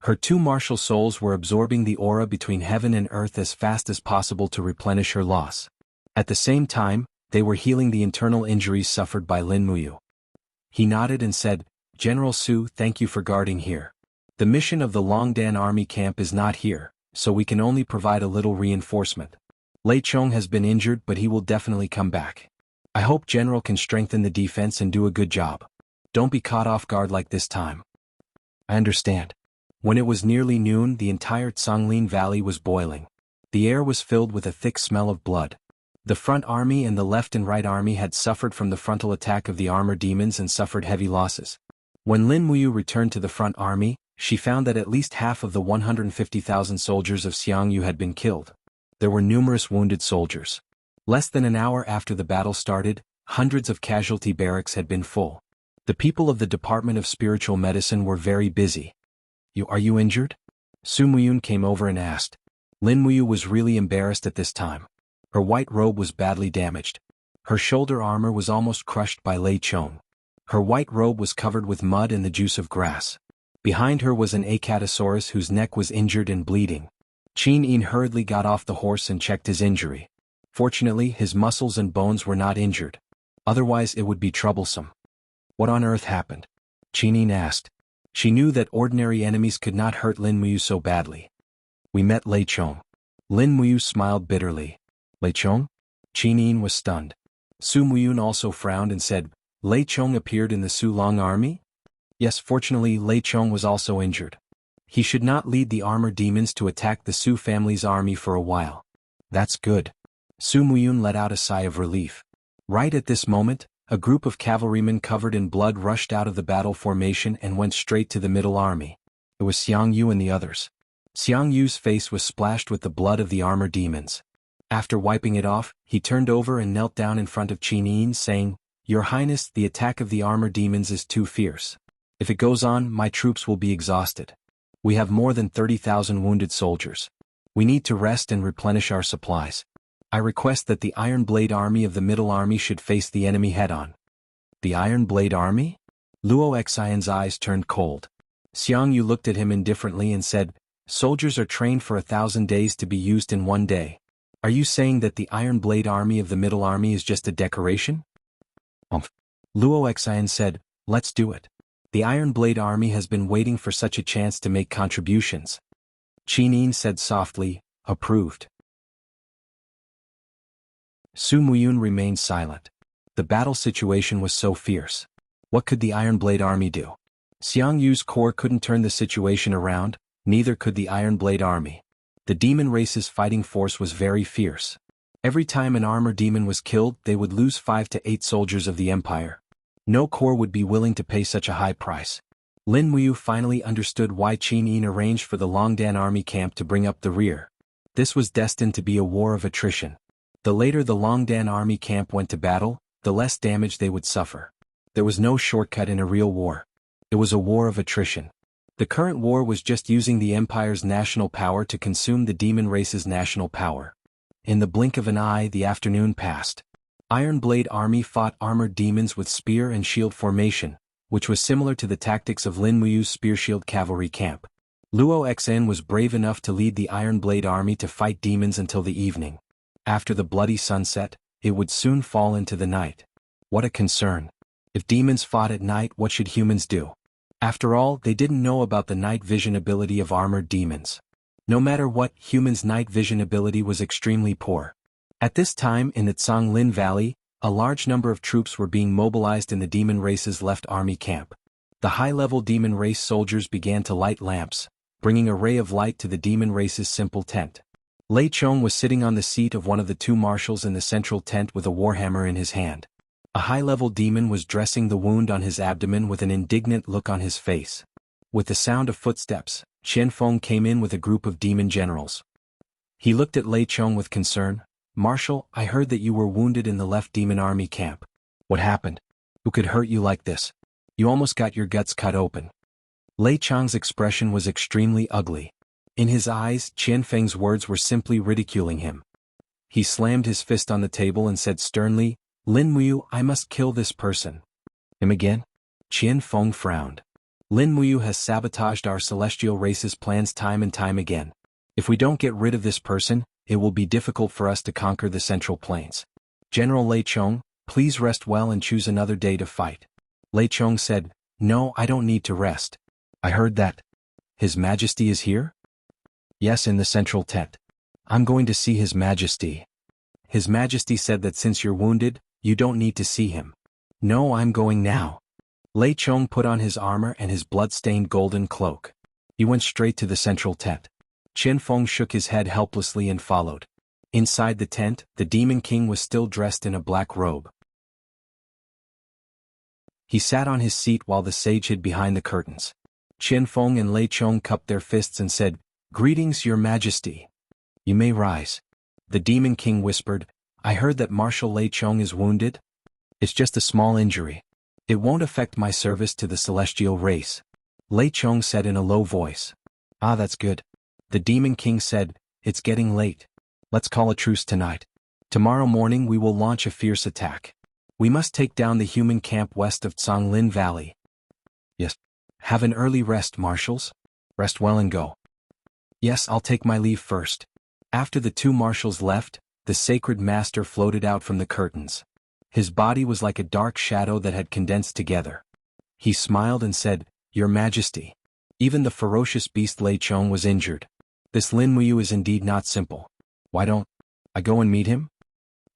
Her two martial souls were absorbing the aura between heaven and earth as fast as possible to replenish her loss. At the same time, they were healing the internal injuries suffered by Lin Muyu. He nodded and said, "General Su, thank you for guarding here. The mission of the Longdan army camp is not here, so we can only provide a little reinforcement. Lei Chong has been injured, but he will definitely come back. I hope General can strengthen the defense and do a good job. Don't be caught off guard like this time." "I understand." When it was nearly noon, the entire Zhonglin Valley was boiling. The air was filled with a thick smell of blood. The front army and the left and right army had suffered from the frontal attack of the armored demons and suffered heavy losses. When Lin Muyu returned to the front army, she found that at least half of the 150,000 soldiers of Xiangyu had been killed. There were numerous wounded soldiers. Less than an hour after the battle started, hundreds of casualty barracks had been full. The people of the Department of Spiritual Medicine were very busy. Are you injured?" Su Muyun came over and asked. Lin Muyu was really embarrassed at this time. Her white robe was badly damaged. Her shoulder armor was almost crushed by Lei Chong. Her white robe was covered with mud and the juice of grass. Behind her was an Acatosaurus whose neck was injured and bleeding. Qin Yin hurriedly got off the horse and checked his injury. Fortunately, his muscles and bones were not injured. Otherwise it would be troublesome. "What on earth happened?" Qin Yin asked. She knew that ordinary enemies could not hurt Lin Muyu so badly. "We met Lei Chong." Lin Muyu smiled bitterly. "Lei Chong?" Qin Yin was stunned. Su Muyun also frowned and said, "Lei Chong appeared in the Su Long army?" "Yes, fortunately Lei Chong was also injured. He should not lead the armored demons to attack the Su family's army for a while." "That's good." Su Muyun let out a sigh of relief. Right at this moment, a group of cavalrymen covered in blood rushed out of the battle formation and went straight to the middle army. It was Xiang Yu and the others. Xiang Yu's face was splashed with the blood of the armored demons. After wiping it off, he turned over and knelt down in front of Qin Yin, saying, "Your Highness, the attack of the armored demons is too fierce. If it goes on, my troops will be exhausted. We have more than 30,000 wounded soldiers. We need to rest and replenish our supplies. I request that the Iron Blade Army of the Middle Army should face the enemy head-on." "The Iron Blade Army?" Luo Xian's eyes turned cold. Xiang Yu looked at him indifferently and said, "Soldiers are trained for 1,000 days to be used in one day. Are you saying that the Iron Blade Army of the Middle Army is just a decoration?" Luo Xian said, "Let's do it. The Iron Blade Army has been waiting for such a chance to make contributions." Qin Yin said softly, "Approved." Su Muyun remained silent. The battle situation was so fierce. What could the Iron Blade army do? Xiang Yu's corps couldn't turn the situation around, neither could the Iron Blade army. The demon race's fighting force was very fierce. Every time an armor demon was killed, they would lose 5 to 8 soldiers of the Empire. No corps would be willing to pay such a high price. Lin Muyu finally understood why Qin Yin arranged for the Longdan army camp to bring up the rear. This was destined to be a war of attrition. The later the Longdan army camp went to battle, the less damage they would suffer. There was no shortcut in a real war. It was a war of attrition. The current war was just using the Empire's national power to consume the demon race's national power. In the blink of an eye, the afternoon passed. Iron Blade army fought armored demons with spear and shield formation, which was similar to the tactics of Lin Muyu's spear-shield cavalry camp. Luo Xn was brave enough to lead the Iron Blade army to fight demons until the evening. After the bloody sunset, it would soon fall into the night. What a concern. If demons fought at night, what should humans do? After all, they didn't know about the night vision ability of armored demons. No matter what, humans' night vision ability was extremely poor. At this time in the Lin Valley, a large number of troops were being mobilized in the demon race's left army camp. The high-level demon race soldiers began to light lamps, bringing a ray of light to the demon race's simple tent. Lei Chong was sitting on the seat of one of the 2 marshals in the central tent with a warhammer in his hand. A high-level demon was dressing the wound on his abdomen with an indignant look on his face. With the sound of footsteps, Qian Feng came in with a group of demon generals. He looked at Lei Chong with concern. "Marshal, I heard that you were wounded in the left demon army camp. What happened? Who could hurt you like this? You almost got your guts cut open." Lei Chong's expression was extremely ugly. In his eyes, Qian Feng's words were simply ridiculing him. He slammed his fist on the table and said sternly, "Lin Muyu, I must kill this person." Him again? Qian Feng frowned. "Lin Muyu has sabotaged our celestial race's plans time and time again. If we don't get rid of this person, it will be difficult for us to conquer the Central Plains. General Lei Chong, please rest well and choose another day to fight." Lei Chong said, "No, I don't need to rest. I heard that His Majesty is here?" "Yes, in the central tent. I'm going to see His Majesty." "His Majesty said that since you're wounded, you don't need to see him." "No, I'm going now." Lei Chong put on his armor and his blood-stained golden cloak. He went straight to the central tent. Qian Feng shook his head helplessly and followed. Inside the tent, the Demon King was still dressed in a black robe. He sat on his seat while the sage hid behind the curtains. Qian Feng and Lei Chong cupped their fists and said, "Greetings, Your Majesty." "You may rise." The Demon King whispered, "I heard that Marshal Lei Chong is wounded. It's just a small injury. It won't affect my service to the celestial race." Lei Chong said in a low voice. "Ah, that's good." The Demon King said, "It's getting late. Let's call a truce tonight. Tomorrow morning we will launch a fierce attack. We must take down the human camp west of Lin Valley." "Yes. Have an early rest, marshals. Rest well and go." "Yes, I'll take my leave first." After the 2 marshals left, the sacred master floated out from the curtains. His body was like a dark shadow that had condensed together. He smiled and said, "Your Majesty." Even the ferocious beast Lei Chong was injured. This Lin Muyu is indeed not simple. Why don't I go and meet him?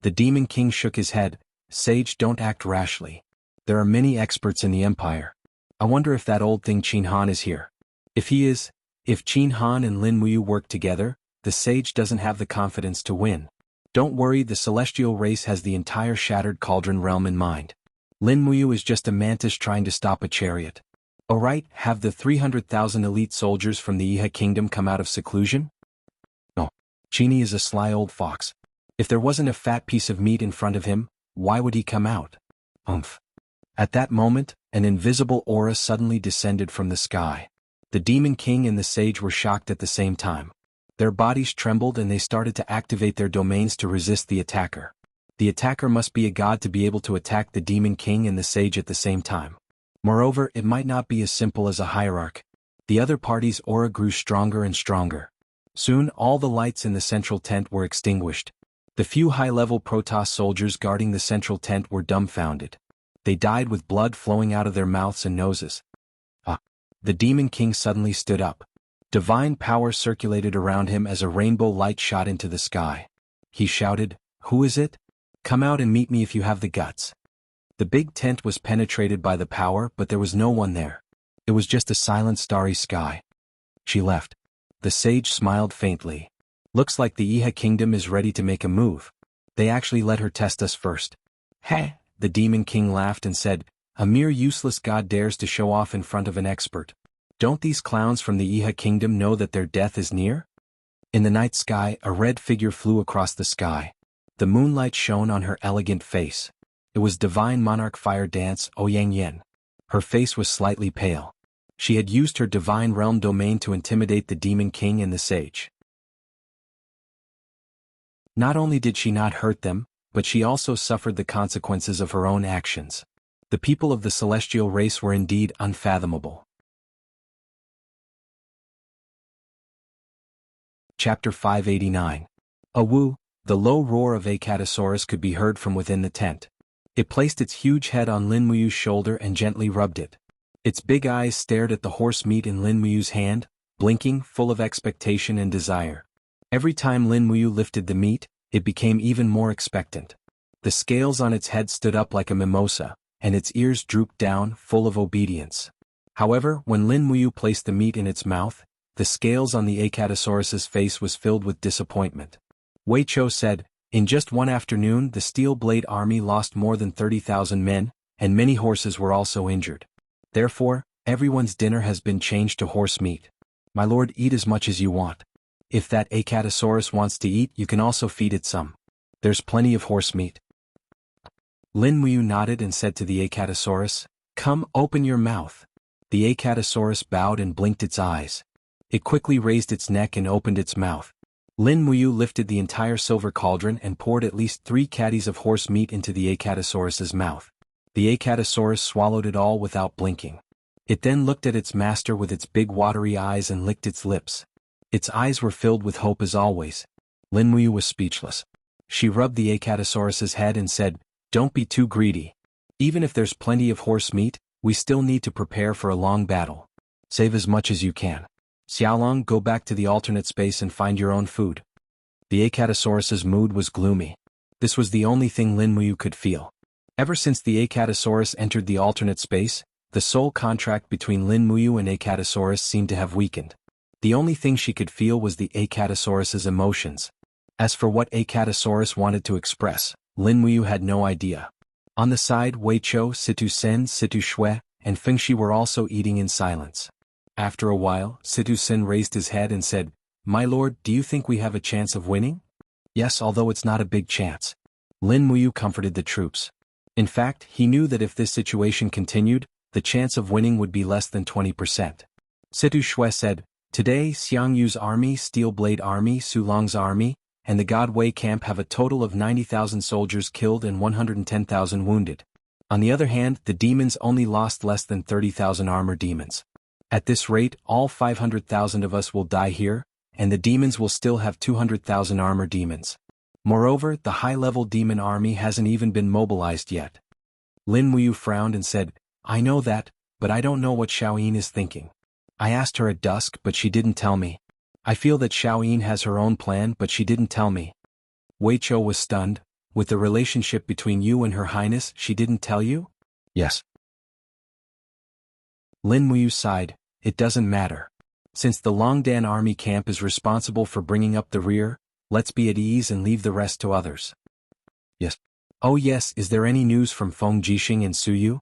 The Demon King shook his head. "Sage, don't act rashly. There are many experts in the Empire. I wonder if that old thing Qin Han is here. If he is, if Qin Han and Lin Muyu work together, the sage doesn't have the confidence to win. Don't worry, the celestial race has the entire shattered cauldron realm in mind. Lin Muyu is just a mantis trying to stop a chariot. Alright, have the 300,000 elite soldiers from the Iha kingdom come out of seclusion? No. Qini is a sly old fox. If there wasn't a fat piece of meat in front of him, why would he come out? Umph. At that moment, an invisible aura suddenly descended from the sky. The Demon King and the Sage were shocked at the same time. Their bodies trembled and they started to activate their domains to resist the attacker. The attacker must be a god to be able to attack the Demon King and the Sage at the same time. Moreover, it might not be as simple as a hierarch. The other party's aura grew stronger and stronger. Soon, all the lights in the central tent were extinguished. The few high-level Protoss soldiers guarding the central tent were dumbfounded. They died with blood flowing out of their mouths and noses. Ah! The Demon King suddenly stood up. Divine power circulated around him as a rainbow light shot into the sky. He shouted, "Who is it?" Come out and meet me if you have the guts. The big tent was penetrated by the power, but there was no one there. It was just a silent starry sky. She left. The sage smiled faintly. Looks like the Iha kingdom is ready to make a move. They actually let her test us first. Heh, the demon king laughed and said, a mere useless god dares to show off in front of an expert. Don't these clowns from the Iha kingdom know that their death is near? In the night sky, a red figure flew across the sky. The moonlight shone on her elegant face. It was divine monarch fire dance, Ouyang Yen. Her face was slightly pale. She had used her divine realm domain to intimidate the demon king and the sage. Not only did she not hurt them, but she also suffered the consequences of her own actions. The people of the celestial race were indeed unfathomable. Chapter 589. Awu, the low roar of Acatosaurus could be heard from within the tent. It placed its huge head on Lin Muyu's shoulder and gently rubbed it. Its big eyes stared at the horse meat in Lin Muyu's hand, blinking, full of expectation and desire. Every time Lin Muyu lifted the meat, it became even more expectant. The scales on its head stood up like a mimosa, and its ears drooped down, full of obedience. However, when Lin Muyu placed the meat in its mouth, the scales on the Acatosaurus's face was filled with disappointment. Wei Cho said, in just one afternoon the Steel Blade army lost more than 30,000 men, and many horses were also injured. Therefore, everyone's dinner has been changed to horse meat. My lord, eat as much as you want. If that Acatosaurus wants to eat, you can also feed it some. There's plenty of horse meat. Lin Muyu nodded and said to the Acatosaurus, come, open your mouth. The Acatosaurus bowed and blinked its eyes. It quickly raised its neck and opened its mouth. Lin Muyu lifted the entire silver cauldron and poured at least 3 caddies of horse meat into the Acatosaurus's mouth. The Acatosaurus swallowed it all without blinking. It then looked at its master with its big watery eyes and licked its lips. Its eyes were filled with hope as always. Lin Muyu was speechless. She rubbed the Acatosaurus's head and said, don't be too greedy. Even if there's plenty of horse meat, we still need to prepare for a long battle. Save as much as you can. Xiaolong, go back to the alternate space and find your own food. The Acatosaurus's mood was gloomy. This was the only thing Lin Muyu could feel. Ever since the Acatosaurus entered the alternate space, the soul contract between Lin Muyu and Acatosaurus seemed to have weakened. The only thing she could feel was the Acatosaurus's emotions. As for what Acatosaurus wanted to express, Lin Muyu had no idea. On the side, Wei Cho, Situ Sen, Situ Shui, and Feng Shi were also eating in silence. After a while, Situ Sen raised his head and said, my lord, do you think we have a chance of winning? Yes, although it's not a big chance. Lin Muyu comforted the troops. In fact, he knew that if this situation continued, the chance of winning would be less than 20%. Situ Shui said, today Xiang Yu's army, Steel Blade army, Su Long's army, and the God Wei camp have a total of 90,000 soldiers killed and 110,000 wounded. On the other hand, the demons only lost less than 30,000 armor demons. At this rate, all 500,000 of us will die here, and the demons will still have 200,000 armor demons. Moreover, the high-level demon army hasn't even been mobilized yet. Lin Muyu frowned and said, I know that, but I don't know what Xiaoyin is thinking. I asked her at dusk, but she didn't tell me. I feel that Xiaoyin has her own plan, but she didn't tell me. Wei Cho was stunned. With the relationship between you and Her Highness, she didn't tell you? Yes. Lin Muyu sighed, it doesn't matter. Since the Longdan army camp is responsible for bringing up the rear, let's be at ease and leave the rest to others. Yes. Oh yes, is there any news from Feng Jixing and Suyu?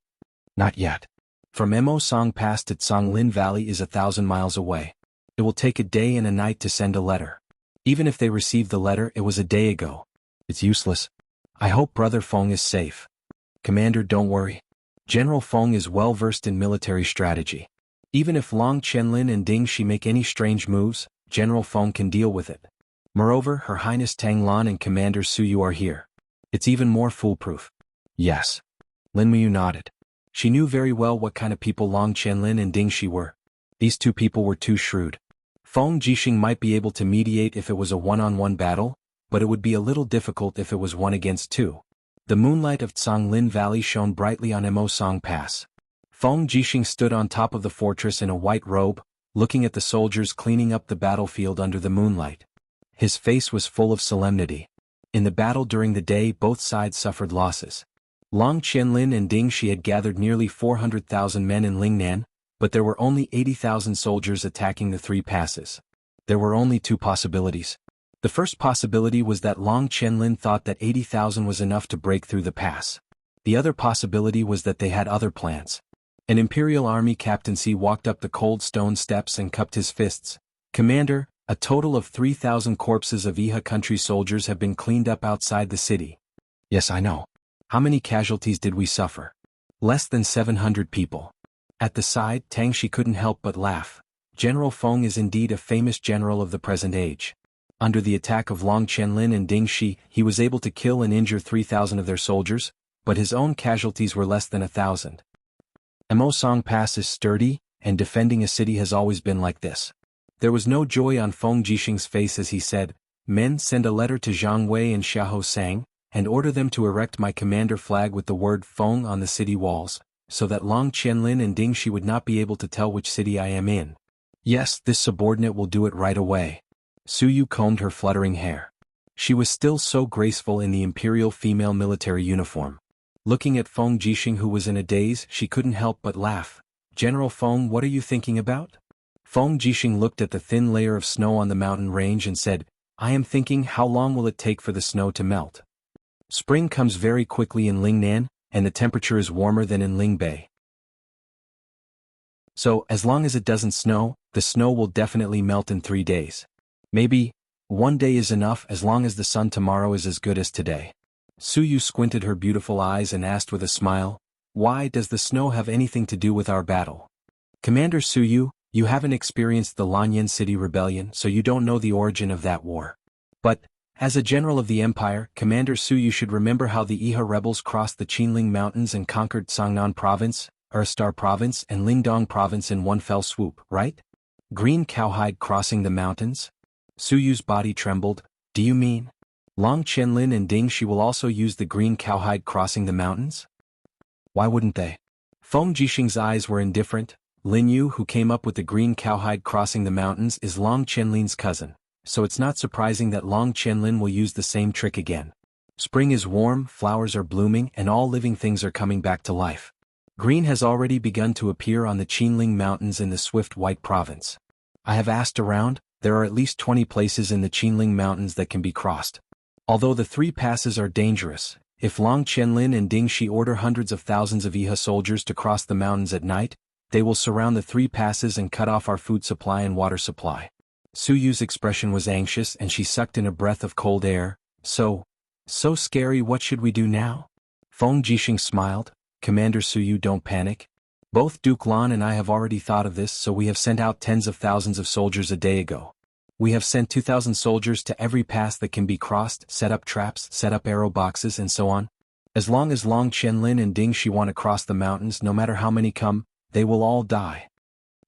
Not yet. From Mo Song Pass to Songlin Valley is 1,000 miles away. It will take a day and a night to send a letter. Even if they receive the letter, it was a day ago. It's useless. I hope Brother Feng is safe. Commander, don't worry. General Feng is well versed in military strategy. Even if Long Chenlin and Ding Shi make any strange moves, General Feng can deal with it. Moreover, Her Highness Tang Lan and Commander Suyu are here. It's even more foolproof. Yes. Lin Muyu nodded. She knew very well what kind of people Long Chenlin and Ding Shi were. These two people were too shrewd. Feng Jixing might be able to mediate if it was a one-on-one battle, but it would be a little difficult if it was 1 against 2. The moonlight of Songlin Valley shone brightly on Mo Song Pass. Feng Jixing stood on top of the fortress in a white robe, looking at the soldiers cleaning up the battlefield under the moonlight. His face was full of solemnity. In the battle during the day, both sides suffered losses. Long Qianlin and Ding Shi had gathered nearly 400,000 men in Lingnan, but there were only 80,000 soldiers attacking the three passes. There were only two possibilities. The first possibility was that Long Qianlin thought that 80,000 was enough to break through the pass. The other possibility was that they had other plans. An imperial army captaincy walked up the cold stone steps and cupped his fists. "Commander, a total of 3,000 corpses of Iha country soldiers have been cleaned up outside the city." "Yes, I know. How many casualties did we suffer?" "Less than 700 people." At the side, Tang Shi couldn't help but laugh. General Feng is indeed a famous general of the present age. Under the attack of Long Qianlin and Ding Shi, he was able to kill and injure 3,000 of their soldiers, but his own casualties were less than 1,000. Song Pass is sturdy, and defending a city has always been like this. There was no joy on Feng Jixing's face as he said, "Men, send a letter to Zhang Wei and Xiahou Sang, and order them to erect my commander flag with the word Feng on the city walls, so that Long Qianlin and Ding Shi would not be able to tell which city I am in." "Yes, this subordinate will do it right away." Su Yu combed her fluttering hair. She was still so graceful in the imperial female military uniform. Looking at Feng Jixing, who was in a daze, she couldn't help but laugh. "General Feng, what are you thinking about?" Feng Jixing looked at the thin layer of snow on the mountain range and said, "I am thinking, how long will it take for the snow to melt? Spring comes very quickly in Lingnan, and the temperature is warmer than in Lingbei. So, as long as it doesn't snow, the snow will definitely melt in 3 days. Maybe 1 day is enough as long as the sun tomorrow is as good as today." Su Yu squinted her beautiful eyes and asked with a smile, "Why does the snow have anything to do with our battle?" "Commander Su Yu, you haven't experienced the Lanyan City rebellion, so you don't know the origin of that war. But, as a general of the empire, Commander Su Yu should remember how the Iha rebels crossed the Qinling Mountains and conquered Sangnan Province, Urstar Province and Lingdong Province in one fell swoop, right? Green cowhide crossing the mountains?" Su Yu's body trembled. "Do you mean Long Qianlin and Ding Shi will also use the green cowhide crossing the mountains?" "Why wouldn't they?" Feng Jixing's eyes were indifferent. Lin Yu, who came up with the green cowhide crossing the mountains, is Long Qianlin's cousin, so it's not surprising that Long Qianlin will use the same trick again. Spring is warm, flowers are blooming, and all living things are coming back to life. Green has already begun to appear on the Qinling Mountains in the Swift White Province. I have asked around, there are at least 20 places in the Qinling Mountains that can be crossed. Although the three passes are dangerous, if Long Qianlin and Ding Shi order hundreds of thousands of Iha soldiers to cross the mountains at night, they will surround the three passes and cut off our food supply and water supply. Su Yu's expression was anxious and she sucked in a breath of cold air. So scary, what should we do now?" Feng Jixing smiled. "Commander Su Yu, don't panic. Both Duke Lan and I have already thought of this, so we have sent out tens of thousands of soldiers a day ago. We have sent 2,000 soldiers to every pass that can be crossed, set up traps, set up arrow boxes and so on. As long as Long Qianlin and Ding Shi want to cross the mountains, no matter how many come, they will all die."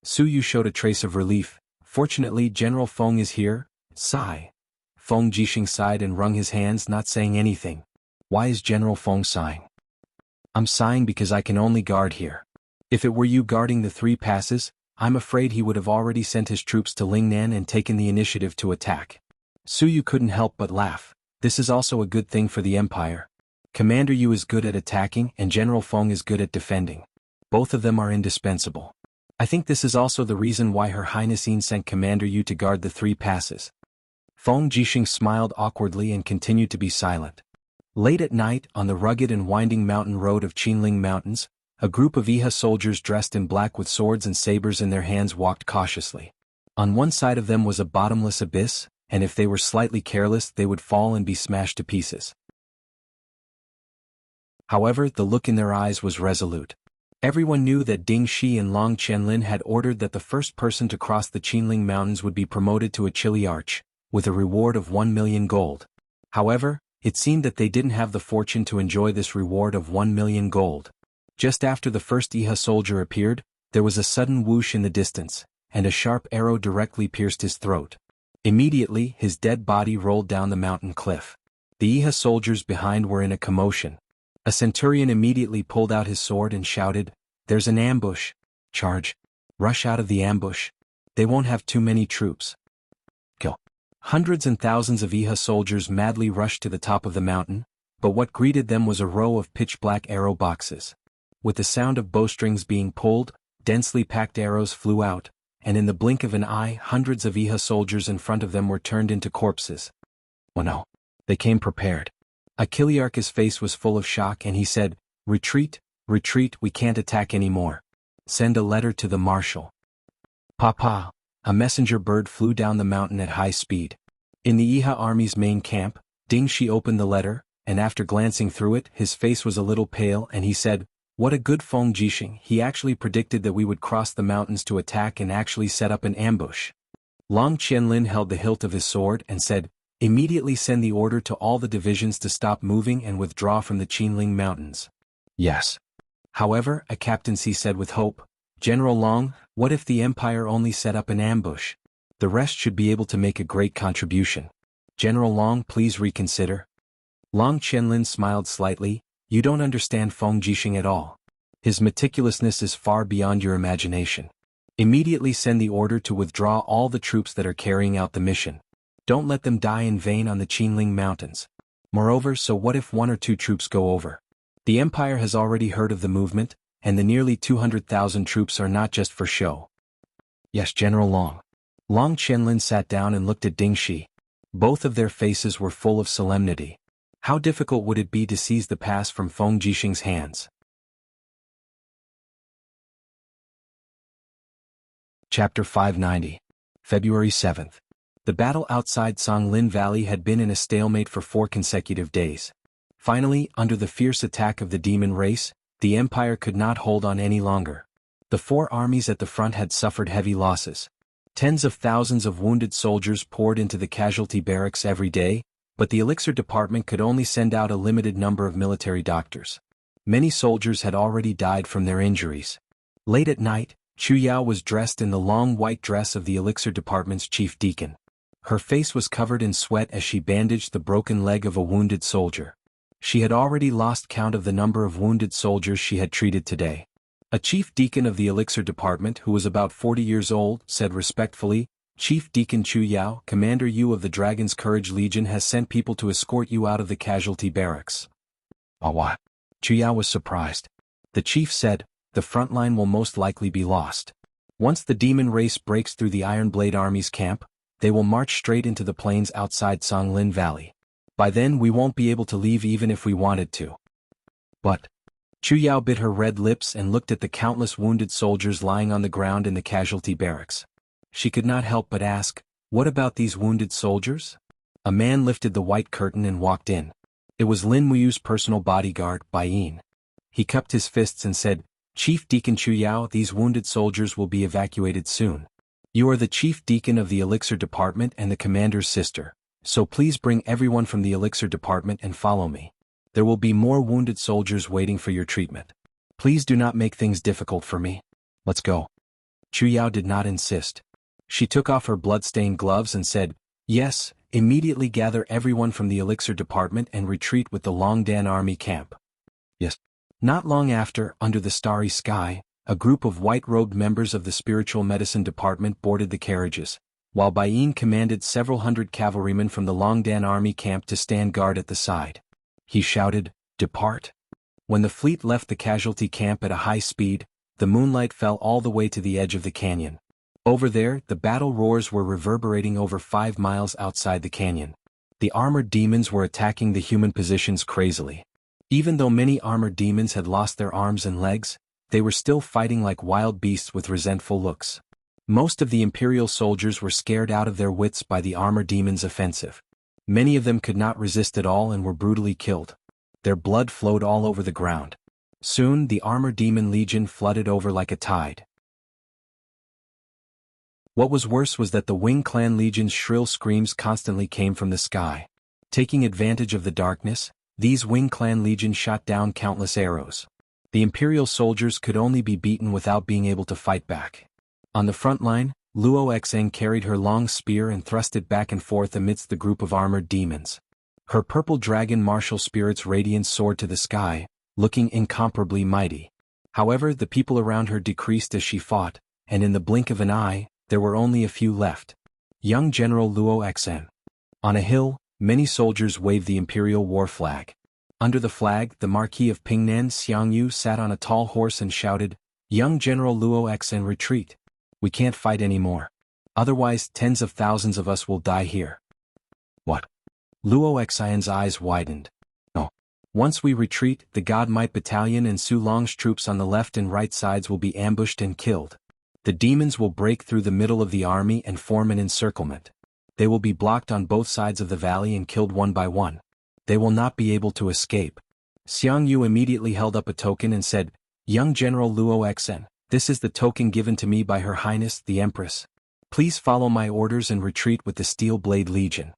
Su Yu showed a trace of relief. "Fortunately, General Feng is here." Sigh. Feng Jixing sighed and wrung his hands, not saying anything. "Why is General Feng sighing?" "I'm sighing because I can only guard here. If it were you guarding the three passes, I'm afraid he would have already sent his troops to Lingnan and taken the initiative to attack." Su Yu couldn't help but laugh. "This is also a good thing for the Empire. Commander Yu is good at attacking and General Feng is good at defending. Both of them are indispensable. I think this is also the reason why Her Highness Yin sent Commander Yu to guard the three passes." Feng Jixing smiled awkwardly and continued to be silent. Late at night, on the rugged and winding mountain road of Qinling Mountains, a group of Iha soldiers dressed in black with swords and sabers in their hands walked cautiously. On one side of them was a bottomless abyss, and if they were slightly careless they would fall and be smashed to pieces. However, the look in their eyes was resolute. Everyone knew that Ding Shi and Long Qianlin had ordered that the first person to cross the Qinling Mountains would be promoted to a Chili Arch, with a reward of 1 million gold. However, it seemed that they didn't have the fortune to enjoy this reward of 1 million gold. Just after the first Iha soldier appeared, there was a sudden whoosh in the distance, and a sharp arrow directly pierced his throat. Immediately, his dead body rolled down the mountain cliff. The Iha soldiers behind were in a commotion. A centurion immediately pulled out his sword and shouted, "There's an ambush! Charge! Rush out of the ambush! They won't have too many troops." Kill. Hundreds and thousands of Iha soldiers madly rushed to the top of the mountain, but what greeted them was a row of pitch-black arrow boxes. With the sound of bowstrings being pulled, densely packed arrows flew out, and in the blink of an eye hundreds of Iha soldiers in front of them were turned into corpses. Oh no. They came prepared. Achillearchus' face was full of shock and he said, "Retreat, retreat, we can't attack anymore. Send a letter to the marshal." Papa. A messenger bird flew down the mountain at high speed. In the Iha army's main camp, Ding Shi opened the letter, and after glancing through it, his face was a little pale and he said, "What a good Feng Jixing, he actually predicted that we would cross the mountains to attack and actually set up an ambush." Long Qianlin held the hilt of his sword and said, "Immediately send the order to all the divisions to stop moving and withdraw from the Qinling Mountains." Yes. However, a captaincy said with hope, "General Long, what if the Empire only set up an ambush? The rest should be able to make a great contribution. General Long, please reconsider." Long Qianlin smiled slightly. "You don't understand Feng Jixing at all. His meticulousness is far beyond your imagination. Immediately send the order to withdraw all the troops that are carrying out the mission. Don't let them die in vain on the Qinling Mountains. Moreover, so what if one or two troops go over? The Empire has already heard of the movement, and the nearly 200,000 troops are not just for show." "Yes, General Long." Long Qianlin sat down and looked at Ding Shi. Both of their faces were full of solemnity. How difficult would it be to seize the pass from Feng Jixing's hands? Chapter 590. February 7th. The battle outside Songlin Valley had been in a stalemate for 4 consecutive days. Finally, under the fierce attack of the demon race, the Empire could not hold on any longer. The 4 armies at the front had suffered heavy losses. Tens of thousands of wounded soldiers poured into the casualty barracks every day, but the elixir department could only send out a limited number of military doctors. Many soldiers had already died from their injuries. Late at night, Chu Yao was dressed in the long white dress of the elixir department's chief deacon. Her face was covered in sweat as she bandaged the broken leg of a wounded soldier. She had already lost count of the number of wounded soldiers she had treated today. A chief deacon of the elixir department who was about 40 years old said respectfully, "Chief Deacon Chu Yao, Commander Yu of the Dragon's Courage Legion has sent people to escort you out of the casualty barracks." "Oh, what?" Chu Yao was surprised. The chief said, "The front line will most likely be lost. Once the demon race breaks through the Iron Blade Army's camp, they will march straight into the plains outside Songlin Valley. By then we won't be able to leave even if we wanted to." "But..." Chu Yao bit her red lips and looked at the countless wounded soldiers lying on the ground in the casualty barracks. She could not help but ask, "What about these wounded soldiers?" A man lifted the white curtain and walked in. It was Lin Muyu's personal bodyguard, Bai Yin. He cupped his fists and said, "Chief Deacon Chu Yao, these wounded soldiers will be evacuated soon. You are the chief deacon of the elixir department and the commander's sister, so please bring everyone from the elixir department and follow me. There will be more wounded soldiers waiting for your treatment. Please do not make things difficult for me. Let's go." Chu Yao did not insist. She took off her blood-stained gloves and said, "Yes, immediately gather everyone from the elixir department and retreat with the Longdan army camp." Yes. Not long after, under the starry sky, a group of white-robed members of the spiritual medicine department boarded the carriages, while Bai Yin commanded several hundred cavalrymen from the Longdan army camp to stand guard at the side. He shouted, "Depart." When the fleet left the casualty camp at a high speed, the moonlight fell all the way to the edge of the canyon. Over there, the battle roars were reverberating over 5 miles outside the canyon. The armored demons were attacking the human positions crazily. Even though many armored demons had lost their arms and legs, they were still fighting like wild beasts with resentful looks. Most of the Imperial soldiers were scared out of their wits by the armored demons' offensive. Many of them could not resist at all and were brutally killed. Their blood flowed all over the ground. Soon the armored demon legion flooded over like a tide. What was worse was that the Wing Clan Legion's shrill screams constantly came from the sky. Taking advantage of the darkness, these Wing Clan Legion shot down countless arrows. The Imperial soldiers could only be beaten without being able to fight back. On the front line, Luo Xeng carried her long spear and thrust it back and forth amidst the group of armored demons. Her purple dragon martial spirit's radiance soared to the sky, looking incomparably mighty. However, the people around her decreased as she fought, and in the blink of an eye, there were only a few left. Young General Luo Xen. On a hill, many soldiers waved the imperial war flag. Under the flag, the Marquis of Pingnan Xiangyu sat on a tall horse and shouted, "Young General Luo Xen, retreat. We can't fight anymore. Otherwise, tens of thousands of us will die here." What? Luo Xian's eyes widened. No. Once we retreat, the God Might Battalion and Su Long's troops on the left and right sides will be ambushed and killed. The demons will break through the middle of the army and form an encirclement. They will be blocked on both sides of the valley and killed one by one. They will not be able to escape. Xiang Yu immediately held up a token and said, "Young General Luo Xen, this is the token given to me by Her Highness the Empress. Please follow my orders and retreat with the Steel Blade Legion."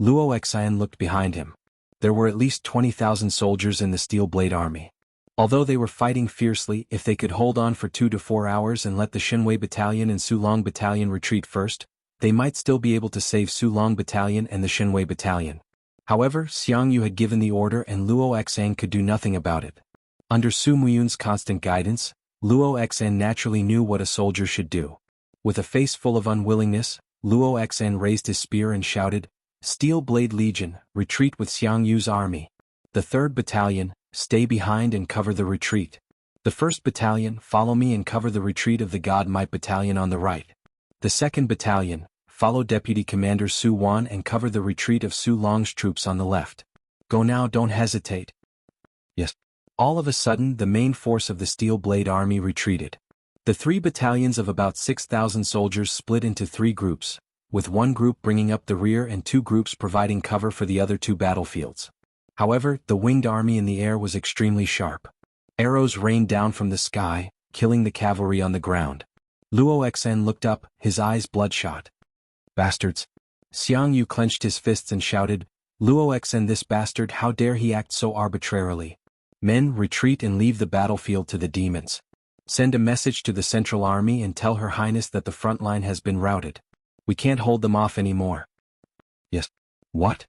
Luo Xen looked behind him. There were at least 20,000 soldiers in the Steel Blade Army. Although they were fighting fiercely, if they could hold on for 2 to 4 hours and let the Shenwei Battalion and Su Long Battalion retreat first, they might still be able to save Su Long Battalion and the Shenwei Battalion. However, Xiang Yu had given the order and Luo Xen could do nothing about it. Under Su Muyun's constant guidance, Luo Xen naturally knew what a soldier should do. With a face full of unwillingness, Luo Xen raised his spear and shouted, "Steel Blade Legion, retreat with Xiang Yu's army. The 3rd Battalion, stay behind and cover the retreat. The 1st Battalion, follow me and cover the retreat of the God Might Battalion on the right. The 2nd Battalion, follow Deputy Commander Su Wan and cover the retreat of Su Long's troops on the left. Go now, don't hesitate." Yes. All of a sudden, the main force of the Steel Blade Army retreated. The 3 battalions of about 6,000 soldiers split into 3 groups, with one group bringing up the rear and 2 groups providing cover for the other 2 battlefields. However, the winged army in the air was extremely sharp. Arrows rained down from the sky, killing the cavalry on the ground. Luo Xen looked up, his eyes bloodshot. "Bastards." Xiang Yu clenched his fists and shouted, "Luo Xen, this bastard, how dare he act so arbitrarily? Men, retreat and leave the battlefield to the demons. Send a message to the Central Army and tell Her Highness that the front line has been routed. We can't hold them off anymore." "Yes." "What?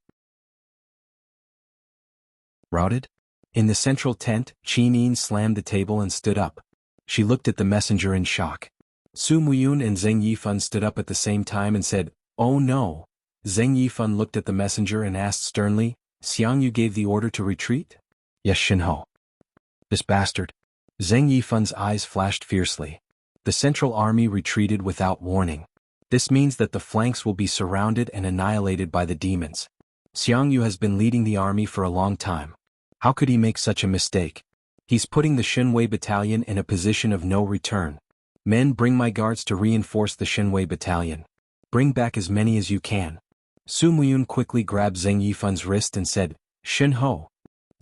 Routed?" In the central tent, Qin Yin slammed the table and stood up. She looked at the messenger in shock. Su Muyun and Zheng Yifan stood up at the same time and said, "Oh no." Zheng Yifan looked at the messenger and asked sternly, "Xiang Yu gave the order to retreat?" "Yes, Shinho." "This bastard." Zheng Yifan's eyes flashed fiercely. The Central Army retreated without warning. This means that the flanks will be surrounded and annihilated by the demons. Xiang Yu has been leading the army for a long time. How could he make such a mistake? He's putting the Shenwei Battalion in a position of no return. Men, bring my guards to reinforce the Shenwei Battalion. Bring back as many as you can. Su Muyun quickly grabbed Zheng Yifan's wrist and said, "Shinho."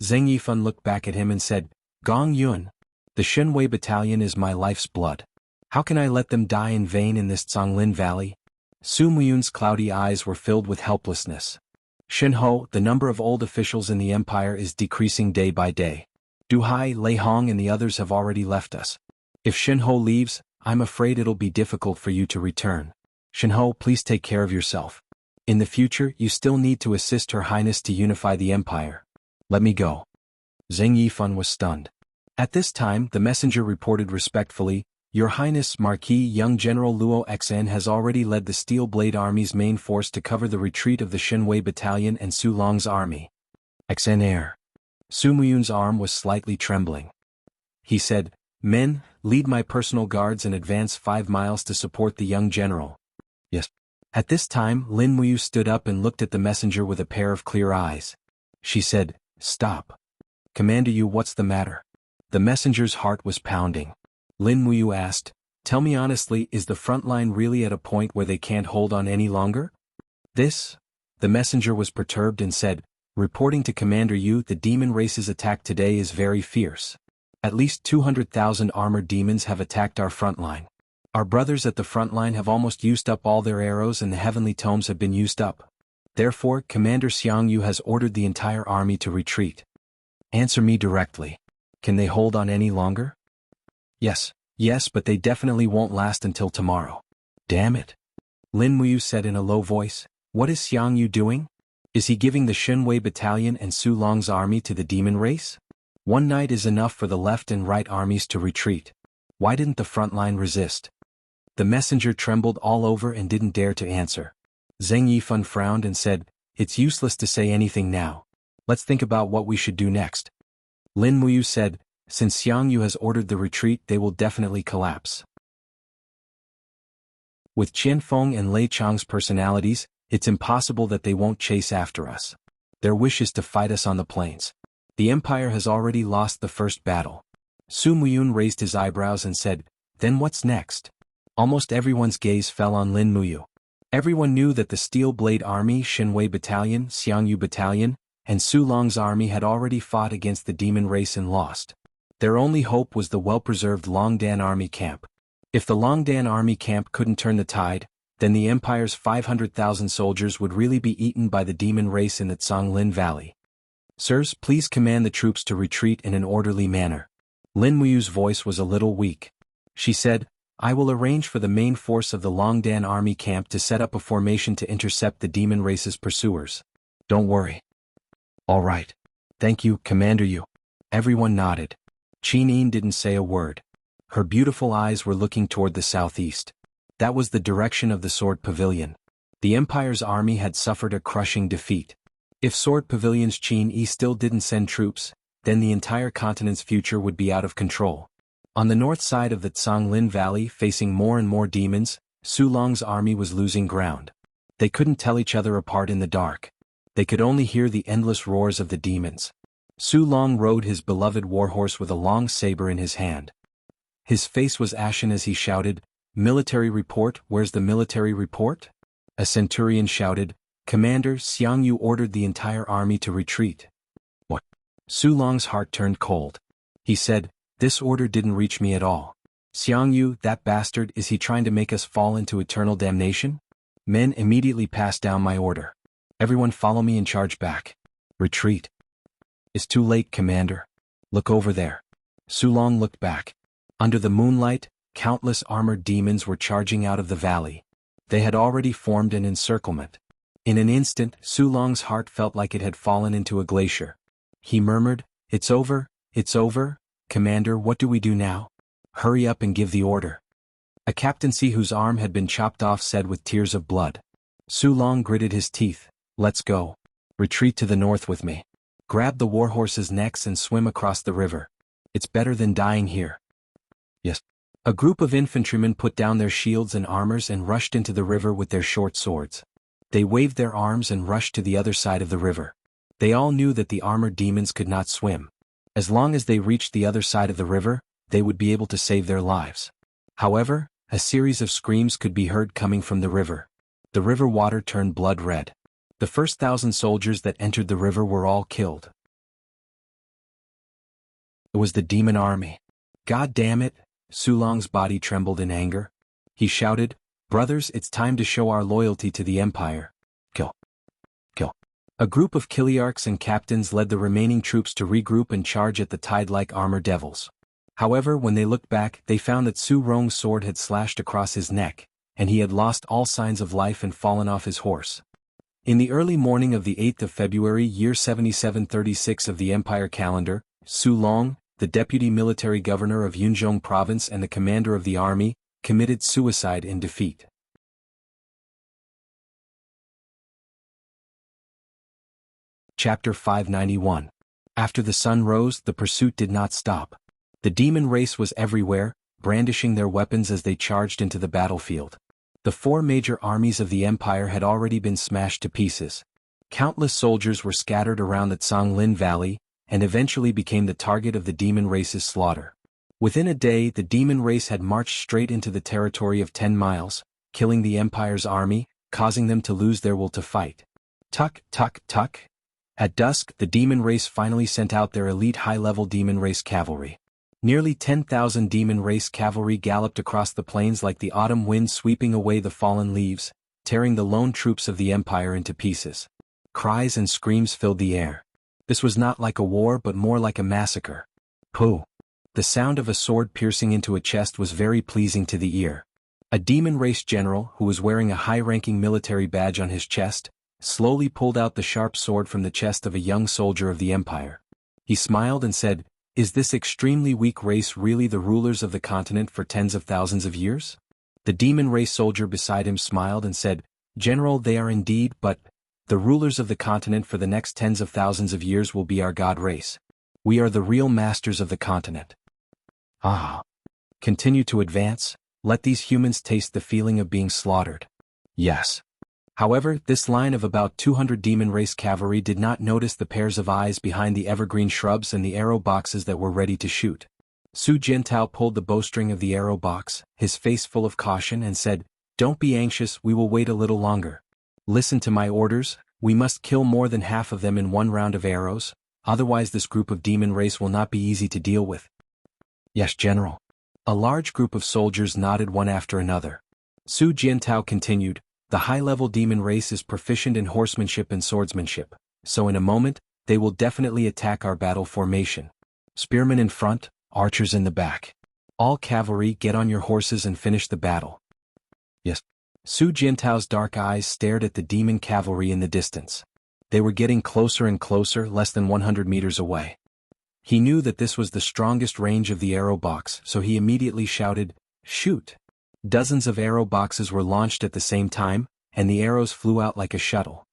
Zheng Yifan looked back at him and said, "Gong Yun. The Shenwei Battalion is my life's blood. How can I let them die in vain in this Zonglin Valley?" Su Muyun's cloudy eyes were filled with helplessness. "Shinho, the number of old officials in the Empire is decreasing day by day. Du Hai, Lei Hong and the others have already left us. If Shinho leaves, I'm afraid it'll be difficult for you to return. Shinho, please take care of yourself. In the future, you still need to assist Her Highness to unify the Empire. Let me go." Zheng Yifan was stunned. At this time, the messenger reported respectfully, "Your Highness Marquis Young General Luo Xen has already led the Steel Blade Army's main force to cover the retreat of the Shenwei Battalion and Su Long's army." Xen Air. Su Muyun's arm was slightly trembling. He said, "Men, lead my personal guards and advance 5 miles to support the young general." "Yes." At this time, Lin Muyu stood up and looked at the messenger with a pair of clear eyes. She said, "Stop. Commander Yu, what's the matter?" The messenger's heart was pounding. Lin Muyu asked, "Tell me honestly, is the front line really at a point where they can't hold on any longer?" "This?" The messenger was perturbed and said, "Reporting to Commander Yu, the demon race's attack today is very fierce. At least 200,000 armored demons have attacked our front line. Our brothers at the front line have almost used up all their arrows and the heavenly tomes have been used up. Therefore, Commander Xiang Yu has ordered the entire army to retreat. Answer me directly. Can they hold on any longer?" Yes, but they definitely won't last until tomorrow." "Damn it." Lin Muyu said in a low voice, "What is Xiang Yu doing? Is he giving the Shenwei Battalion and Su Long's army to the demon race? One night is enough for the left and right armies to retreat. Why didn't the front line resist?" The messenger trembled all over and didn't dare to answer. Zheng Yifan frowned and said, "It's useless to say anything now. Let's think about what we should do next." Lin Muyu said, "Since Xiang Yu has ordered the retreat, they will definitely collapse. With Qian Feng and Lei Chang's personalities, it's impossible that they won't chase after us. Their wish is to fight us on the plains. The Empire has already lost the first battle." Su Muyun raised his eyebrows and said, "Then what's next?" Almost everyone's gaze fell on Lin Muyu. Everyone knew that the Steel Blade Army, Shenwei Battalion, Xiangyu Battalion, and Su Long's army had already fought against the demon race and lost. Their only hope was the well-preserved Longdan army camp. If the Longdan army camp couldn't turn the tide, then the Empire's 500,000 soldiers would really be eaten by the demon race in the Zonglin Valley. "Sirs, please command the troops to retreat in an orderly manner." Lin Muyu's voice was a little weak. She said, "I will arrange for the main force of the Longdan army camp to set up a formation to intercept the demon race's pursuers. Don't worry." "All right. Thank you, Commander Yu." Everyone nodded. Qin Yin didn't say a word. Her beautiful eyes were looking toward the southeast. That was the direction of the Sword Pavilion. The Empire's army had suffered a crushing defeat. If Sword Pavilion's Qin Yi still didn't send troops, then the entire continent's future would be out of control. On the north side of the Zonglin Valley, facing more and more demons, Su Long's army was losing ground. They couldn't tell each other apart in the dark. They could only hear the endless roars of the demons. Su Long rode his beloved warhorse with a long saber in his hand. His face was ashen as he shouted, "Military report, where's the military report?" A centurion shouted, "Commander, Xiang Yu ordered the entire army to retreat." What? Su Long's heart turned cold. He said, "This order didn't reach me at all. Xiang Yu, that bastard, is he trying to make us fall into eternal damnation?" Men immediately passed down my order. "Everyone follow me and charge back. Retreat." "It's too late, Commander. Look over there." Su Long looked back. Under the moonlight, countless armored demons were charging out of the valley. They had already formed an encirclement. In an instant, Su Long's heart felt like it had fallen into a glacier. He murmured, it's over, Commander, what do we do now?" "Hurry up and give the order." A captaincy whose arm had been chopped off said with tears of blood. Su Long gritted his teeth, "Let's go. Retreat to the north with me. Grab the warhorses' necks and swim across the river. It's better than dying here." "Yes." A group of infantrymen put down their shields and armors and rushed into the river with their short swords. They waved their arms and rushed to the other side of the river. They all knew that the armored demons could not swim. As long as they reached the other side of the river, they would be able to save their lives. However, a series of screams could be heard coming from the river. The river water turned blood red. The first 1,000 soldiers that entered the river were all killed. It was the demon army. God damn it! Su Long's body trembled in anger. He shouted, "Brothers, it's time to show our loyalty to the Empire. Kill! Kill!" A group of Kiliarchs and captains led the remaining troops to regroup and charge at the tide-like armor devils. However, when they looked back, they found that Su Rong's sword had slashed across his neck, and he had lost all signs of life and fallen off his horse. In the early morning of the 8th of February, year 7736 of the Empire calendar, Su Long, the deputy military governor of Yunzhong province and the commander of the army, committed suicide in defeat. Chapter 591. After the sun rose, the pursuit did not stop. The demon race was everywhere, brandishing their weapons as they charged into the battlefield. The 4 major armies of the Empire had already been smashed to pieces. Countless soldiers were scattered around the Zonglin Valley, and eventually became the target of the demon race's slaughter. Within a day, the demon race had marched straight into the territory of 10 miles, killing the Empire's army, causing them to lose their will to fight. Tuck, tuck, tuck. At dusk, the demon race finally sent out their elite high-level demon race cavalry. Nearly 10,000 demon race cavalry galloped across the plains like the autumn wind sweeping away the fallen leaves, tearing the lone troops of the Empire into pieces. Cries and screams filled the air. This was not like a war but more like a massacre. Pooh! The sound of a sword piercing into a chest was very pleasing to the ear. A demon race general, who was wearing a high-ranking military badge on his chest, slowly pulled out the sharp sword from the chest of a young soldier of the Empire. He smiled and said, "Is this extremely weak race really the rulers of the continent for tens of thousands of years?" The demon race soldier beside him smiled and said, General, they are indeed, but the rulers of the continent for the next tens of thousands of years will be our god race. We are the real masters of the continent. Ah. Continue to advance, let these humans taste the feeling of being slaughtered. Yes. However, this line of about 200 demon race cavalry did not notice the pairs of eyes behind the evergreen shrubs and the arrow boxes that were ready to shoot. Su Jiantao pulled the bowstring of the arrow box, his face full of caution, and said, "Don't be anxious, we will wait a little longer. Listen to my orders, we must kill more than half of them in one round of arrows, otherwise this group of demon race will not be easy to deal with." Yes, General. A large group of soldiers nodded one after another. Su Jiantao continued, "The high-level demon race is proficient in horsemanship and swordsmanship, so in a moment, they will definitely attack our battle formation. Spearmen in front, archers in the back. All cavalry, get on your horses and finish the battle." Yes. Su Jiantao's dark eyes stared at the demon cavalry in the distance. They were getting closer and closer, less than 100 meters away. He knew that this was the strongest range of the arrow box, so he immediately shouted, "Shoot!" Dozens of arrow boxes were launched at the same time, and the arrows flew out like a shuttle.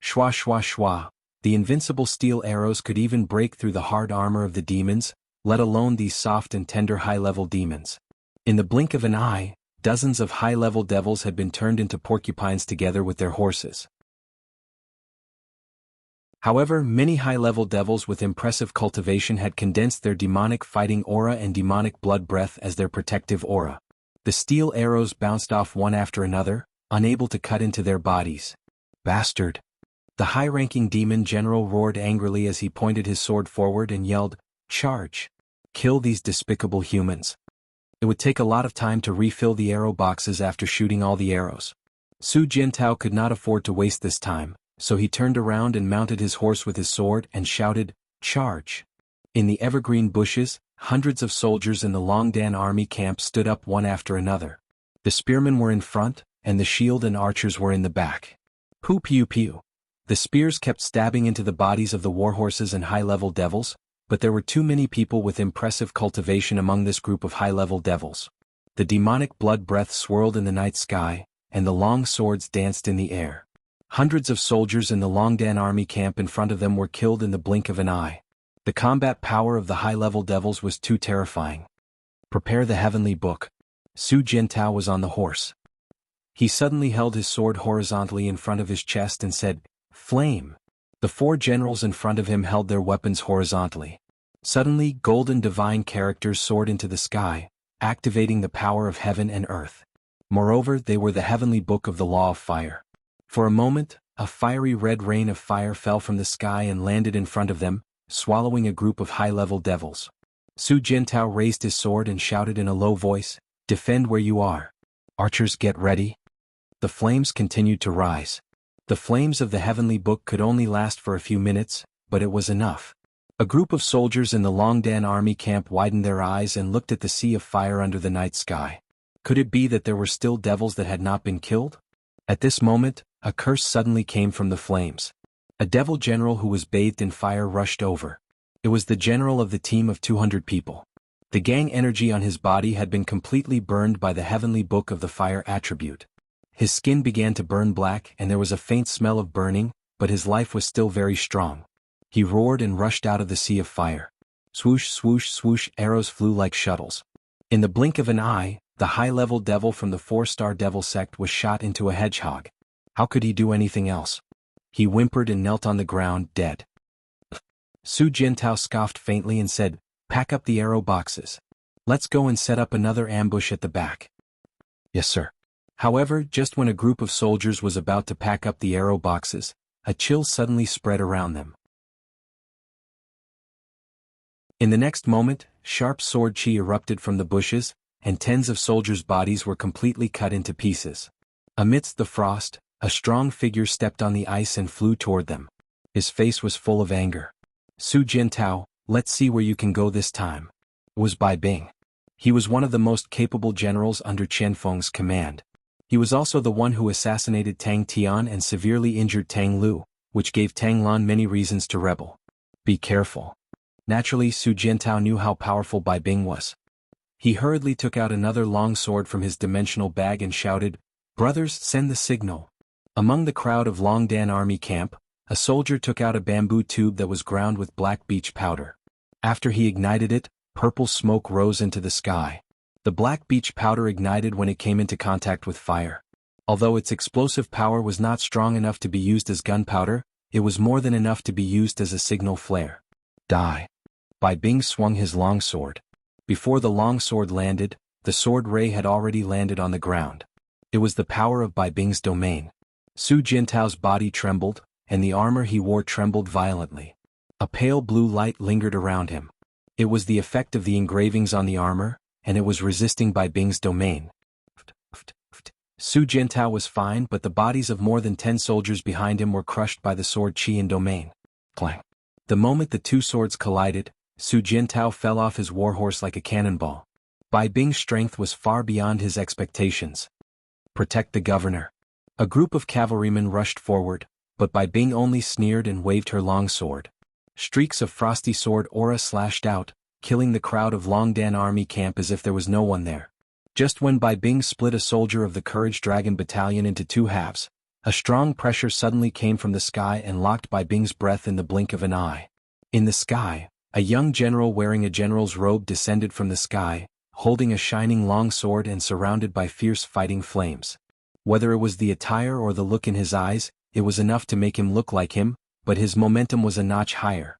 Shwa shwa shwa, the invincible steel arrows could even break through the hard armor of the demons, let alone these soft and tender high-level demons. In the blink of an eye, dozens of high-level devils had been turned into porcupines together with their horses. However, many high-level devils with impressive cultivation had condensed their demonic fighting aura and demonic blood breath as their protective aura. The steel arrows bounced off one after another, unable to cut into their bodies. "Bastard!" The high-ranking demon general roared angrily as he pointed his sword forward and yelled, "Charge! Kill these despicable humans." It would take a lot of time to refill the arrow boxes after shooting all the arrows. Su Jiantao could not afford to waste this time, so he turned around and mounted his horse with his sword and shouted, "Charge!" In the evergreen bushes, hundreds of soldiers in the Longdan army camp stood up one after another. The spearmen were in front, and the shield and archers were in the back. Pew pew pew. The spears kept stabbing into the bodies of the warhorses and high-level devils, but there were too many people with impressive cultivation among this group of high-level devils. The demonic blood breath swirled in the night sky, and the long swords danced in the air. Hundreds of soldiers in the Longdan army camp in front of them were killed in the blink of an eye. The combat power of the high-level devils was too terrifying. "Prepare the heavenly book." Su Jiantao was on the horse. He suddenly held his sword horizontally in front of his chest and said, "Flame." The four generals in front of him held their weapons horizontally. Suddenly, golden divine characters soared into the sky, activating the power of heaven and earth. Moreover, they were the heavenly book of the law of fire. For a moment, a fiery red rain of fire fell from the sky and landed in front of them, swallowing a group of high-level devils. Su Jiantao raised his sword and shouted in a low voice, "Defend where you are. Archers, get ready." The flames continued to rise. The flames of the heavenly book could only last for a few minutes, but it was enough. A group of soldiers in the Longdan army camp widened their eyes and looked at the sea of fire under the night sky. Could it be that there were still devils that had not been killed? At this moment, a curse suddenly came from the flames. A devil general who was bathed in fire rushed over. It was the general of the team of 200 people. The gang energy on his body had been completely burned by the heavenly book of the fire attribute. His skin began to burn black and there was a faint smell of burning, but his life was still very strong. He roared and rushed out of the sea of fire. Swoosh, swoosh, swoosh, arrows flew like shuttles. In the blink of an eye, the high-level devil from the 4-star devil sect was shot into a hedgehog. How could he do anything else? He whimpered and knelt on the ground, dead. Su Jiantao scoffed faintly and said, "Pack up the arrow boxes. Let's go and set up another ambush at the back." "Yes, sir." However, just when a group of soldiers was about to pack up the arrow boxes, a chill suddenly spread around them. In the next moment, sharp sword chi erupted from the bushes, and tens of soldiers' bodies were completely cut into pieces. Amidst the frost, a strong figure stepped on the ice and flew toward them. His face was full of anger. "Su Jiantao, let's see where you can go this time." It was Bai Bing. He was one of the most capable generals under Qianfeng's command. He was also the one who assassinated Tang Tian and severely injured Tang Lu, which gave Tang Lan many reasons to rebel. Be careful. Naturally, Su Jiantao knew how powerful Bai Bing was. He hurriedly took out another long sword from his dimensional bag and shouted, "Brothers, send the signal." Among the crowd of Longdan army camp, a soldier took out a bamboo tube that was ground with black beech powder. After he ignited it, purple smoke rose into the sky. The black beech powder ignited when it came into contact with fire. Although its explosive power was not strong enough to be used as gunpowder, it was more than enough to be used as a signal flare. Die. Bai Bing swung his longsword. Before the longsword landed, the sword ray had already landed on the ground. It was the power of Bai Bing's domain. Su Jintao's body trembled, and the armor he wore trembled violently. A pale blue light lingered around him. It was the effect of the engravings on the armor, and it was resisting Bai Bing's domain. Su Jintao was fine, but the bodies of more than 10 soldiers behind him were crushed by the sword Qi and domain. Clang. The moment the two swords collided, Su Jintao fell off his warhorse like a cannonball. Bai Bing's strength was far beyond his expectations. Protect the governor. A group of cavalrymen rushed forward, but Bai Bing only sneered and waved her long sword. Streaks of frosty sword aura slashed out, killing the crowd of Longdan army camp as if there was no one there. Just when Bai Bing split a soldier of the Courage Dragon Battalion into two halves, a strong pressure suddenly came from the sky and locked Bai Bing's breath in the blink of an eye. In the sky, a young general wearing a general's robe descended from the sky, holding a shining long sword and surrounded by fierce fighting flames. Whether it was the attire or the look in his eyes, it was enough to make him look like him, but his momentum was a notch higher.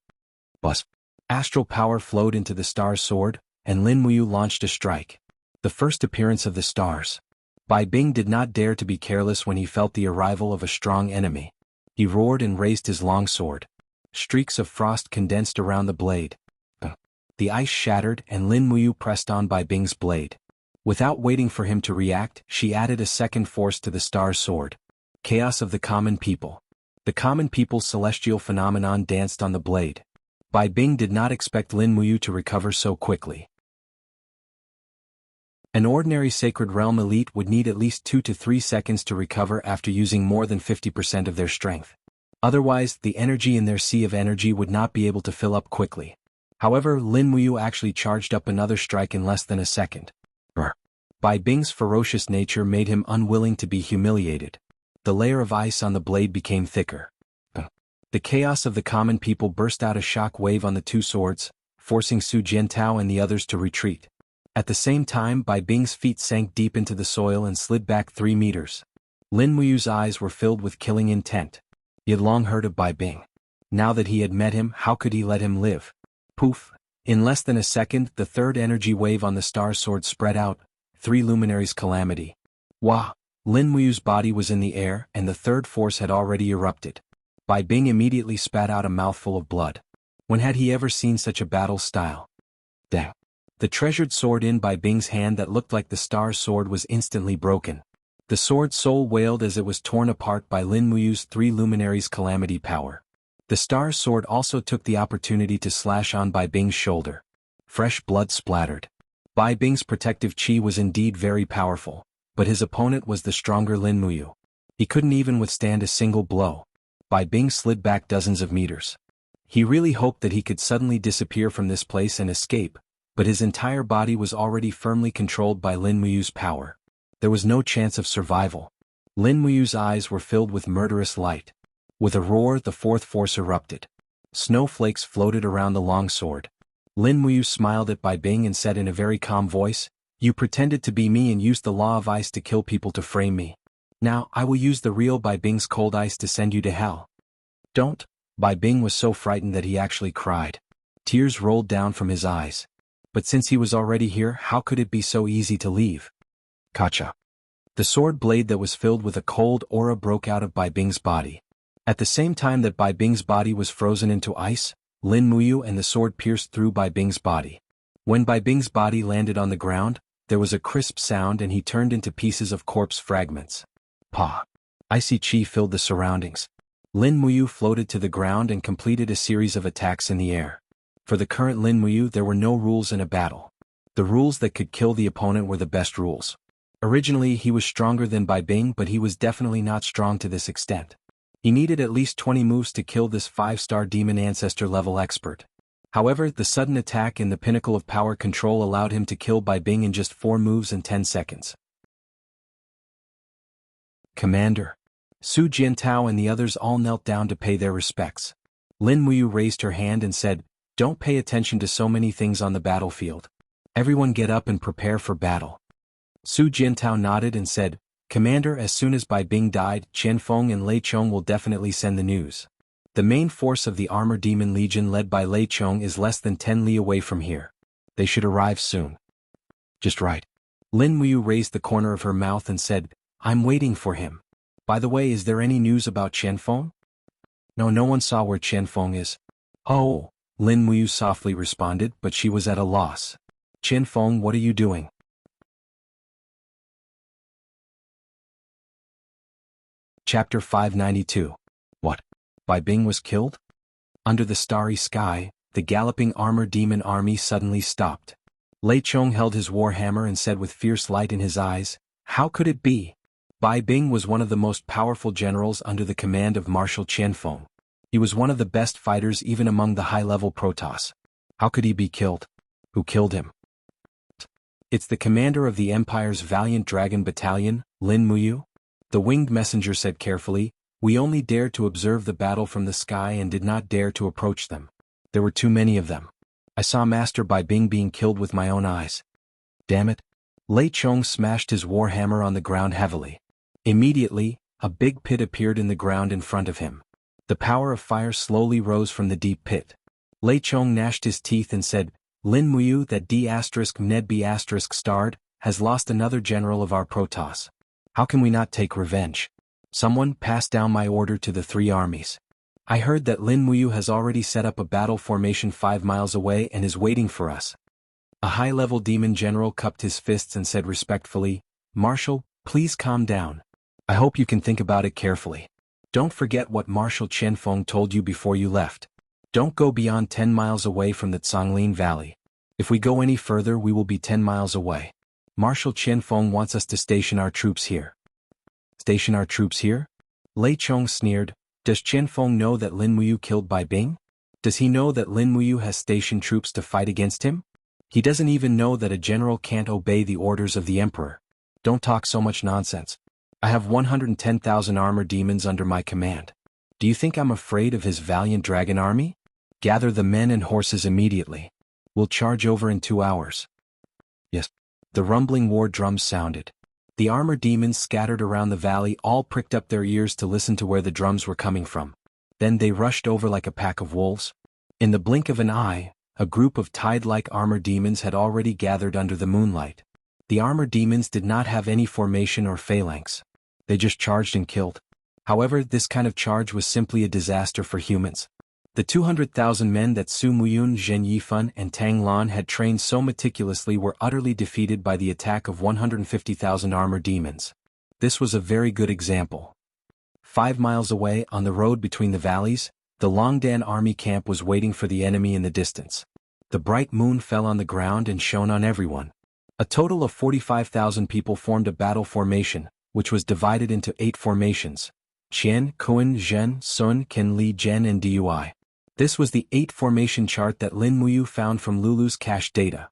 Buzz. Astral power flowed into the star's sword, and Lin Muyu launched a strike. The first appearance of the stars. Bai Bing did not dare to be careless when he felt the arrival of a strong enemy. He roared and raised his long sword. Streaks of frost condensed around the blade. The ice shattered and Lin Muyu pressed on Bai Bing's blade. Without waiting for him to react, she added a second force to the star's sword. Chaos of the common people. The common people's celestial phenomenon danced on the blade. Bai Bing did not expect Lin Muyu to recover so quickly. An ordinary Sacred Realm elite would need at least 2 to 3 seconds to recover after using more than 50% of their strength. Otherwise, the energy in their sea of energy would not be able to fill up quickly. However, Lin Muyu actually charged up another strike in less than a second. Bai Bing's ferocious nature made him unwilling to be humiliated. The layer of ice on the blade became thicker. The chaos of the common people burst out a shock wave on the two swords, forcing Su Jintao and the others to retreat. At the same time, Bai Bing's feet sank deep into the soil and slid back 3 meters. Lin Muyu's eyes were filled with killing intent. He had long heard of Bai Bing. Now that he had met him, how could he let him live? Poof! In less than a second, the third energy wave on the star's sword spread out. 3 luminaries calamity. Wah! Lin Muyu's body was in the air, and the third force had already erupted. Bai Bing immediately spat out a mouthful of blood. When had he ever seen such a battle style? Dang! The treasured sword in Bai Bing's hand that looked like the star's sword was instantly broken. The sword's soul wailed as it was torn apart by Lin Muyu's 3 luminaries calamity power. The star's sword also took the opportunity to slash on Bai Bing's shoulder. Fresh blood splattered. Bai Bing's protective chi was indeed very powerful, but his opponent was the stronger Lin Muyu. He couldn't even withstand a single blow. Bai Bing slid back dozens of meters. He really hoped that he could suddenly disappear from this place and escape, but his entire body was already firmly controlled by Lin Muyu's power. There was no chance of survival. Lin Muyu's eyes were filled with murderous light. With a roar, the fourth force erupted. Snowflakes floated around the longsword. Lin Muyu smiled at Bai Bing and said in a very calm voice, "You pretended to be me and used the law of ice to kill people to frame me. Now I will use the real Bai Bing's cold ice to send you to hell." "Don't." Bai Bing was so frightened that he actually cried. Tears rolled down from his eyes. But since he was already here, how could it be so easy to leave? Kacha. The sword blade that was filled with a cold aura broke out of Bai Bing's body. At the same time that Bai Bing's body was frozen into ice, Lin Muyu and the sword pierced through Bai Bing's body. When Bai Bing's body landed on the ground, there was a crisp sound and he turned into pieces of corpse fragments. Pa! Icy chi filled the surroundings. Lin Muyu floated to the ground and completed a series of attacks in the air. For the current Lin Muyu, there were no rules in a battle. The rules that could kill the opponent were the best rules. Originally he was stronger than Bai Bing, but he was definitely not strong to this extent. He needed at least 20 moves to kill this 5-star demon ancestor level expert. However, the sudden attack in the pinnacle of power control allowed him to kill Bai Bing in just 4 moves and 10 seconds. Commander. Su Jiantao and the others all knelt down to pay their respects. Lin Muyu raised her hand and said, "Don't pay attention to so many things on the battlefield. Everyone get up and prepare for battle." Su Jiantao nodded and said, "Commander, as soon as Bai Bing died, Qian Feng and Lei Chong will definitely send the news. The main force of the Armor Demon Legion led by Lei Chong is less than 10 li away from here. They should arrive soon." "Just right." Lin Muyu raised the corner of her mouth and said, "I'm waiting for him. By the way, is there any news about Qian Feng?" "No, no one saw where Qian Feng is." "Oh," Lin Muyu softly responded, but she was at a loss. "Qian Feng, what are you doing?" Chapter 592. What? Bai Bing was killed? Under the starry sky, the galloping armor demon army suddenly stopped. Lei Chong held his war hammer and said with fierce light in his eyes, "How could it be? Bai Bing was one of the most powerful generals under the command of Marshal Qian Feng. He was one of the best fighters even among the high-level Protoss. How could he be killed? Who killed him?" "It's the commander of the Empire's Valiant Dragon Battalion, Lin Muyu," the winged messenger said carefully. "We only dared to observe the battle from the sky and did not dare to approach them. There were too many of them. I saw Master Bai Bing being killed with my own eyes." "Damn it." Lei Chong smashed his warhammer on the ground heavily. Immediately, a big pit appeared in the ground in front of him. The power of fire slowly rose from the deep pit. Lei Chong gnashed his teeth and said, "Lin Muyu, that D***Ned starred, has lost another general of our Protoss. How can we not take revenge? Someone pass down my order to the 3 armies. I heard that Lin Muyu has already set up a battle formation 5 miles away and is waiting for us." A high-level demon general cupped his fists and said respectfully, "Marshal, please calm down. I hope you can think about it carefully. Don't forget what Marshal Qian Feng told you before you left. Don't go beyond 10 miles away from the Zonglin Valley. If we go any further we will be 10 miles away. Marshal Qian Feng wants us to station our troops here." "Station our troops here?" Lei Chong sneered. "Does Qian Feng know that Lin Muyu killed Bai Bing? Does he know that Lin Muyu has stationed troops to fight against him? He doesn't even know that a general can't obey the orders of the Emperor. Don't talk so much nonsense. I have 110,000 armor demons under my command. Do you think I'm afraid of his valiant dragon army? Gather the men and horses immediately. We'll charge over in 2 hours." "Yes." The rumbling war drums sounded. The armor demons scattered around the valley all pricked up their ears to listen to where the drums were coming from. Then they rushed over like a pack of wolves. In the blink of an eye, a group of tide-like armor demons had already gathered under the moonlight. The armor demons did not have any formation or phalanx. They just charged and killed. However, this kind of charge was simply a disaster for humans. The 200,000 men that Su Muyun, Zhen Yifan, and Tang Lan had trained so meticulously were utterly defeated by the attack of 150,000 armor demons. This was a very good example. 5 miles away, on the road between the valleys, the Longdan army camp was waiting for the enemy in the distance. The bright moon fell on the ground and shone on everyone. A total of 45,000 people formed a battle formation, which was divided into 8 formations: Qian, Kun, Zhen, Sun, Ken, Li, Zhen, and Dui. This was the 8 formation chart that Lin Muyu found from Lulu's cache data.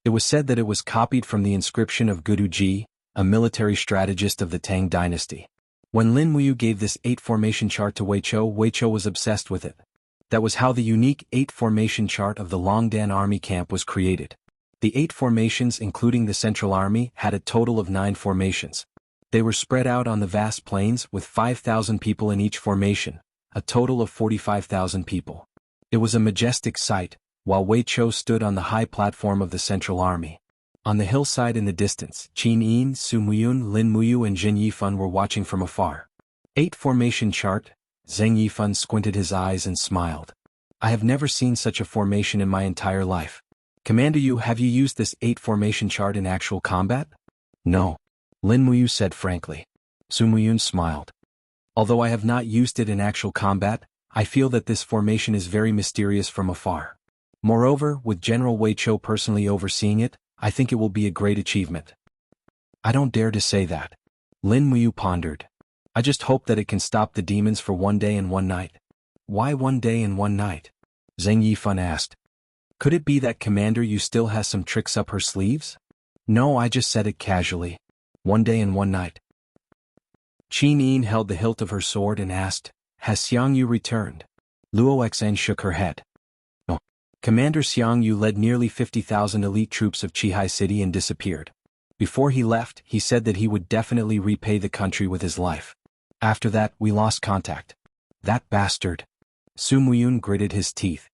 It was said that it was copied from the inscription of Gudu Ji, a military strategist of the Tang dynasty. When Lin Muyu gave this 8 formation chart to Weicho was obsessed with it. That was how the unique 8 formation chart of the Longdan army camp was created. The 8 formations, including the Central Army, had a total of 9 formations. They were spread out on the vast plains with 5,000 people in each formation, a total of 45,000 people. It was a majestic sight, while Wei Chou stood on the high platform of the Central Army. On the hillside in the distance, Qin Yin, Su Muyun, Lin Muyu and Zhen Yifan were watching from afar. 8 formation chart. Zheng Yifan squinted his eyes and smiled. "I have never seen such a formation in my entire life. Commander Yu, have you used this 8 formation chart in actual combat?" "No," Lin Muyu said frankly. Su Muyun smiled. "Although I have not used it in actual combat, I feel that this formation is very mysterious from afar. Moreover, with General Wei Chou personally overseeing it, I think it will be a great achievement." "I don't dare to say that," Lin Muyu pondered. "I just hope that it can stop the demons for 1 day and 1 night." "Why 1 day and 1 night?" Zheng Yifan asked. "Could it be that Commander Yu still has some tricks up her sleeves?" "No, I just said it casually. 1 day and 1 night. Qin Yin held the hilt of her sword and asked, "Has Xiang Yu returned?" Luo Xan shook her head. "No." Commander Xiang Yu led nearly 50,000 elite troops of Qihai City and disappeared. Before he left, he said that he would definitely repay the country with his life. After that, we lost contact. That bastard. Su Muyun gritted his teeth.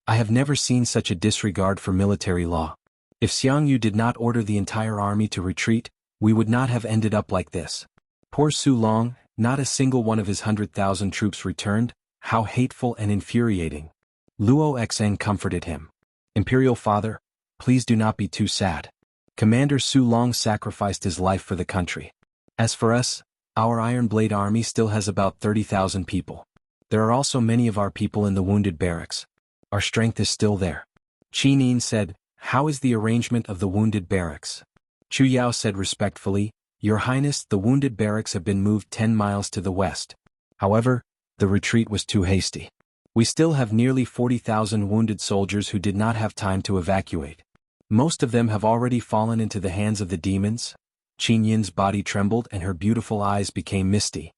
I have never seen such a disregard for military law. If Xiang Yu did not order the entire army to retreat, we would not have ended up like this. Poor Su Long, not a single one of his 100,000 troops returned. How hateful and infuriating. Luo Xan comforted him. Imperial Father, please do not be too sad. Commander Su Long sacrificed his life for the country. As for us, our Iron Blade army still has about 30,000 people. There are also many of our people in the wounded barracks. Our strength is still there. Qin Yin said, "How is the arrangement of the wounded barracks?" Chu Yao said respectfully, "Your Highness, the wounded barracks have been moved 10 miles to the west. However, the retreat was too hasty. We still have nearly 40,000 wounded soldiers who did not have time to evacuate. Most of them have already fallen into the hands of the demons." Qin Yin's body trembled and her beautiful eyes became misty.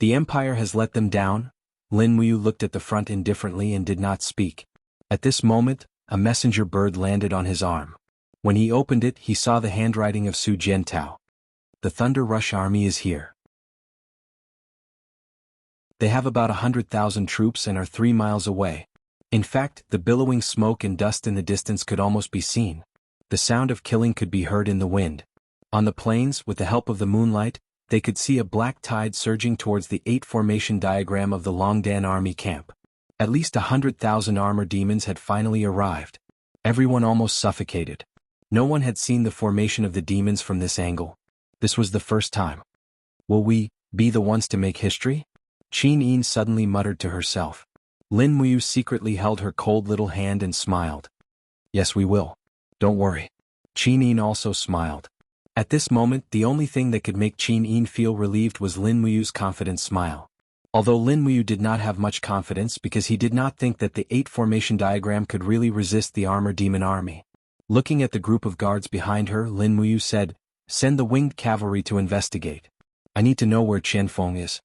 "The Empire has let them down?" Lin Muyu looked at the front indifferently and did not speak. At this moment, a messenger bird landed on his arm. When he opened it, he saw the handwriting of Su Jiantao. "The Thunder Rush army is here. They have about 100,000 troops and are 3 miles away." In fact, the billowing smoke and dust in the distance could almost be seen. The sound of killing could be heard in the wind. On the plains, with the help of the moonlight, they could see a black tide surging towards the 8 formation diagram of the Longdan army camp. At least 100,000 armor demons had finally arrived. Everyone almost suffocated. No one had seen the formation of the demons from this angle. This was the first time. Will we be the ones to make history? Qin Yin suddenly muttered to herself. Lin Muyu secretly held her cold little hand and smiled. "Yes, we will. Don't worry." Qin Yin also smiled. At this moment, the only thing that could make Qin Yin feel relieved was Lin Muyu's confident smile. Although Lin Muyu did not have much confidence because he did not think that the 8 formation diagram could really resist the armor demon army. Looking at the group of guards behind her, Lin Muyu said, "Send the winged cavalry to investigate. I need to know where Qianfeng is."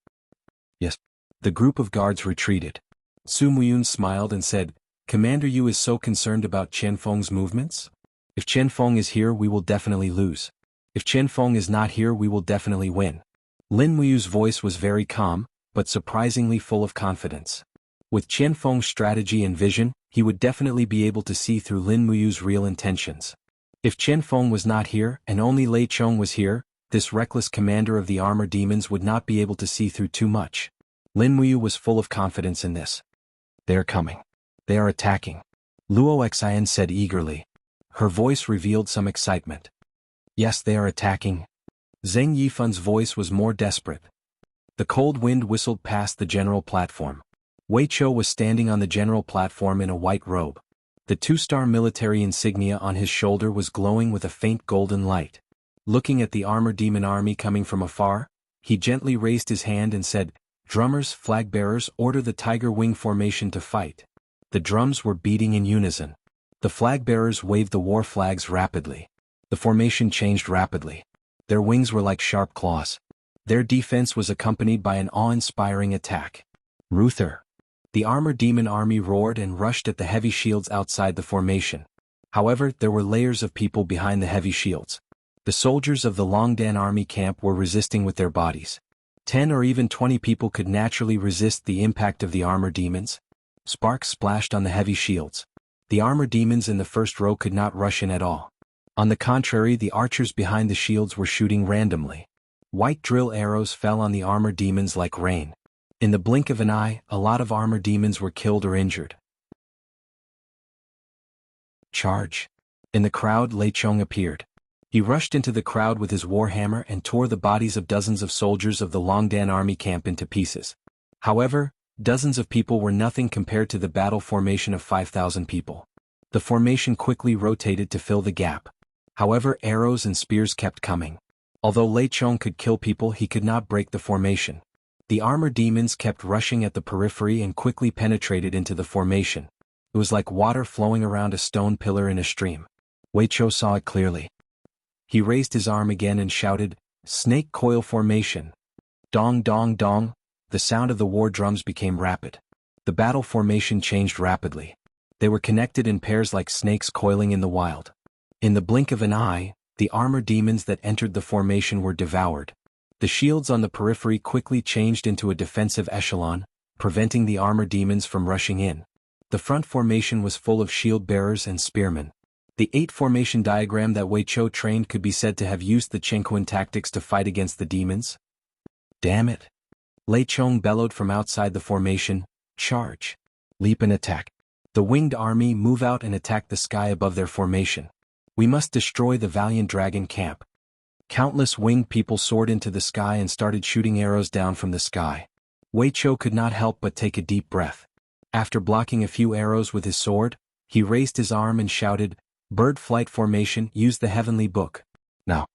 "Yes." The group of guards retreated. Su Muyun smiled and said, "Commander Yu is so concerned about Qianfeng's movements? If Qianfeng is here, we will definitely lose. If Qianfeng is not here, we will definitely win." Lin Muyu's voice was very calm, but surprisingly full of confidence. With Qianfeng's strategy and vision, he would definitely be able to see through Lin Muyu's real intentions. If Qianfeng was not here and only Lei Chong was here, this reckless commander of the armor demons would not be able to see through too much. Lin Muyu was full of confidence in this. "They are coming. They are attacking," Luo Xian said eagerly. Her voice revealed some excitement. "Yes, they are attacking." Zheng Yifun's voice was more desperate. The cold wind whistled past the general platform. Wei Chou was standing on the general platform in a white robe. The 2-star military insignia on his shoulder was glowing with a faint golden light. Looking at the armor demon army coming from afar, he gently raised his hand and said, "Drummers, flag-bearers, order the Tiger Wing formation to fight." The drums were beating in unison. The flag-bearers waved the war flags rapidly. The formation changed rapidly. Their wings were like sharp claws. Their defense was accompanied by an awe-inspiring attack. Ruther. The armor demon army roared and rushed at the heavy shields outside the formation. However, there were layers of people behind the heavy shields. The soldiers of the Longdan army camp were resisting with their bodies. 10 or even 20 people could naturally resist the impact of the armor demons. Sparks splashed on the heavy shields. The armor demons in the first row could not rush in at all. On the contrary, the archers behind the shields were shooting randomly. White drill arrows fell on the armor demons like rain. In the blink of an eye, a lot of armor demons were killed or injured. Charge. In the crowd, Lei Chong appeared. He rushed into the crowd with his warhammer and tore the bodies of dozens of soldiers of the Longdan army camp into pieces. However, dozens of people were nothing compared to the battle formation of 5,000 people. The formation quickly rotated to fill the gap. However, arrows and spears kept coming. Although Lei Chong could kill people, he could not break the formation. The armor demons kept rushing at the periphery and quickly penetrated into the formation. It was like water flowing around a stone pillar in a stream. Wei Chou saw it clearly. He raised his arm again and shouted, "Snake coil formation." Dong dong dong, the sound of the war drums became rapid. The battle formation changed rapidly. They were connected in pairs like snakes coiling in the wild. In the blink of an eye, the armor demons that entered the formation were devoured. The shields on the periphery quickly changed into a defensive echelon, preventing the armor demons from rushing in. The front formation was full of shield bearers and spearmen. The 8 formation diagram that Wei Chou trained could be said to have used the Chenquan tactics to fight against the demons. Damn it! Lei Chong bellowed from outside the formation, charge! Leap and attack! The winged army move out and attack the sky above their formation. We must destroy the valiant dragon camp. Countless winged people soared into the sky and started shooting arrows down from the sky. Wei Chou could not help but take a deep breath. After blocking a few arrows with his sword, he raised his arm and shouted, "Bird flight formation, use the heavenly book. Now."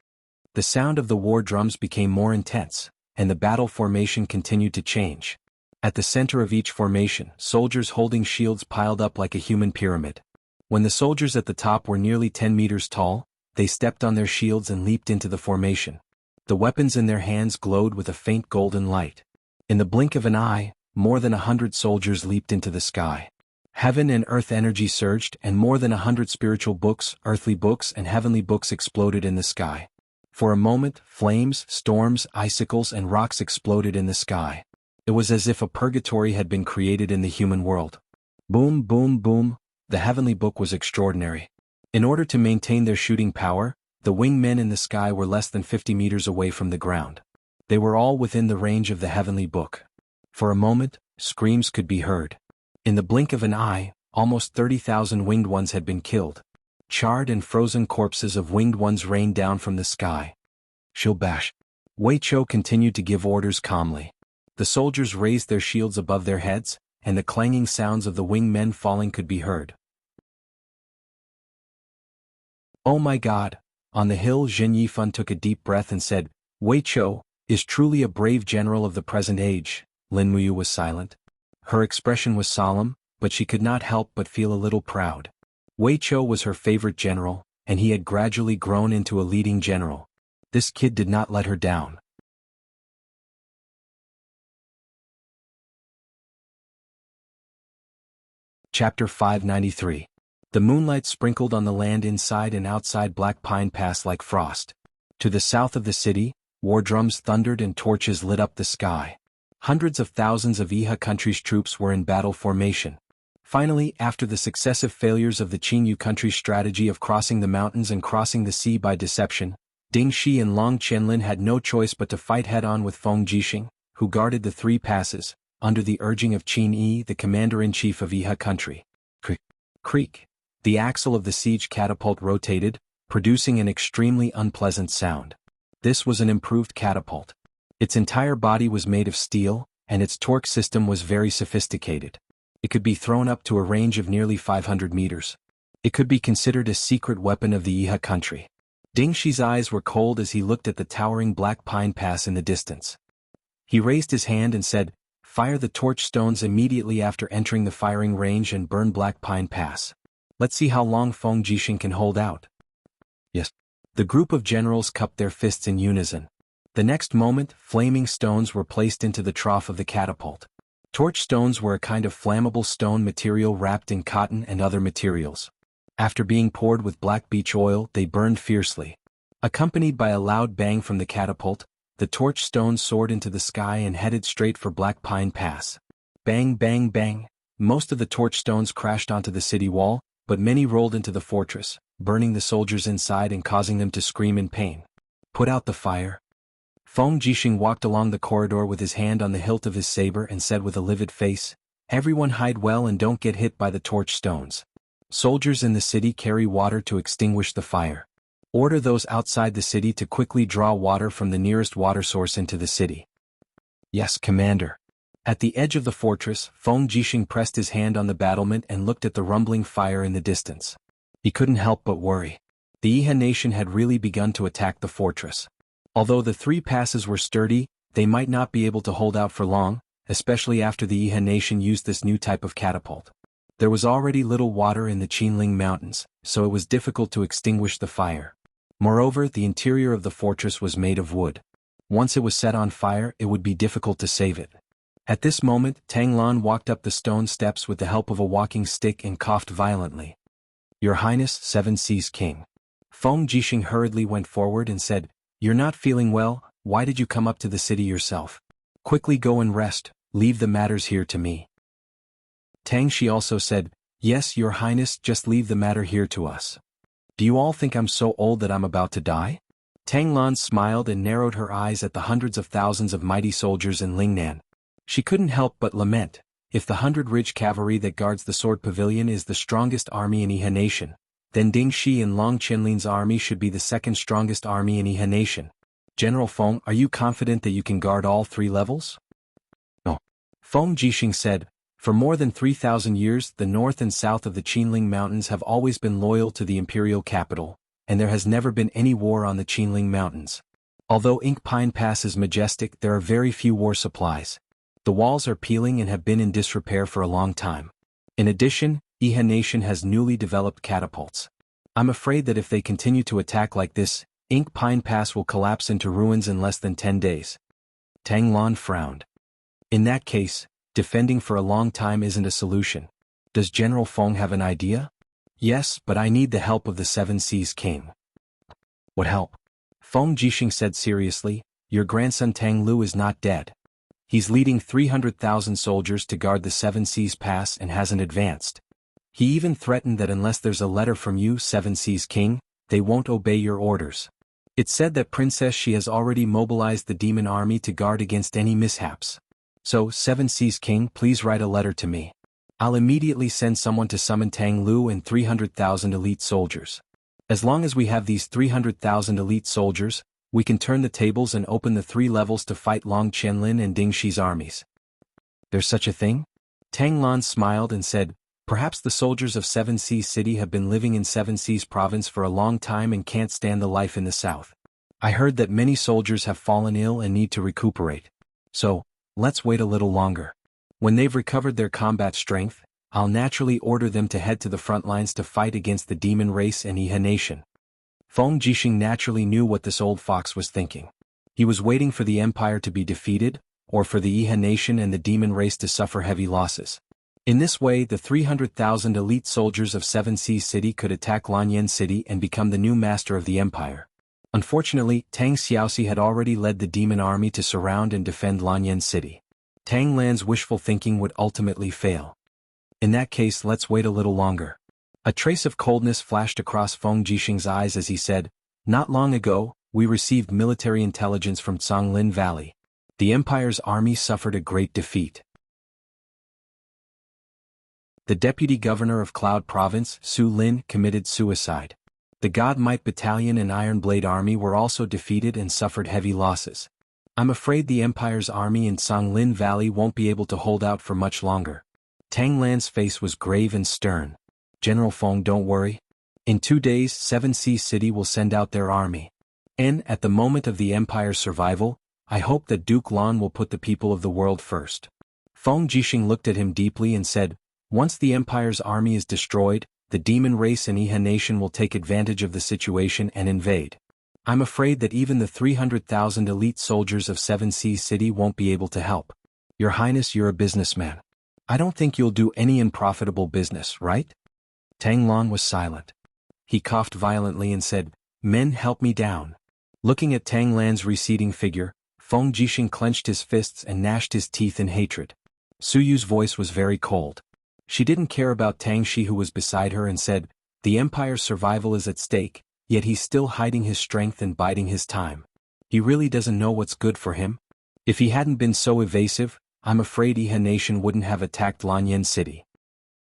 The sound of the war drums became more intense, and the battle formation continued to change. At the center of each formation, soldiers holding shields piled up like a human pyramid. When the soldiers at the top were nearly 10 meters tall, they stepped on their shields and leaped into the formation. The weapons in their hands glowed with a faint golden light. In the blink of an eye, more than 100 soldiers leaped into the sky. Heaven and earth energy surged, and more than 100 spiritual books, earthly books, and heavenly books exploded in the sky. For a moment, flames, storms, icicles, and rocks exploded in the sky. It was as if a purgatory had been created in the human world. Boom, boom, boom. The heavenly book was extraordinary. In order to maintain their shooting power, the winged men in the sky were less than 50 meters away from the ground. They were all within the range of the heavenly book. For a moment, screams could be heard. In the blink of an eye, almost 30,000 winged ones had been killed. Charred and frozen corpses of winged ones rained down from the sky. Shilbash. Wei Chou continued to give orders calmly. The soldiers raised their shields above their heads, and the clanging sounds of the winged men falling could be heard. Oh my God! On the hill, Zhen Yifan took a deep breath and said, "Wei Chou is truly a brave general of the present age." Lin Muyu was silent. Her expression was solemn, but she could not help but feel a little proud. Wei Chou was her favorite general, and he had gradually grown into a leading general. This kid did not let her down. Chapter 593. The moonlight sprinkled on the land inside and outside Black Pine Pass like frost. To the south of the city, war drums thundered and torches lit up the sky. Hundreds of thousands of Iha country's troops were in battle formation. Finally, after the successive failures of the Qingyu country's strategy of crossing the mountains and crossing the sea by deception, Ding Shi and Long Qianlin had no choice but to fight head-on with Feng Jixing, who guarded the 3 passes, under the urging of Qin Yi, the commander-in-chief of Iha country. Creak, creak. The axle of the siege catapult rotated, producing an extremely unpleasant sound. This was an improved catapult. Its entire body was made of steel, and its torque system was very sophisticated. It could be thrown up to a range of nearly 500 meters. It could be considered a secret weapon of the Iha country. Ding Shi's eyes were cold as he looked at the towering Black Pine Pass in the distance. He raised his hand and said, "Fire the torch stones immediately after entering the firing range and burn Black Pine Pass. Let's see how long Feng Jixing can hold out." Yes. The group of generals cupped their fists in unison. The next moment, flaming stones were placed into the trough of the catapult. Torch stones were a kind of flammable stone material wrapped in cotton and other materials. After being poured with black beech oil, they burned fiercely. Accompanied by a loud bang from the catapult, the torch stones soared into the sky and headed straight for Black Pine Pass. Bang, bang, bang. Most of the torch stones crashed onto the city wall, but many rolled into the fortress, burning the soldiers inside and causing them to scream in pain. "Put out the fire." Feng Jixing walked along the corridor with his hand on the hilt of his saber and said with a livid face, "Everyone hide well and don't get hit by the torch stones. Soldiers in the city carry water to extinguish the fire. Order those outside the city to quickly draw water from the nearest water source into the city." "Yes, Commander." At the edge of the fortress, Feng Jixing pressed his hand on the battlement and looked at the rumbling fire in the distance. He couldn't help but worry. The Iha nation had really begun to attack the fortress. Although the 3 passes were sturdy, they might not be able to hold out for long, especially after the Iha nation used this new type of catapult. There was already little water in the Qinling Mountains, so it was difficult to extinguish the fire. Moreover, the interior of the fortress was made of wood. Once it was set on fire, it would be difficult to save it. At this moment, Tang Lan walked up the stone steps with the help of a walking stick and coughed violently. Your Highness, Seven Seas King. Feng Jixing hurriedly went forward and said, You're not feeling well, why did you come up to the city yourself? Quickly go and rest, leave the matters here to me. Tang Shi also said, Yes, Your Highness, just leave the matter here to us. Do you all think I'm so old that I'm about to die? Tang Lan smiled and narrowed her eyes at the hundreds of thousands of mighty soldiers in Lingnan. She couldn't help but lament, if the 100 Ridge Cavalry that guards the Sword Pavilion is the strongest army in Iha Nation, then Ding Shi and Long Qinlin's army should be the second strongest army in Iha Nation. General Feng, are you confident that you can guard all 3 levels? No. Feng Jixing said, For more than 3,000 years the north and south of the Qinling Mountains have always been loyal to the imperial capital, and there has never been any war on the Qinling Mountains. Although Ink Pine Pass is majestic, there are very few war supplies. The walls are peeling and have been in disrepair for a long time. In addition, Iha Nation has newly developed catapults. I'm afraid that if they continue to attack like this, Ink Pine Pass will collapse into ruins in less than 10 days. Tang Lan frowned. In that case, defending for a long time isn't a solution. Does General Feng have an idea? Yes, but I need the help of the Seven Seas King. What help? Feng Jixing said seriously, Your grandson Tang Lu is not dead. He's leading 300,000 soldiers to guard the Seven Seas Pass and hasn't advanced. He even threatened that unless there's a letter from you, Seven Seas King, they won't obey your orders. It's said that Princess Shi has already mobilized the demon army to guard against any mishaps. So, Seven Seas King, please write a letter to me. I'll immediately send someone to summon Tang Lu and 300,000 elite soldiers. As long as we have these 300,000 elite soldiers, we can turn the tables and open the 3 levels to fight Long Qianlin and Ding Shi's armies. There's such a thing? Tang Lan smiled and said, Perhaps the soldiers of Seven Seas City have been living in Seven Seas Province for a long time and can't stand the life in the south. I heard that many soldiers have fallen ill and need to recuperate. So, let's wait a little longer. When they've recovered their combat strength, I'll naturally order them to head to the front lines to fight against the demon race and Iha Nation. Feng Jixing naturally knew what this old fox was thinking. He was waiting for the empire to be defeated, or for the Iha Nation and the demon race to suffer heavy losses. In this way, the 300,000 elite soldiers of Seven Seas City could attack Lanyan City and become the new master of the empire. Unfortunately, Tang Xiaoxi had already led the demon army to surround and defend Lanyan City. Tang Lan's wishful thinking would ultimately fail. In that case, let's wait a little longer. A trace of coldness flashed across Feng Jixing's eyes as he said, Not long ago, we received military intelligence from Songlin Valley. The Empire's army suffered a great defeat. The deputy governor of Cloud Province, Su Lin, committed suicide. The God Might Battalion and Iron Blade Army were also defeated and suffered heavy losses. I'm afraid the Empire's army in Songlin Valley won't be able to hold out for much longer. Tang Lan's face was grave and stern. General Feng, don't worry. In 2 days, Seven Seas City will send out their army. And, at the moment of the Empire's survival, I hope that Duke Lan will put the people of the world first. Feng Jixing looked at him deeply and said, Once the Empire's army is destroyed, the demon race and Iha Nation will take advantage of the situation and invade. I'm afraid that even the 300,000 elite soldiers of Seven Seas City won't be able to help. Your Highness, you're a businessman. I don't think you'll do any unprofitable business, right? Tang Lan was silent. He coughed violently and said, Men, help me down. Looking at Tang Lan's receding figure, Feng Jixing clenched his fists and gnashed his teeth in hatred. Su Yu's voice was very cold. She didn't care about Tang Shi, who was beside her, and said, The Empire's survival is at stake, yet he's still hiding his strength and biding his time. He really doesn't know what's good for him. If he hadn't been so evasive, I'm afraid Iha Nation wouldn't have attacked Lanyan City.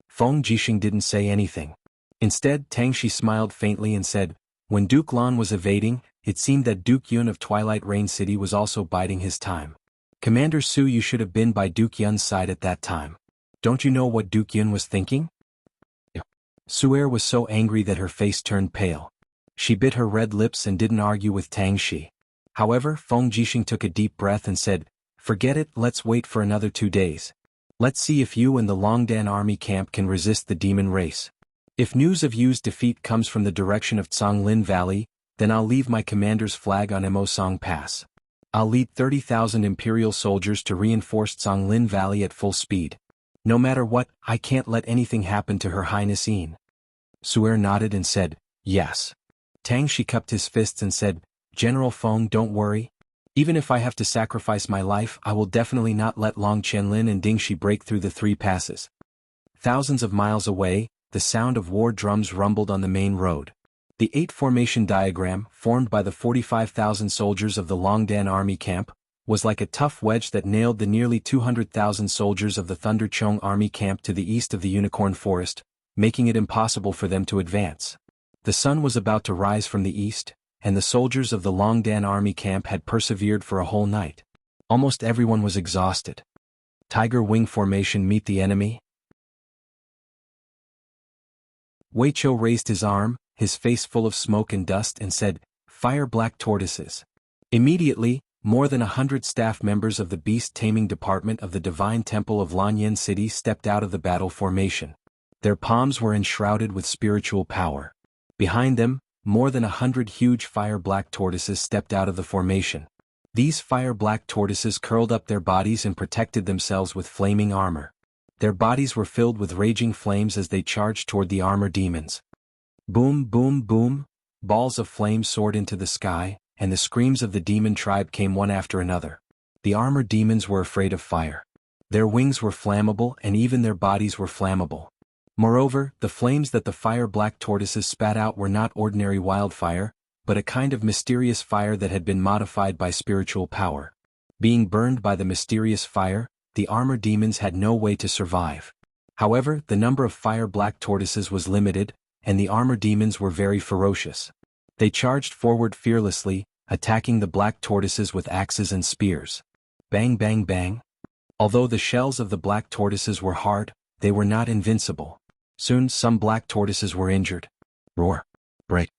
Feng Jixing didn't say anything. Instead, Tang Shi smiled faintly and said, When Duke Lan was evading, it seemed that Duke Yun of Twilight Rain City was also biding his time. Commander Su, you should have been by Duke Yun's side at that time. Don't you know what Duke Yun was thinking? Su'er was so angry that her face turned pale. She bit her red lips and didn't argue with Tang Shi. However, Feng Jixing took a deep breath and said, Forget it, let's wait for another 2 days. Let's see if you and the Longdan army camp can resist the demon race. If news of Yu's defeat comes from the direction of Songlin Valley, then I'll leave my commander's flag on Emosong Pass. I'll lead 30,000 Imperial soldiers to reinforce Zonglin Valley at full speed. No matter what, I can't let anything happen to Her Highness Yin. Suer nodded and said, yes. Tang Shi cupped his fists and said, General Feng, don't worry. Even if I have to sacrifice my life, I will definitely not let Long Qianlin and Ding Shi break through the 3 passes. Thousands of miles away, the sound of war drums rumbled on the main road. The 8 formation diagram, formed by the 45,000 soldiers of the Longdan army camp, was like a tough wedge that nailed the nearly 200,000 soldiers of the Thunderchong army camp to the east of the Unicorn Forest, making it impossible for them to advance. The sun was about to rise from the east, and the soldiers of the Longdan army camp had persevered for a whole night. Almost everyone was exhausted. Tiger wing formation meet the enemy. Wei Chou raised his arm, his face full of smoke and dust, and said, fire black tortoises. Immediately, more than 100 staff members of the beast-taming department of the Divine Temple of Lanyan City stepped out of the battle formation. Their palms were enshrouded with spiritual power. Behind them, more than 100 huge fire black tortoises stepped out of the formation. These fire black tortoises curled up their bodies and protected themselves with flaming armor. Their bodies were filled with raging flames as they charged toward the armor demons. Boom, boom, boom, balls of flame soared into the sky, and the screams of the demon tribe came one after another. The armor demons were afraid of fire. Their wings were flammable and even their bodies were flammable. Moreover, the flames that the fire black tortoises spat out were not ordinary wildfire, but a kind of mysterious fire that had been modified by spiritual power. Being burned by the mysterious fire, the armor demons had no way to survive. However, the number of fire black tortoises was limited, and the armor demons were very ferocious. They charged forward fearlessly, attacking the black tortoises with axes and spears. Bang bang bang. Although the shells of the black tortoises were hard, they were not invincible. Soon some black tortoises were injured. Roar. Break.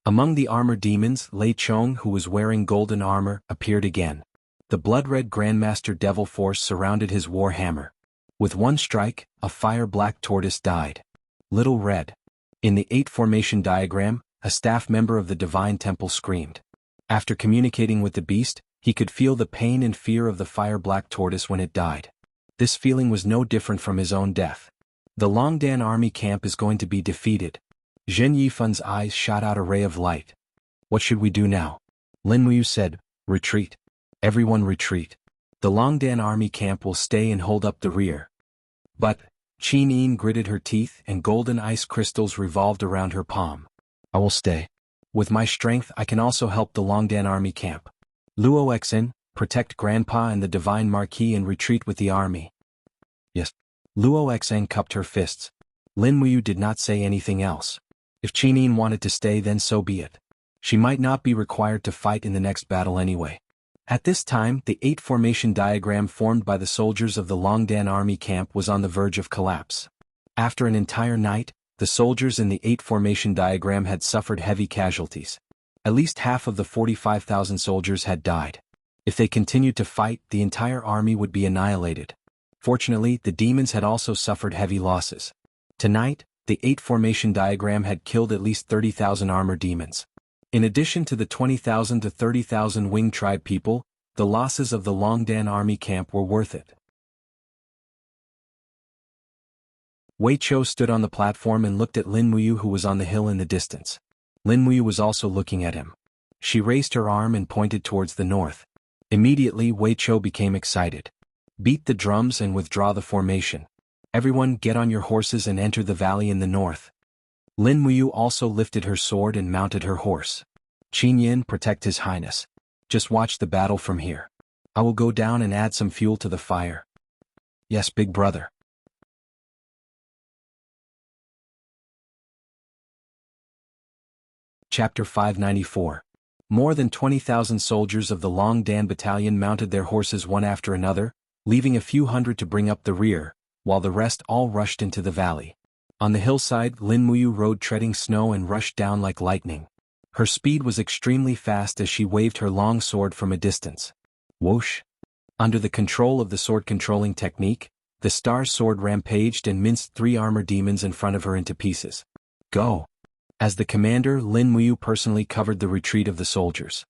Among the armor demons, Lei Chong, who was wearing golden armor, appeared again. The blood-red Grandmaster Devil Force surrounded his war hammer. With one strike, a fire black tortoise died. Little Red. In the 8 formation diagram, a staff member of the Divine Temple screamed. After communicating with the beast, he could feel the pain and fear of the fire black tortoise when it died. This feeling was no different from his own death. The Longdan army camp is going to be defeated. Zhen Yifun's eyes shot out a ray of light. What should we do now? Lin Muyu said, retreat. Everyone retreat. The Longdan army camp will stay and hold up the rear. But, Qin Yin gritted her teeth and golden ice crystals revolved around her palm. I will stay. With my strength I can also help the Longdan army camp. Luo Xen, protect Grandpa and the Divine Marquis and retreat with the army. Yes. Luo Xen cupped her fists. Lin Muyu did not say anything else. If Qin Yin wanted to stay, then so be it. She might not be required to fight in the next battle anyway. At this time, the 8 formation diagram formed by the soldiers of the Longdan army camp was on the verge of collapse. After an entire night, the soldiers in the 8 formation diagram had suffered heavy casualties. At least half of the 45,000 soldiers had died. If they continued to fight, the entire army would be annihilated. Fortunately, the demons had also suffered heavy losses. Tonight, the 8 formation diagram had killed at least 30,000 armor demons. In addition to the 20,000 to 30,000 winged tribe people, the losses of the Longdan army camp were worth it. Wei Chou stood on the platform and looked at Lin Muyu, who was on the hill in the distance. Lin Muyu was also looking at him. She raised her arm and pointed towards the north. Immediately Wei Chou became excited. Beat the drums and withdraw the formation. Everyone get on your horses and enter the valley in the north. Lin Muyu also lifted her sword and mounted her horse. Qin Yin, protect His Highness. Just watch the battle from here. I will go down and add some fuel to the fire. Yes, big brother. Chapter 594. More than 20,000 soldiers of the Longdan battalion mounted their horses one after another, leaving a few hundred to bring up the rear, while the rest all rushed into the valley. On the hillside, Lin Muyu rode treading snow and rushed down like lightning. Her speed was extremely fast as she waved her long sword from a distance. Whoosh! Under the control of the sword-controlling technique, the Star's sword rampaged and minced 3 armor demons in front of her into pieces. Go! As the commander, Lin Muyu personally covered the retreat of the soldiers.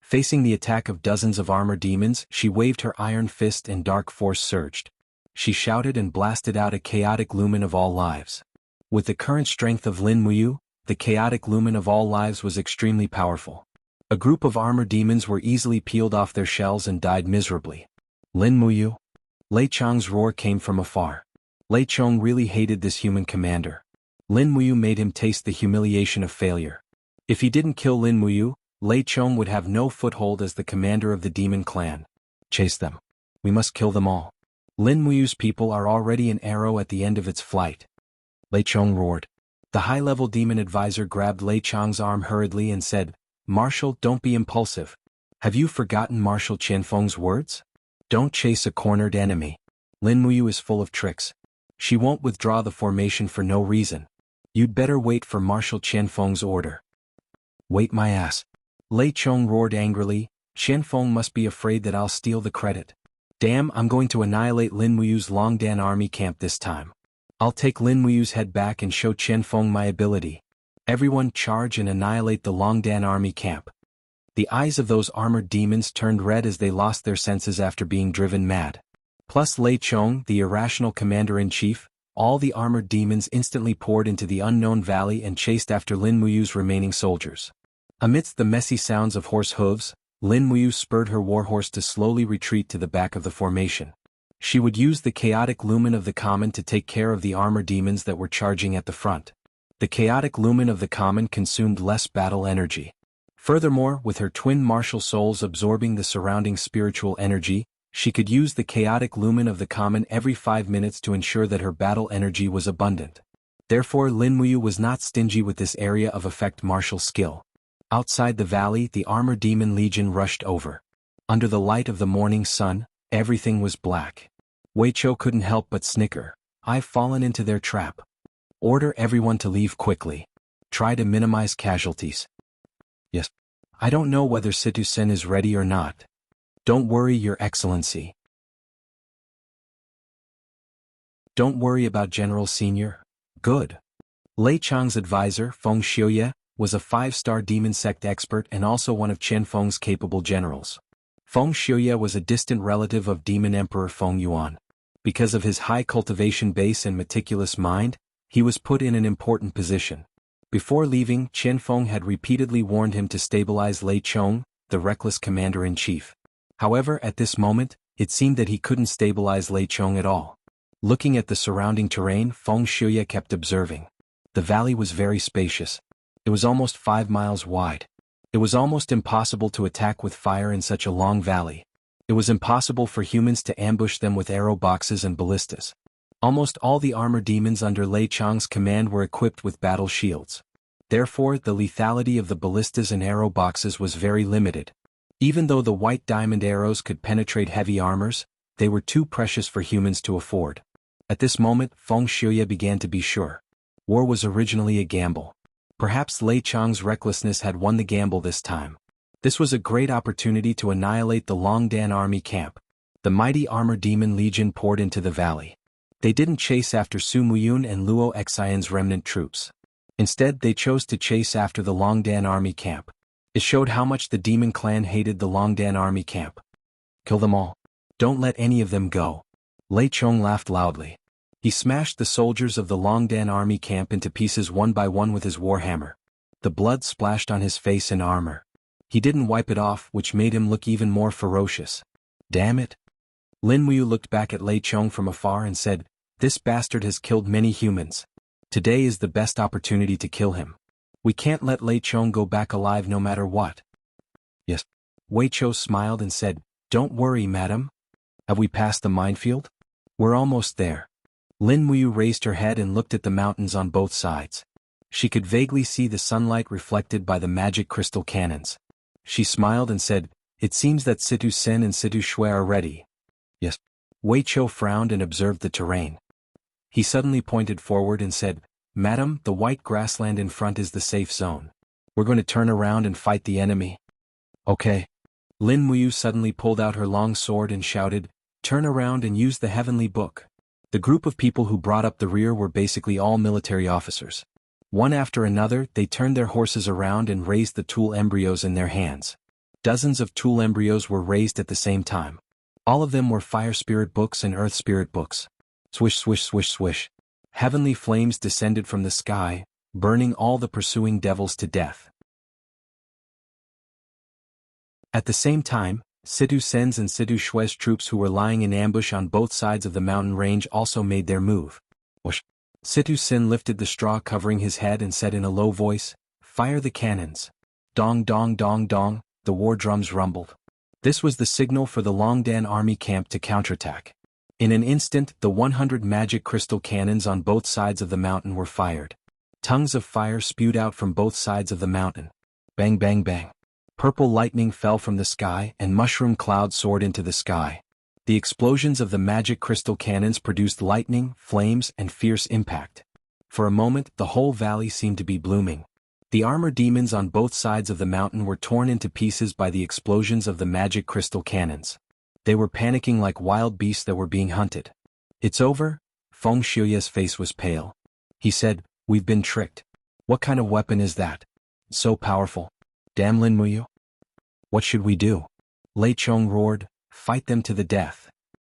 Facing the attack of dozens of armor demons, she waved her iron fist and dark force surged. She shouted and blasted out a chaotic lumen of all lives. With the current strength of Lin Muyu, the chaotic lumen of all lives was extremely powerful. A group of armor demons were easily peeled off their shells and died miserably. Lin Muyu? Lei Chong's roar came from afar. Lei Chong really hated this human commander. Lin Muyu made him taste the humiliation of failure. If he didn't kill Lin Muyu, Lei Chong would have no foothold as the commander of the demon clan. Chase them. We must kill them all. Lin Muyu's people are already an arrow at the end of its flight. Lei Chong roared. The high-level demon advisor grabbed Lei Chong's arm hurriedly and said, "Marshal, don't be impulsive. Have you forgotten Marshal Qianfeng's words? Don't chase a cornered enemy. Lin Muyu is full of tricks. She won't withdraw the formation for no reason. You'd better wait for Marshal Qianfeng's order." Wait my ass. Lei Chong roared angrily. Qianfeng must be afraid that I'll steal the credit. Damn, I'm going to annihilate Lin Muyu's Longdan army camp this time. I'll take Lin Muyu's head back and show Qianfeng my ability. Everyone charge and annihilate the Longdan army camp. The eyes of those armored demons turned red as they lost their senses after being driven mad. Plus Lei Chong, the irrational commander-in-chief, all the armored demons instantly poured into the unknown valley and chased after Lin Muyu's remaining soldiers. Amidst the messy sounds of horse hooves, Lin Muyu spurred her warhorse to slowly retreat to the back of the formation. She would use the chaotic lumen of the common to take care of the armor demons that were charging at the front. The chaotic lumen of the common consumed less battle energy. Furthermore, with her twin martial souls absorbing the surrounding spiritual energy, she could use the chaotic lumen of the common every 5 minutes to ensure that her battle energy was abundant. Therefore Lin Muyu was not stingy with this area of effect martial skill. Outside the valley, the armor demon legion rushed over. Under the light of the morning sun, everything was black. Wei Chou couldn't help but snicker. I've fallen into their trap. Order everyone to leave quickly. Try to minimize casualties. Yes. I don't know whether Situ Sen is ready or not. Don't worry, Your Excellency. Don't worry about General Senior. Good. Lei Chong's advisor, Feng Xiuye, was a 5-star demon sect expert and also one of Qianfeng's capable generals. Feng Xiuye was a distant relative of Demon Emperor Feng Yuan. Because of his high cultivation base and meticulous mind, he was put in an important position. Before leaving, Qianfeng had repeatedly warned him to stabilize Lei Chong, the reckless commander-in-chief. However, at this moment, it seemed that he couldn't stabilize Lei Chong at all. Looking at the surrounding terrain, Feng Xiuye kept observing. The valley was very spacious. It was almost 5 miles wide. It was almost impossible to attack with fire in such a long valley. It was impossible for humans to ambush them with arrow boxes and ballistas. Almost all the armor demons under Lei Chong's command were equipped with battle shields. Therefore, the lethality of the ballistas and arrow boxes was very limited. Even though the white diamond arrows could penetrate heavy armors, they were too precious for humans to afford. At this moment, Feng Xiuye began to be sure. War was originally a gamble. Perhaps Lei Chong's recklessness had won the gamble this time. This was a great opportunity to annihilate the Longdan army camp. The mighty armor demon legion poured into the valley. They didn't chase after Su Muyun and Luo Xian's remnant troops. Instead, they chose to chase after the Longdan army camp. It showed how much the demon clan hated the Longdan army camp. Kill them all. Don't let any of them go. Lei Chong laughed loudly. He smashed the soldiers of the Longdan army camp into pieces one by one with his warhammer. The blood splashed on his face and armor. He didn't wipe it off, which made him look even more ferocious. Damn it. Lin Muyu looked back at Lei Chong from afar and said, "This bastard has killed many humans. Today is the best opportunity to kill him. We can't let Lei Chong go back alive no matter what." Yes. Wei Chou smiled and said, "Don't worry, madam. Have we passed the minefield? We're almost there." Lin Muyu raised her head and looked at the mountains on both sides. She could vaguely see the sunlight reflected by the magic crystal cannons. She smiled and said, "It seems that Situ Sen and Situ Shui are ready." Yes. Wei Chou frowned and observed the terrain. He suddenly pointed forward and said, "Madam, the white grassland in front is the safe zone. We're going to turn around and fight the enemy." Okay. Lin Muyu suddenly pulled out her long sword and shouted, "Turn around and use the heavenly book." The group of people who brought up the rear were basically all military officers. One after another, they turned their horses around and raised the tool embryos in their hands. Dozens of tool embryos were raised at the same time. All of them were fire spirit books and earth spirit books. Swish, swish, swish, swish. Heavenly flames descended from the sky, burning all the pursuing devils to death. At the same time, Situ Sen's and Situ Shue's troops who were lying in ambush on both sides of the mountain range also made their move. Whoosh. Situ Sen lifted the straw covering his head and said in a low voice, "Fire the cannons." Dong dong dong dong, the war drums rumbled. This was the signal for the Longdan army camp to counterattack. In an instant, the 100 magic crystal cannons on both sides of the mountain were fired. Tongues of fire spewed out from both sides of the mountain. Bang bang bang. Purple lightning fell from the sky and mushroom clouds soared into the sky. The explosions of the magic crystal cannons produced lightning, flames, and fierce impact. For a moment, the whole valley seemed to be blooming. The armor demons on both sides of the mountain were torn into pieces by the explosions of the magic crystal cannons. They were panicking like wild beasts that were being hunted. "It's over?" Feng Shuya's face was pale. He said, "We've been tricked. What kind of weapon is that? So powerful. Damn Lin Muyu. What should we do?" Lei Chong roared, "Fight them to the death."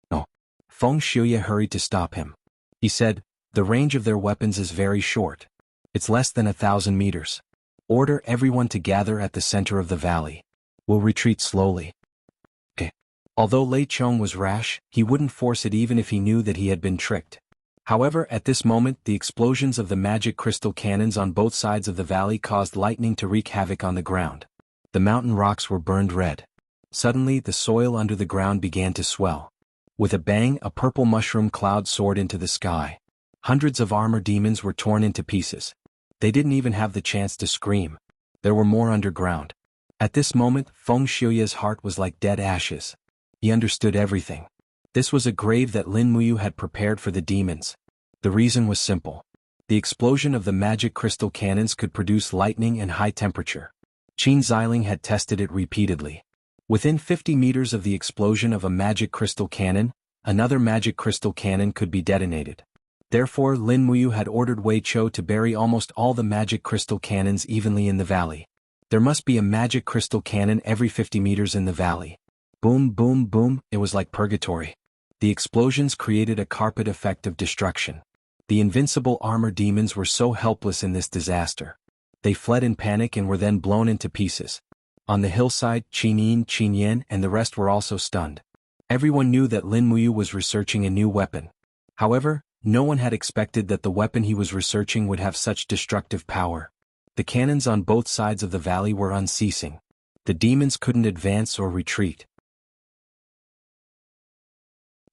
No. Feng Shuya hurried to stop him. He said, "The range of their weapons is very short. It's less than 1,000 meters. Order everyone to gather at the center of the valley. We'll retreat slowly." Okay. Although Lei Chong was rash, he wouldn't force it even if he knew that he had been tricked. However, at this moment, the explosions of the magic crystal cannons on both sides of the valley caused lightning to wreak havoc on the ground. The mountain rocks were burned red. Suddenly, the soil under the ground began to swell. With a bang, a purple mushroom cloud soared into the sky. Hundreds of armor demons were torn into pieces. They didn't even have the chance to scream. There were more underground. At this moment, Feng Shuya's heart was like dead ashes. He understood everything. This was a grave that Lin Muyu had prepared for the demons. The reason was simple. The explosion of the magic crystal cannons could produce lightning and high temperature. Qin Xiling had tested it repeatedly. Within 50 meters of the explosion of a magic crystal cannon, another magic crystal cannon could be detonated. Therefore, Lin Muyu had ordered Wei Chou to bury almost all the magic crystal cannons evenly in the valley. There must be a magic crystal cannon every 50 meters in the valley. Boom, boom, boom, it was like purgatory. The explosions created a carpet effect of destruction. The invincible armor demons were so helpless in this disaster. They fled in panic and were then blown into pieces. On the hillside, Qin Yin, Qin Yan, and the rest were also stunned. Everyone knew that Lin Muyu was researching a new weapon. However, no one had expected that the weapon he was researching would have such destructive power. The cannons on both sides of the valley were unceasing. The demons couldn't advance or retreat.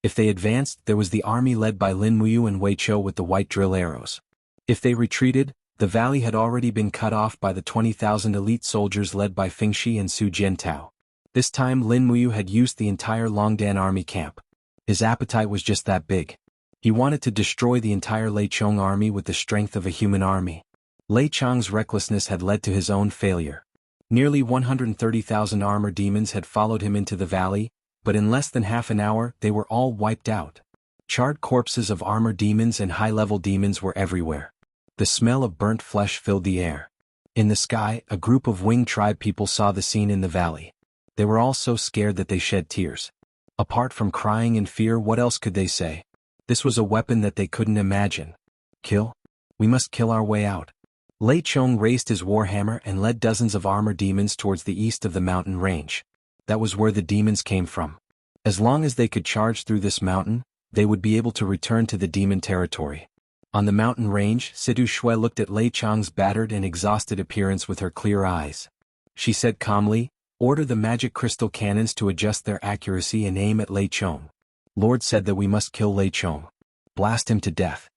If they advanced, there was the army led by Lin Muyu and Wei Chou with the white drill arrows. If they retreated, the valley had already been cut off by the 20,000 elite soldiers led by Fengshi and Su Jiantao. This time Lin Muyu had used the entire Longdan army camp. His appetite was just that big. He wanted to destroy the entire Lei Chong army with the strength of a human army. Lei Chong's recklessness had led to his own failure. Nearly 130,000 armor demons had followed him into the valley, but in less than half an hour they were all wiped out. Charred corpses of armor demons and high-level demons were everywhere. The smell of burnt flesh filled the air. In the sky, a group of winged tribe people saw the scene in the valley. They were all so scared that they shed tears. Apart from crying in fear, what else could they say? This was a weapon that they couldn't imagine. Kill? We must kill our way out. Lei Chong raised his warhammer and led dozens of armor demons towards the east of the mountain range. That was where the demons came from. As long as they could charge through this mountain, they would be able to return to the demon territory. On the mountain range, Situ Shui looked at Lei Chong's battered and exhausted appearance with her clear eyes. She said calmly, "Order the magic crystal cannons to adjust their accuracy and aim at Lei Chong. Lord said that we must kill Lei Chong. Blast him to death."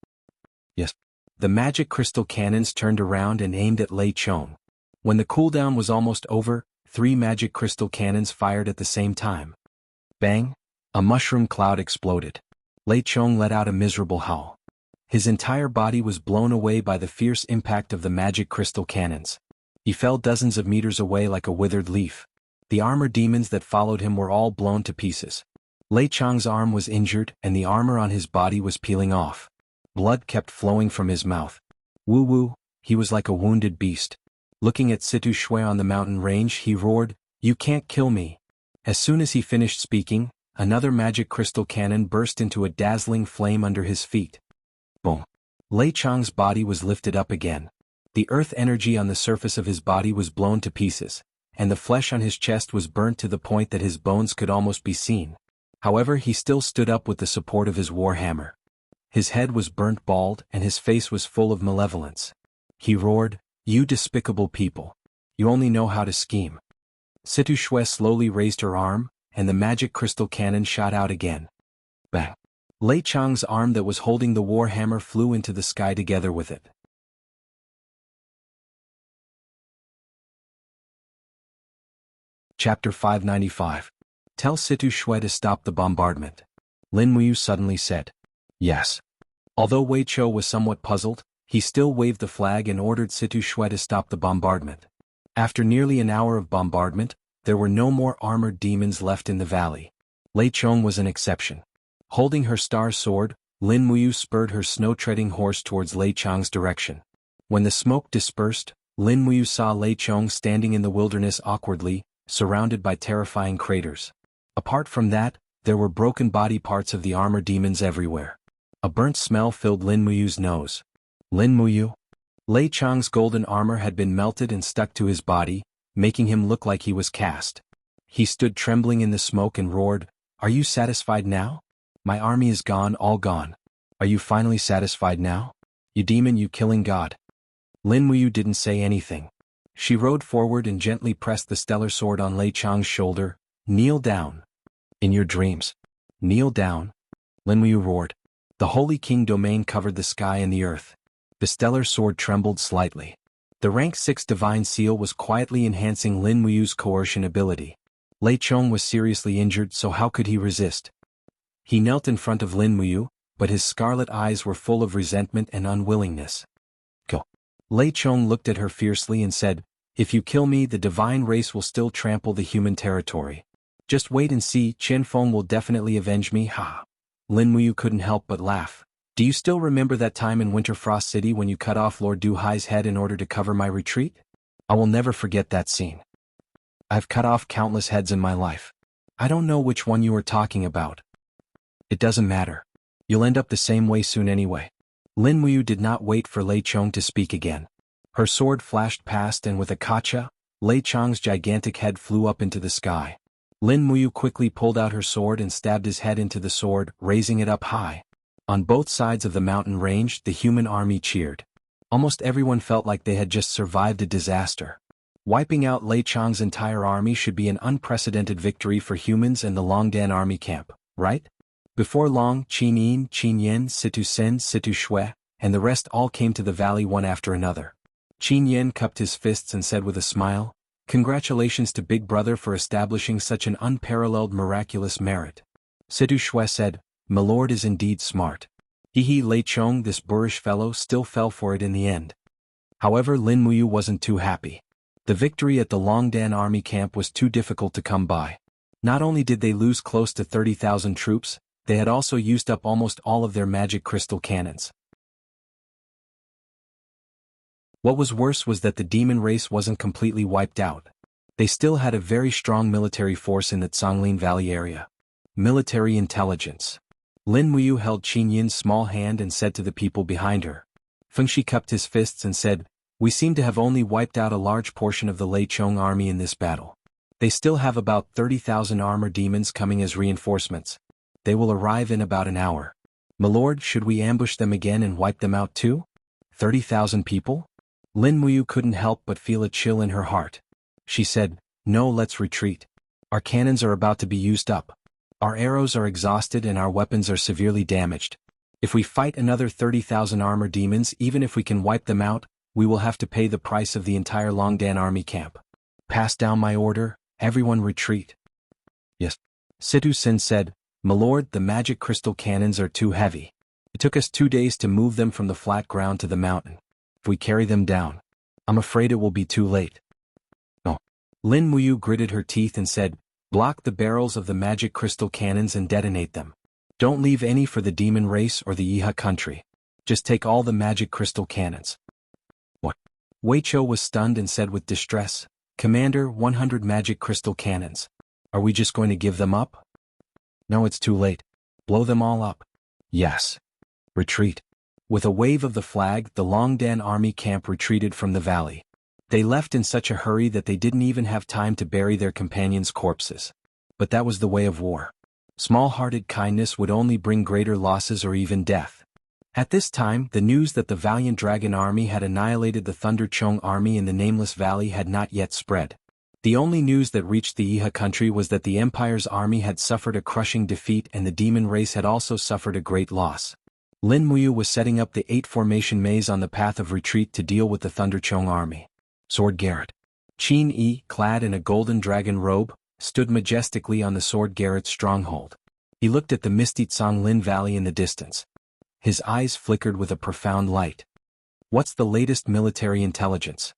Yes. The magic crystal cannons turned around and aimed at Lei Chong. When the cooldown was almost over, 3 magic crystal cannons fired at the same time. Bang! A mushroom cloud exploded. Lei Chong let out a miserable howl. His entire body was blown away by the fierce impact of the magic crystal cannons. He fell dozens of meters away like a withered leaf. The armor demons that followed him were all blown to pieces. Lei Chong's arm was injured and the armor on his body was peeling off. Blood kept flowing from his mouth. Woo-woo, he was like a wounded beast. Looking at Situ Shui on the mountain range, he roared, You can't kill me. As soon as he finished speaking, another magic crystal cannon burst into a dazzling flame under his feet. Boom. Lei Chang's body was lifted up again. The earth energy on the surface of his body was blown to pieces, and the flesh on his chest was burnt to the point that his bones could almost be seen. However, he still stood up with the support of his war hammer. His head was burnt bald and his face was full of malevolence. He roared, "You despicable people! You only know how to scheme." Situ Shui slowly raised her arm, and the magic crystal cannon shot out again. Bang! Lei Chang's arm that was holding the war hammer flew into the sky together with it. Chapter 595. Tell Situ Shui to stop the bombardment. Lin Muyu suddenly said. Yes. Although Wei Chou was somewhat puzzled, he still waved the flag and ordered Situ Shui to stop the bombardment. After nearly an hour of bombardment, there were no more armored demons left in the valley. Lei Chong was an exception. Holding her star sword, Lin Muyu spurred her snow-treading horse towards Lei Chang's direction. When the smoke dispersed, Lin Muyu saw Lei Chong standing in the wilderness awkwardly, surrounded by terrifying craters. Apart from that, there were broken body parts of the armor demons everywhere. A burnt smell filled Lin Muyu's nose. Lin Muyu? Lei Chang's golden armor had been melted and stuck to his body, making him look like he was cast. He stood trembling in the smoke and roared, "Are you satisfied now? My army is gone, all gone. Are you finally satisfied now? You demon, you killing god." Lin Muyu didn't say anything. She rode forward and gently pressed the stellar sword on Lei Chang's shoulder. "Kneel down. In your dreams. Kneel down." Lin Muyu roared. The Holy King domain covered the sky and the earth. The stellar sword trembled slightly. The rank 6 divine seal was quietly enhancing Lin Muyu's coercion ability. Lei Chong was seriously injured, so how could he resist? He knelt in front of Lin Muyu, but his scarlet eyes were full of resentment and unwillingness. Go. Lei Chong looked at her fiercely and said, "If you kill me, the divine race will still trample the human territory. Just wait and see, Chen Feng will definitely avenge me, ha." Lin Muyu couldn't help but laugh. "Do you still remember that time in Winterfrost City when you cut off Lord Du Hai's head in order to cover my retreat? I will never forget that scene. I've cut off countless heads in my life. I don't know which one you are talking about. It doesn't matter. You'll end up the same way soon anyway." Lin Muyu did not wait for Lei Chong to speak again. Her sword flashed past and with a kacha, Lei Chong's gigantic head flew up into the sky. Lin Muyu quickly pulled out her sword and stabbed his head into the sword, raising it up high. On both sides of the mountain range, the human army cheered. Almost everyone felt like they had just survived a disaster. Wiping out Lei Chong's entire army should be an unprecedented victory for humans and the Longdan army camp, right? Before long, Qin Yin, Qin Yen, Situ Sen, Situ Shui, and the rest all came to the valley one after another. Qin Yen cupped his fists and said with a smile, "Congratulations to Big Brother for establishing such an unparalleled miraculous merit." Situ Shui said, "My lord is indeed smart." He Lei Chong, this boorish fellow, still fell for it in the end. However, Lin Muyu wasn't too happy. The victory at the Longdan army camp was too difficult to come by. Not only did they lose close to 30,000 troops, they had also used up almost all of their magic crystal cannons. What was worse was that the demon race wasn't completely wiped out. They still had a very strong military force in the Zhonglin Valley area. Military intelligence. Lin Muyu held Qin Yin's small hand and said to the people behind her. Feng Shi cupped his fists and said, "We seem to have only wiped out a large portion of the Lei Chong army in this battle. They still have about 30,000 armor demons coming as reinforcements. They will arrive in about an hour. My lord, should we ambush them again and wipe them out too? 30,000 people?" Lin Muyu couldn't help but feel a chill in her heart. She said, "No, let's retreat. Our cannons are about to be used up. Our arrows are exhausted and our weapons are severely damaged. If we fight another 30,000 armor demons, even if we can wipe them out, we will have to pay the price of the entire Longdan army camp. Pass down my order, everyone retreat." "Yes." Situ Sin said, "My lord, the magic crystal cannons are too heavy. It took us 2 days to move them from the flat ground to the mountain. If we carry them down, I'm afraid it will be too late." "Oh." Lin Muyu gritted her teeth and said, "Block the barrels of the magic crystal cannons and detonate them. Don't leave any for the demon race or the Yiha country. Just take all the magic crystal cannons." "What?" Wei Chou was stunned and said with distress, Commander, 100 magic crystal cannons. Are we just going to give them up? No, it's too late. Blow them all up. Yes. Retreat. With a wave of the flag, the Longdan army camp retreated from the valley. They left in such a hurry that they didn't even have time to bury their companions' corpses. But that was the way of war. Small-hearted kindness would only bring greater losses or even death. At this time, the news that the valiant dragon army had annihilated the Thunder Chong army in the Nameless Valley had not yet spread. The only news that reached the Iha country was that the Empire's army had suffered a crushing defeat and the demon race had also suffered a great loss. Lin Muyu was setting up the 8-formation maze on the path of retreat to deal with the Thunder Chong army. Sword Garret. Qin Yi, clad in a golden dragon robe, stood majestically on the Sword Garret's stronghold. He looked at the misty Lin Valley in the distance. His eyes flickered with a profound light. What's the latest military intelligence?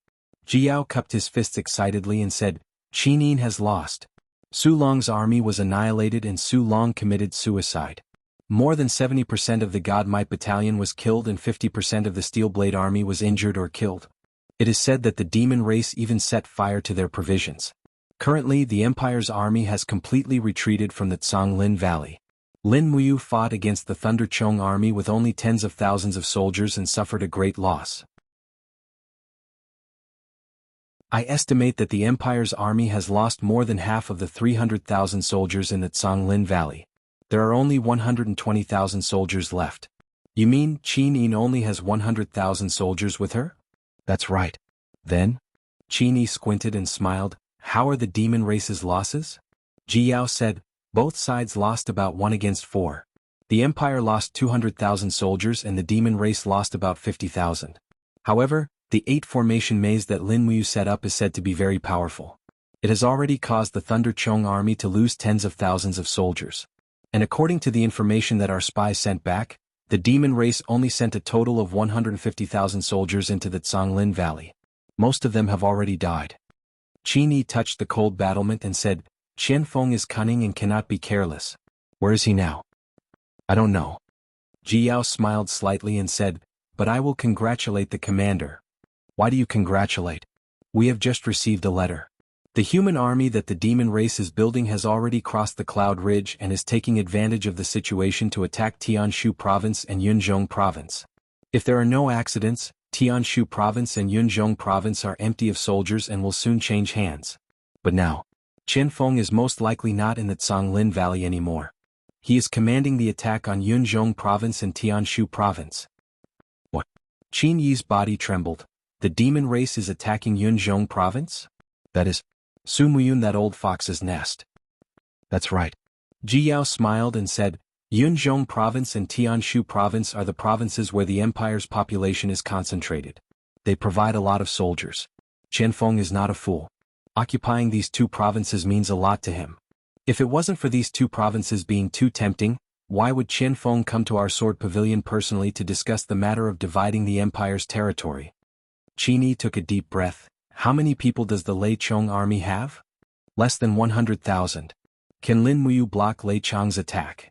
Jiao cupped his fists excitedly and said, Qin Yi has lost. Su Long's army was annihilated and Su Long committed suicide. More than 70% of the God Might Battalion was killed and 50% of the Steelblade army was injured or killed. It is said that the demon race even set fire to their provisions. Currently, the Empire's army has completely retreated from the Lin Valley. Lin Muyu fought against the Thunder Chong army with only tens of thousands of soldiers and suffered a great loss. I estimate that the Empire's army has lost more than half of the 300,000 soldiers in the Lin Valley. There are only 120,000 soldiers left. You mean Qin Yi only has 100,000 soldiers with her? That's right. Then? Qin Yi squinted and smiled. How are the demon race's losses? Jiao said, both sides lost about 1 against 4. The Empire lost 200,000 soldiers and the demon race lost about 50,000. However, the 8-formation maze that Lin Muyu set up is said to be very powerful. It has already caused the Thunder Chong army to lose tens of thousands of soldiers. And according to the information that our spies sent back, the demon race only sent a total of 150,000 soldiers into the Lin Valley. Most of them have already died. Qin Yi touched the cold battlement and said, Qianfeng is cunning and cannot be careless. Where is he now? I don't know. Jiao smiled slightly and said, but I will congratulate the commander. Why do you congratulate? We have just received a letter. The human army that the demon race is building has already crossed the Cloud Ridge and is taking advantage of the situation to attack Tianshu Province and Yunzhong Province. If there are no accidents, Tianshu Province and Yunzhong Province are empty of soldiers and will soon change hands. But now, Qianfeng is most likely not in the Lin Valley anymore. He is commanding the attack on Yunzhong Province and Tianshu Province. What? Qin Yi's body trembled. The demon race is attacking Yunzhong Province? That is, Su Muyun, that old fox's nest. That's right. Jiao smiled and said, Yunzhong Province and Tianshu Province are the provinces where the Empire's population is concentrated. They provide a lot of soldiers. Qianfeng is not a fool. Occupying these 2 provinces means a lot to him. If it wasn't for these 2 provinces being too tempting, why would Qianfeng come to our sword pavilion personally to discuss the matter of dividing the Empire's territory? Qin Yi took a deep breath. How many people does the Lei Chong army have? Less than 100,000. Can Lin Muyu block Lei Chong's attack?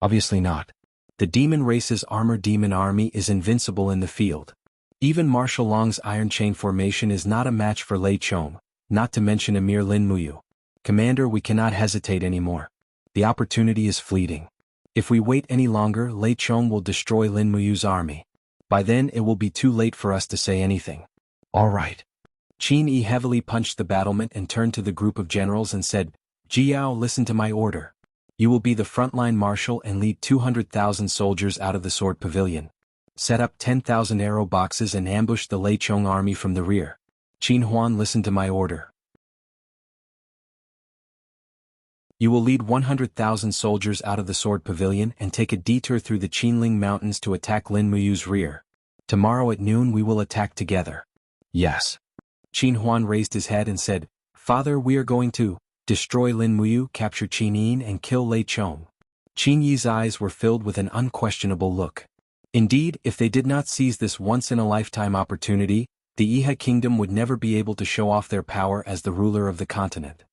Obviously not. The demon race's armored demon army is invincible in the field. Even Marshal Long's Iron Chain formation is not a match for Lei Chong, not to mention a mere Lin Muyu. Commander, we cannot hesitate anymore. The opportunity is fleeting. If we wait any longer, Lei Chong will destroy Lin Muyu's army. By then it will be too late for us to say anything. All right. Qin Yi heavily punched the battlement and turned to the group of generals and said, Jiao, listen to my order. You will be the frontline marshal and lead 200,000 soldiers out of the sword pavilion. Set up 10,000 arrow boxes and ambush the Lei Chong army from the rear. Qin Huan, listen to my order. You will lead 100,000 soldiers out of the sword pavilion and take a detour through the Qinling Mountains to attack Lin Muyu's rear. Tomorrow at noon we will attack together. Yes. Qin Huan raised his head and said, Father, we are going to destroy Lin Muyu, capture Qin Yi and kill Lei Chong. Qin Yi's eyes were filled with an unquestionable look. Indeed, if they did not seize this once-in-a-lifetime opportunity, the Iha kingdom would never be able to show off their power as the ruler of the continent.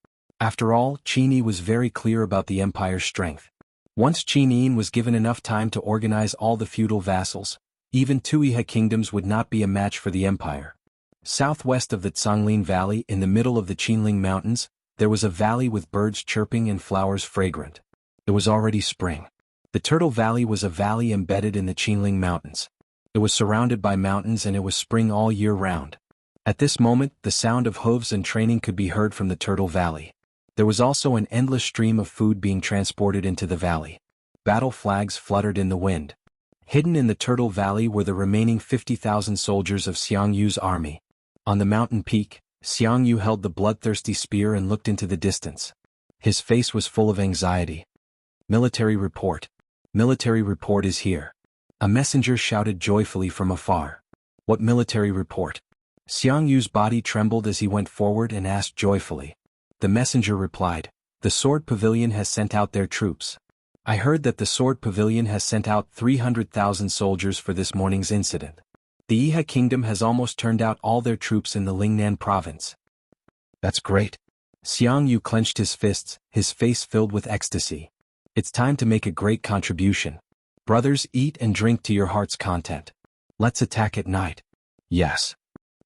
After all, Qin Yi was very clear about the empire's strength. Once Qin Yi was given enough time to organize all the feudal vassals, even 2 Iha kingdoms would not be a match for the empire. Southwest of the Zhonglin Valley in the middle of the Qinling Mountains, there was a valley with birds chirping and flowers fragrant. It was already spring. The Turtle Valley was a valley embedded in the Qinling Mountains. It was surrounded by mountains and it was spring all year round. At this moment, the sound of hooves and training could be heard from the Turtle Valley. There was also an endless stream of food being transported into the valley. Battle flags fluttered in the wind. Hidden in the Turtle Valley were the remaining 50,000 soldiers of Xiang Yu's army. On the mountain peak, Xiang Yu held the bloodthirsty spear and looked into the distance. His face was full of anxiety. Military report. Military report is here. A messenger shouted joyfully from afar. What military report? Xiang Yu's body trembled as he went forward and asked joyfully. The messenger replied, "The Sword Pavilion has sent out their troops. I heard that the Sword Pavilion has sent out 300,000 soldiers for this morning's incident. The Yihe Kingdom has almost turned out all their troops in the Lingnan province." That's great. Xiang Yu clenched his fists, his face filled with ecstasy. It's time to make a great contribution. Brothers, eat and drink to your heart's content. Let's attack at night. Yes.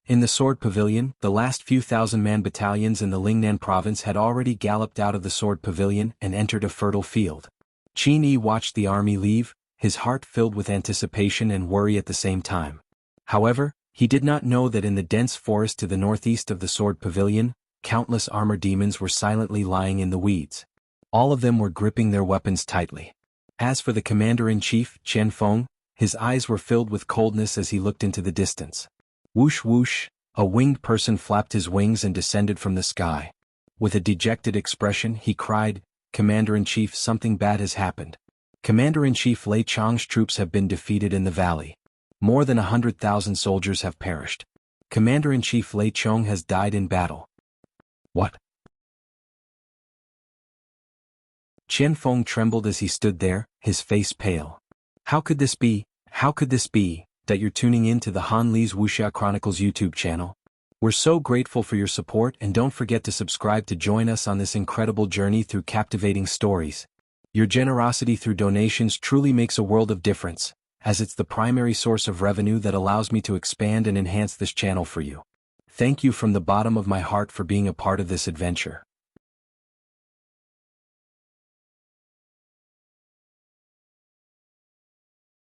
In the Sword Pavilion, the last few thousand-man battalions in the Lingnan province had already galloped out of the Sword Pavilion and entered a fertile field. Qin Yi watched the army leave, his heart filled with anticipation and worry at the same time. However, he did not know that in the dense forest to the northeast of the Sword Pavilion, countless armor demons were silently lying in the weeds. All of them were gripping their weapons tightly. As for the commander-in-chief, Chen Feng, his eyes were filled with coldness as he looked into the distance. Whoosh whoosh, a winged person flapped his wings and descended from the sky. With a dejected expression, he cried, "Commander-in-Chief, something bad has happened. Commander-in-Chief Lei Chang's troops have been defeated in the valley. More than 100,000 soldiers have perished. Commander-in-Chief Lei Chang has died in battle." What? Chen Feng trembled as he stood there, his face pale. How could this be? How could this be? That you're tuning in to the Han Li's Wuxia Chronicles YouTube channel. We're so grateful for your support and don't forget to subscribe to join us on this incredible journey through captivating stories. Your generosity through donations truly makes a world of difference, as it's the primary source of revenue that allows me to expand and enhance this channel for you. Thank you from the bottom of my heart for being a part of this adventure.